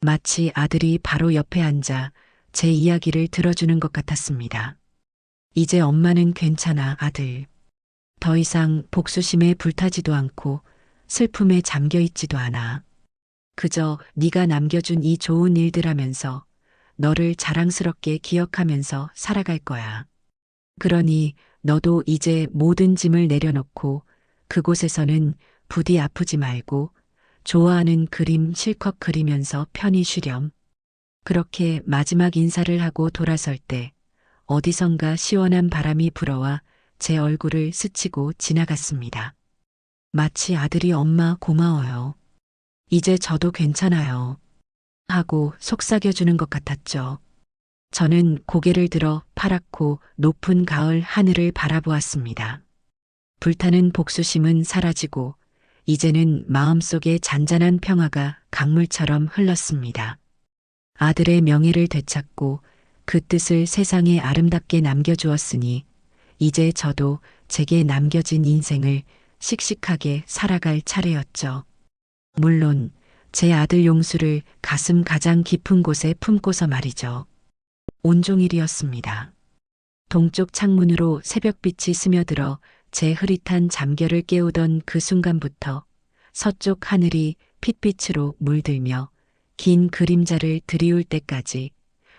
마치 아들이 바로 옆에 앉아 제 이야기를 들어주는 것 같았습니다. 이제 엄마는 괜찮아, 아들. 더 이상 복수심에 불타지도 않고 슬픔에 잠겨 있지도 않아. 그저 네가 남겨준 이 좋은 일들 하면서 너를 자랑스럽게 기억하면서 살아갈 거야. 그러니 너도 이제 모든 짐을 내려놓고 그곳에서는 부디 아프지 말고 좋아하는 그림 실컷 그리면서 편히 쉬렴. 그렇게 마지막 인사를 하고 돌아설 때 어디선가 시원한 바람이 불어와 제 얼굴을 스치고 지나갔습니다. 마치 아들이 엄마 고마워요. 이제 저도 괜찮아요. 하고 속삭여주는 것 같았죠. 저는 고개를 들어 파랗고 높은 가을 하늘을 바라보았습니다. 불타는 복수심은 사라지고 이제는 마음속에 잔잔한 평화가 강물처럼 흘렀습니다. 아들의 명예를 되찾고 그 뜻을 세상에 아름답게 남겨주었으니 이제 저도 제게 남겨진 인생을 씩씩하게 살아갈 차례였죠. 물론 제 아들 용수를 가슴 가장 깊은 곳에 품고서 말이죠. 온종일이었습니다. 동쪽 창문으로 새벽빛이 스며들어 제 흐릿한 잠결을 깨우던 그 순간부터 서쪽 하늘이 핏빛으로 물들며 긴 그림자를 드리울 때까지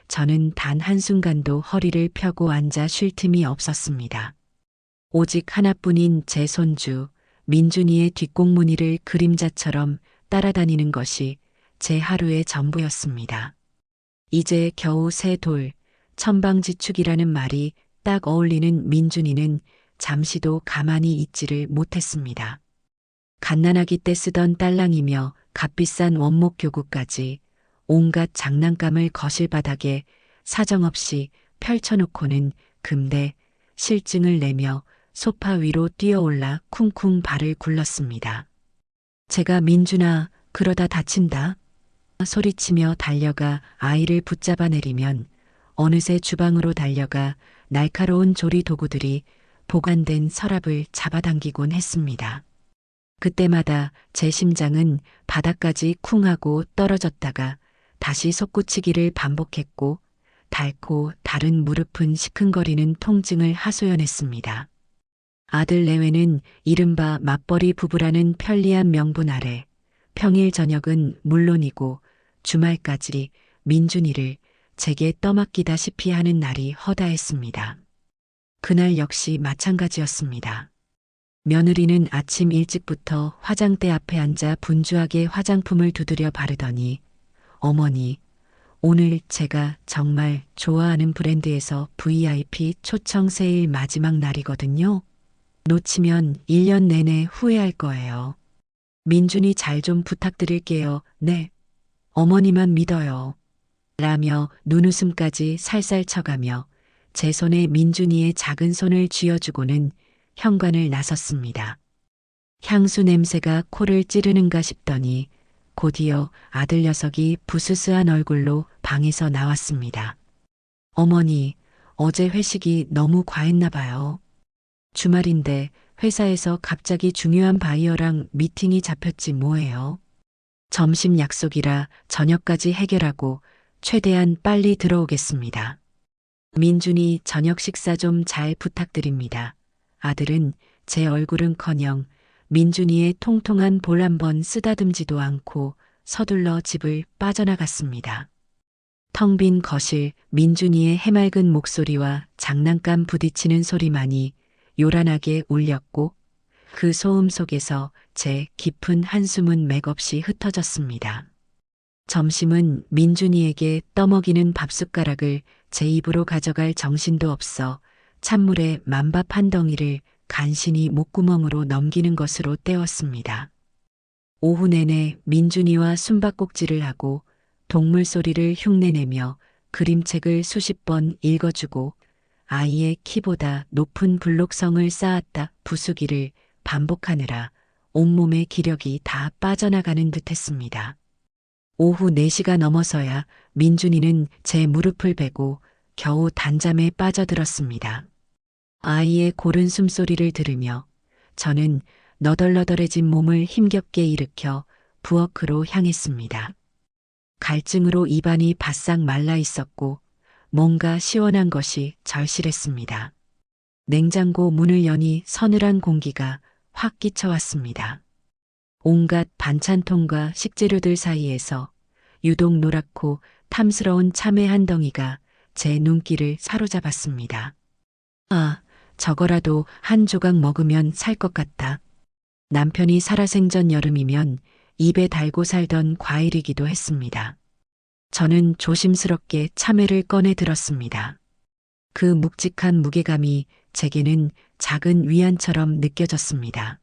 저는 단 한순간도 허리를 펴고 앉아 쉴 틈이 없었습니다. 오직 하나뿐인 제 손주 민준이의 뒷공무니를 그림자처럼 따라다니는 것이 제 하루의 전부였습니다. 이제 겨우 새 돌, 천방지축이라는 말이 딱 어울리는 민준이는 잠시도 가만히 있지를 못했습니다. 갓난아기 때 쓰던 딸랑이며 값비싼 원목 교구까지 온갖 장난감을 거실 바닥에 사정없이 펼쳐놓고는 금대 실증을 내며 소파 위로 뛰어올라 쿵쿵 발을 굴렀습니다. 제가 민준아, 그러다 다친다. 소리치며 달려가 아이를 붙잡아 내리면 어느새 주방으로 달려가 날카로운 조리 도구들이 보관된 서랍을 잡아당기곤 했습니다. 그때마다 제 심장은 바닥까지 쿵 하고 떨어졌다가 다시 솟구치기를 반복했고 닳고 다른 무릎은 시큰거리는 통증을 하소연했습니다. 아들 내외는 이른바 맞벌이 부부라는 편리한 명분 아래 평일 저녁은 물론이고 주말까지 민준이를 제게 떠맡기다시피 하는 날이 허다했습니다. 그날 역시 마찬가지였습니다. 며느리는 아침 일찍부터 화장대 앞에 앉아 분주하게 화장품을 두드려 바르더니 어머니, 오늘 제가 정말 좋아하는 브랜드에서 VIP 초청 세일 마지막 날이거든요. 놓치면 1년 내내 후회할 거예요. 민준이 잘 좀 부탁드릴게요. 네. 어머니만 믿어요. 라며 눈웃음까지 살살 쳐가며 제 손에 민준이의 작은 손을 쥐어주고는 현관을 나섰습니다. 향수 냄새가 코를 찌르는가 싶더니 곧이어 아들 녀석이 부스스한 얼굴로 방에서 나왔습니다. 어머니, 어제 회식이 너무 과했나 봐요. 주말인데 회사에서 갑자기 중요한 바이어랑 미팅이 잡혔지 뭐예요. 점심 약속이라 저녁까지 해결하고 최대한 빨리 들어오겠습니다. 민준이 저녁 식사 좀 잘 부탁드립니다. 아들은 제 얼굴은커녕 민준이의 통통한 볼 한번 쓰다듬지도 않고 서둘러 집을 빠져나갔습니다. 텅 빈 거실, 민준이의 해맑은 목소리와 장난감 부딪히는 소리만이 요란하게 울렸고 그 소음 속에서 제 깊은 한숨은 맥없이 흩어졌습니다. 점심은 민준이에게 떠먹이는 밥숟가락을 제 입으로 가져갈 정신도 없어 찬물에 만밥 한 덩이를 간신히 목구멍으로 넘기는 것으로 때웠습니다. 오후 내내 민준이와 숨바꼭질을 하고 동물 소리를 흉내내며 그림책을 수십 번 읽어주고 아이의 키보다 높은 블록성을 쌓았다 부수기를 반복하느라 온몸의 기력이 다 빠져나가는 듯했습니다. 오후 4시가 넘어서야 민준이는 제 무릎을 베고 겨우 단잠에 빠져들었습니다. 아이의 고른 숨소리를 들으며 저는 너덜너덜해진 몸을 힘겹게 일으켜 부엌으로 향했습니다. 갈증으로 입안이 바싹 말라 있었고 뭔가 시원한 것이 절실했습니다. 냉장고 문을 여니 서늘한 공기가 확 끼쳐왔습니다. 온갖 반찬통과 식재료들 사이에서 유독 노랗고 탐스러운 참외 한 덩이가 제 눈길을 사로잡았습니다. 아, 저거라도 한 조각 먹으면 살 것 같다. 남편이 살아생전 여름이면 입에 달고 살던 과일이기도 했습니다. 저는 조심스럽게 참외를 꺼내 들었습니다. 그 묵직한 무게감이 제게는 작은 위안처럼 느껴졌습니다.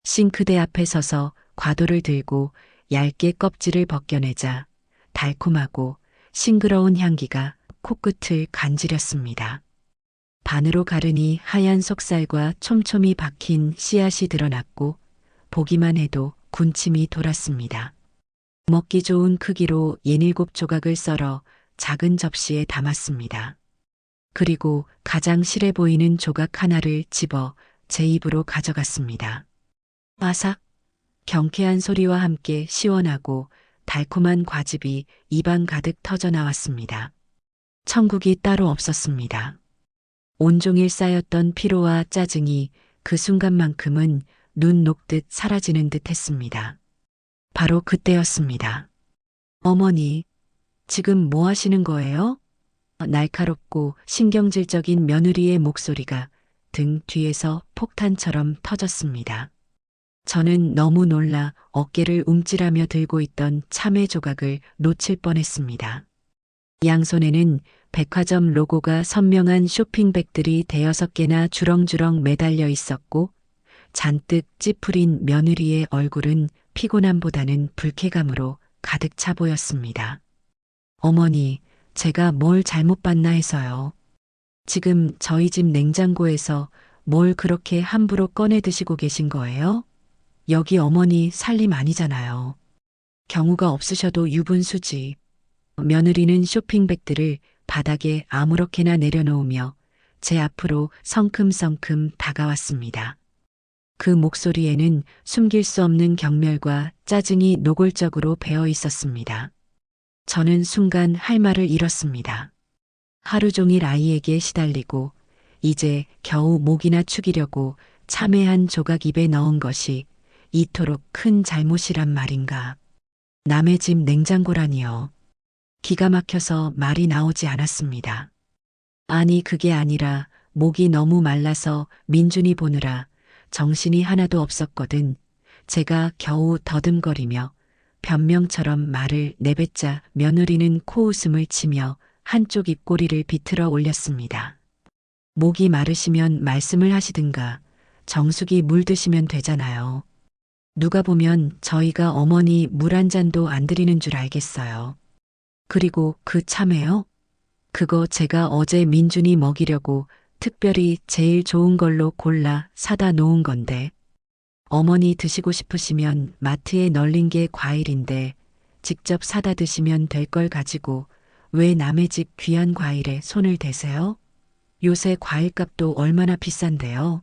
싱크대 앞에 서서 과도를 들고 얇게 껍질을 벗겨내자 달콤하고 싱그러운 향기가 코끝을 간지렸습니다. 반으로 가르니 하얀 속살과 촘촘히 박힌 씨앗이 드러났고 보기만 해도 군침이 돌았습니다. 먹기 좋은 크기로 6조각을 썰어 작은 접시에 담았습니다. 그리고 가장 실해 보이는 조각 하나를 집어 제 입으로 가져갔습니다. 바삭, 경쾌한 소리와 함께 시원하고 달콤한 과즙이 입안 가득 터져 나왔습니다. 천국이 따로 없었습니다. 온종일 쌓였던 피로와 짜증이 그 순간만큼은 눈 녹듯 사라지는 듯 했습니다. 바로 그때였습니다. 어머니, 지금 뭐 하시는 거예요? 날카롭고 신경질적인 며느리의 목소리가 등 뒤에서 폭탄처럼 터졌습니다. 저는 너무 놀라 어깨를 움찔하며 들고 있던 참외 조각을 놓칠 뻔했습니다. 양손에는 백화점 로고가 선명한 쇼핑백들이 5개나 주렁주렁 매달려 있었고 잔뜩 찌푸린 며느리의 얼굴은 피곤함보다는 불쾌감으로 가득 차 보였습니다. 어머니, 제가 뭘 잘못 봤나 해서요. 지금 저희 집 냉장고에서 뭘 그렇게 함부로 꺼내 드시고 계신 거예요? 여기 어머니 살림 아니잖아요. 경우가 없으셔도 유분수지. 며느리는 쇼핑백들을 바닥에 아무렇게나 내려놓으며 제 앞으로 성큼성큼 다가왔습니다. 그 목소리에는 숨길 수 없는 경멸과 짜증이 노골적으로 배어 있었습니다. 저는 순간 할 말을 잃었습니다. 하루 종일 아이에게 시달리고 이제 겨우 목이나 축이려고 참외 한 조각 입에 넣은 것이 이토록 큰 잘못이란 말인가. 남의 집 냉장고라니요. 기가 막혀서 말이 나오지 않았습니다. 아니 그게 아니라 목이 너무 말라서 민준이 보느라 정신이 하나도 없었거든. 제가 겨우 더듬거리며 변명처럼 말을 내뱉자 며느리는 코웃음을 치며 한쪽 입꼬리를 비틀어 올렸습니다. 목이 마르시면 말씀을 하시든가 정수기 물 드시면 되잖아요. 누가 보면 저희가 어머니 물 한 잔도 안 드리는 줄 알겠어요. 그리고 그 참외요? 그거 제가 어제 민준이 먹이려고 특별히 제일 좋은 걸로 골라 사다 놓은 건데 어머니 드시고 싶으시면 마트에 널린 게 과일인데 직접 사다 드시면 될 걸 가지고 왜 남의 집 귀한 과일에 손을 대세요? 요새 과일값도 얼마나 비싼데요.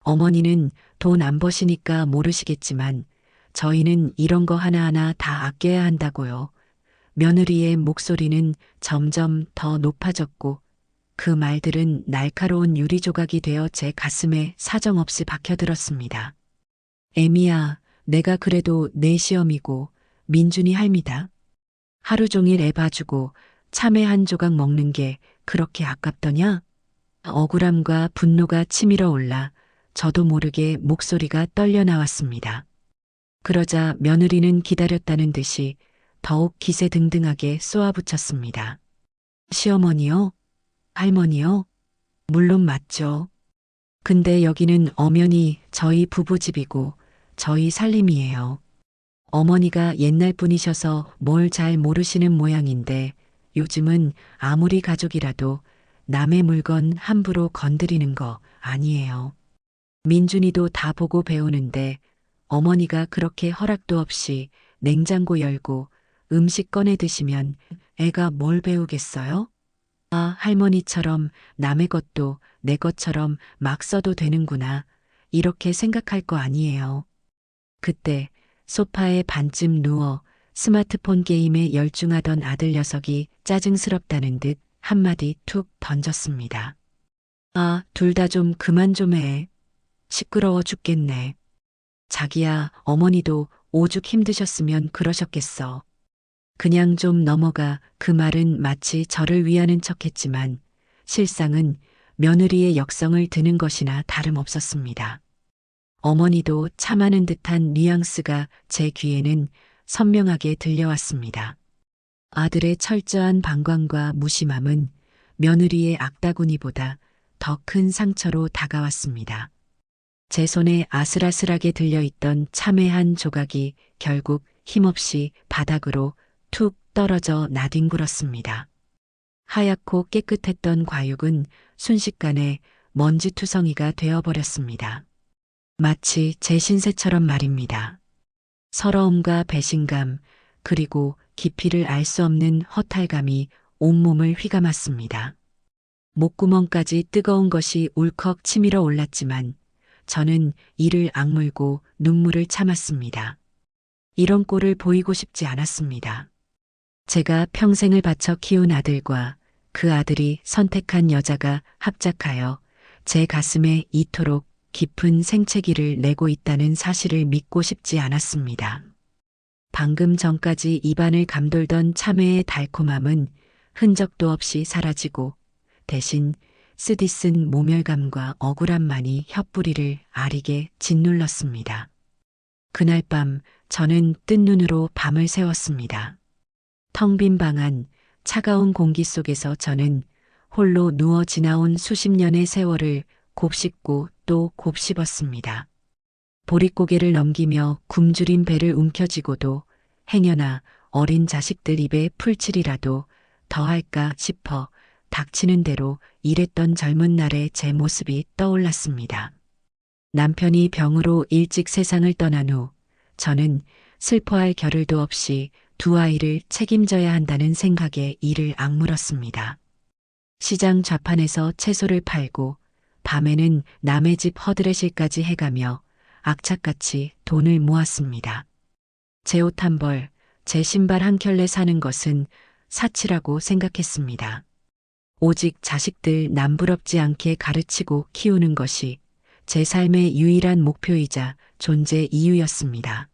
어머니는 돈 안 버시니까 모르시겠지만 저희는 이런 거 하나하나 다 아껴야 한다고요. 며느리의 목소리는 점점 더 높아졌고 그 말들은 날카로운 유리 조각이 되어 제 가슴에 사정없이 박혀들었습니다. 애미야, 내가 그래도 내 시험이고 민준이 할미다. 하루 종일 애 봐주고 참외 한 조각 먹는 게 그렇게 아깝더냐? 억울함과 분노가 치밀어 올라 저도 모르게 목소리가 떨려 나왔습니다. 그러자 며느리는 기다렸다는 듯이 더욱 기세등등하게 쏘아붙였습니다. 시어머니요? 할머니요? 물론 맞죠. 근데 여기는 엄연히 저희 부부집이고 저희 살림이에요. 어머니가 옛날 분이셔서 뭘 잘 모르시는 모양인데 요즘은 아무리 가족이라도 남의 물건 함부로 건드리는 거 아니에요. 민준이도 다 보고 배우는데 어머니가 그렇게 허락도 없이 냉장고 열고 음식 꺼내 드시면 애가 뭘 배우겠어요? 아, 할머니처럼 남의 것도 내 것처럼 막 써도 되는구나. 이렇게 생각할 거 아니에요. 그때 소파에 반쯤 누워 스마트폰 게임에 열중하던 아들 녀석이 짜증스럽다는 듯 한마디 툭 던졌습니다. 아, 둘 다 좀 그만 좀 해. 시끄러워 죽겠네. 자기야, 어머니도 오죽 힘드셨으면 그러셨겠어. 그냥 좀 넘어가. 그 말은 마치 저를 위하는 척했지만 실상은 며느리의 역성을 드는 것이나 다름없었습니다. 어머니도 참아는 듯한 뉘앙스가 제 귀에는 선명하게 들려왔습니다. 아들의 철저한 방광과 무심함은 며느리의 악다구니보다 더 큰 상처로 다가왔습니다. 제 손에 아슬아슬하게 들려있던 참외 한 조각이 결국 힘없이 바닥으로 툭 떨어져 나뒹굴었습니다. 하얗고 깨끗했던 과육은 순식간에 먼지투성이가 되어버렸습니다. 마치 제 신세처럼 말입니다. 서러움과 배신감, 그리고 깊이를 알 수 없는 허탈감이 온몸을 휘감았습니다. 목구멍까지 뜨거운 것이 울컥 치밀어 올랐지만 저는 이를 악물고 눈물을 참았습니다. 이런 꼴을 보이고 싶지 않았습니다. 제가 평생을 바쳐 키운 아들과 그 아들이 선택한 여자가 합작하여 제 가슴에 이토록 깊은 생채기를 내고 있다는 사실을 믿고 싶지 않았습니다. 방금 전까지 입안을 감돌던 참외의 달콤함은 흔적도 없이 사라지고 대신 쓰디쓴 모멸감과 억울함만이 혀뿌리를 아리게 짓눌렀습니다. 그날 밤 저는 뜬 눈으로 밤을 새웠습니다. 텅 빈 방 안, 차가운 공기 속에서 저는 홀로 누워 지나온 수십 년의 세월을 곱씹고 또 곱씹었습니다. 보릿고개를 넘기며 굶주린 배를 움켜쥐고도 행여나 어린 자식들 입에 풀칠이라도 더할까 싶어 닥치는 대로 일했던 젊은 날의 제 모습이 떠올랐습니다. 남편이 병으로 일찍 세상을 떠난 후 저는 슬퍼할 겨를도 없이 두 아이를 책임져야 한다는 생각에 이를 악물었습니다. 시장 좌판에서 채소를 팔고 밤에는 남의 집 허드렛일까지 해가며 악착같이 돈을 모았습니다. 제 옷 한 벌, 제 신발 한 켤레 사는 것은 사치라고 생각했습니다. 오직 자식들 남부럽지 않게 가르치고 키우는 것이 제 삶의 유일한 목표이자 존재 이유였습니다.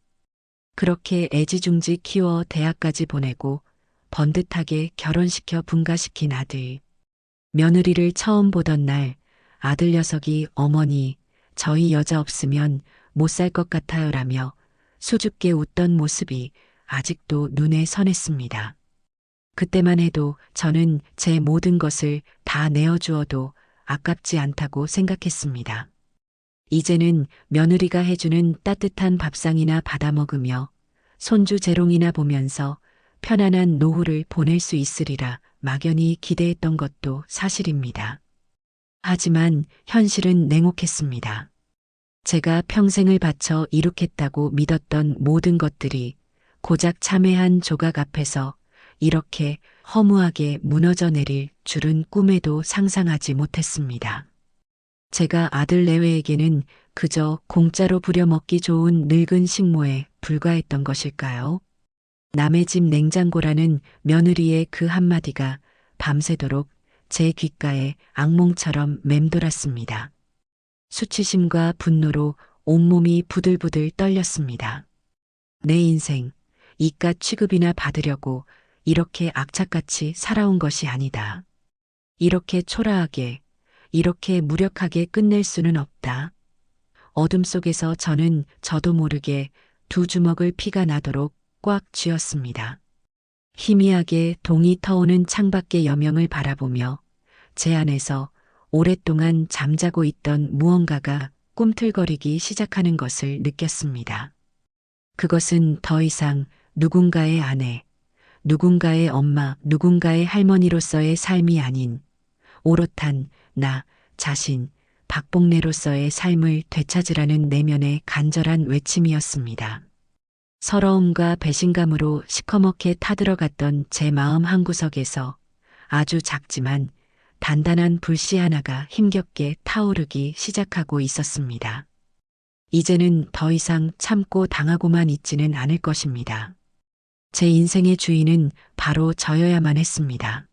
그렇게 애지중지 키워 대학까지 보내고 번듯하게 결혼시켜 분가시킨 아들. 며느리를 처음 보던 날 아들 녀석이 어머니, 저희 여자 없으면 못 살 것 같아요라며 수줍게 웃던 모습이 아직도 눈에 선했습니다. 그때만 해도 저는 제 모든 것을 다 내어주어도 아깝지 않다고 생각했습니다. 이제는 며느리가 해주는 따뜻한 밥상이나 받아먹으며 손주 재롱이나 보면서 편안한 노후를 보낼 수 있으리라 막연히 기대했던 것도 사실입니다. 하지만 현실은 냉혹했습니다. 제가 평생을 바쳐 이룩했다고 믿었던 모든 것들이 고작 참외 한 조각 앞에서 이렇게 허무하게 무너져 내릴 줄은 꿈에도 상상하지 못했습니다. 제가 아들 내외에게는 그저 공짜로 부려먹기 좋은 늙은 식모에 불과했던 것일까요? 남의 집 냉장고라는 며느리의 그 한마디가 밤새도록 제 귓가에 악몽처럼 맴돌았습니다. 수치심과 분노로 온몸이 부들부들 떨렸습니다. 내 인생, 이깟 취급이나 받으려고 이렇게 악착같이 살아온 것이 아니다. 이렇게 초라하게, 이렇게 무력하게 끝낼 수는 없다. 어둠 속에서 저는 저도 모르게 두 주먹을 피가 나도록 꽉 쥐었습니다. 희미하게 동이 터오는 창밖의 여명을 바라보며 제 안에서 오랫동안 잠자고 있던 무언가가 꿈틀거리기 시작하는 것을 느꼈습니다. 그것은 더 이상 누군가의 아내, 누군가의 엄마, 누군가의 할머니로서의 삶이 아닌 오롯한 나 자신, 박복래로서의 삶을 되찾으라는 내면의 간절한 외침이었습니다. 서러움과 배신감으로 시커멓게 타들어갔던 제 마음 한구석에서 아주 작지만 단단한 불씨 하나가 힘겹게 타오르기 시작하고 있었습니다. 이제는 더 이상 참고 당하고만 있지는 않을 것입니다. 제 인생의 주인은 바로 저여야만 했습니다.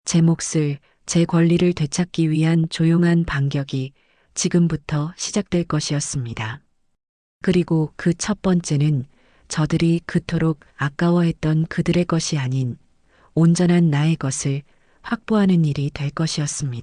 제 몫을, 제 권리를 되찾기 위한 조용한 반격이 지금부터 시작될 것이었습니다. 그리고 그 첫 번째는 저들이 그토록 아까워했던 그들의 것이 아닌 온전한 나의 것을 확보하는 일이 될 것이었습니다.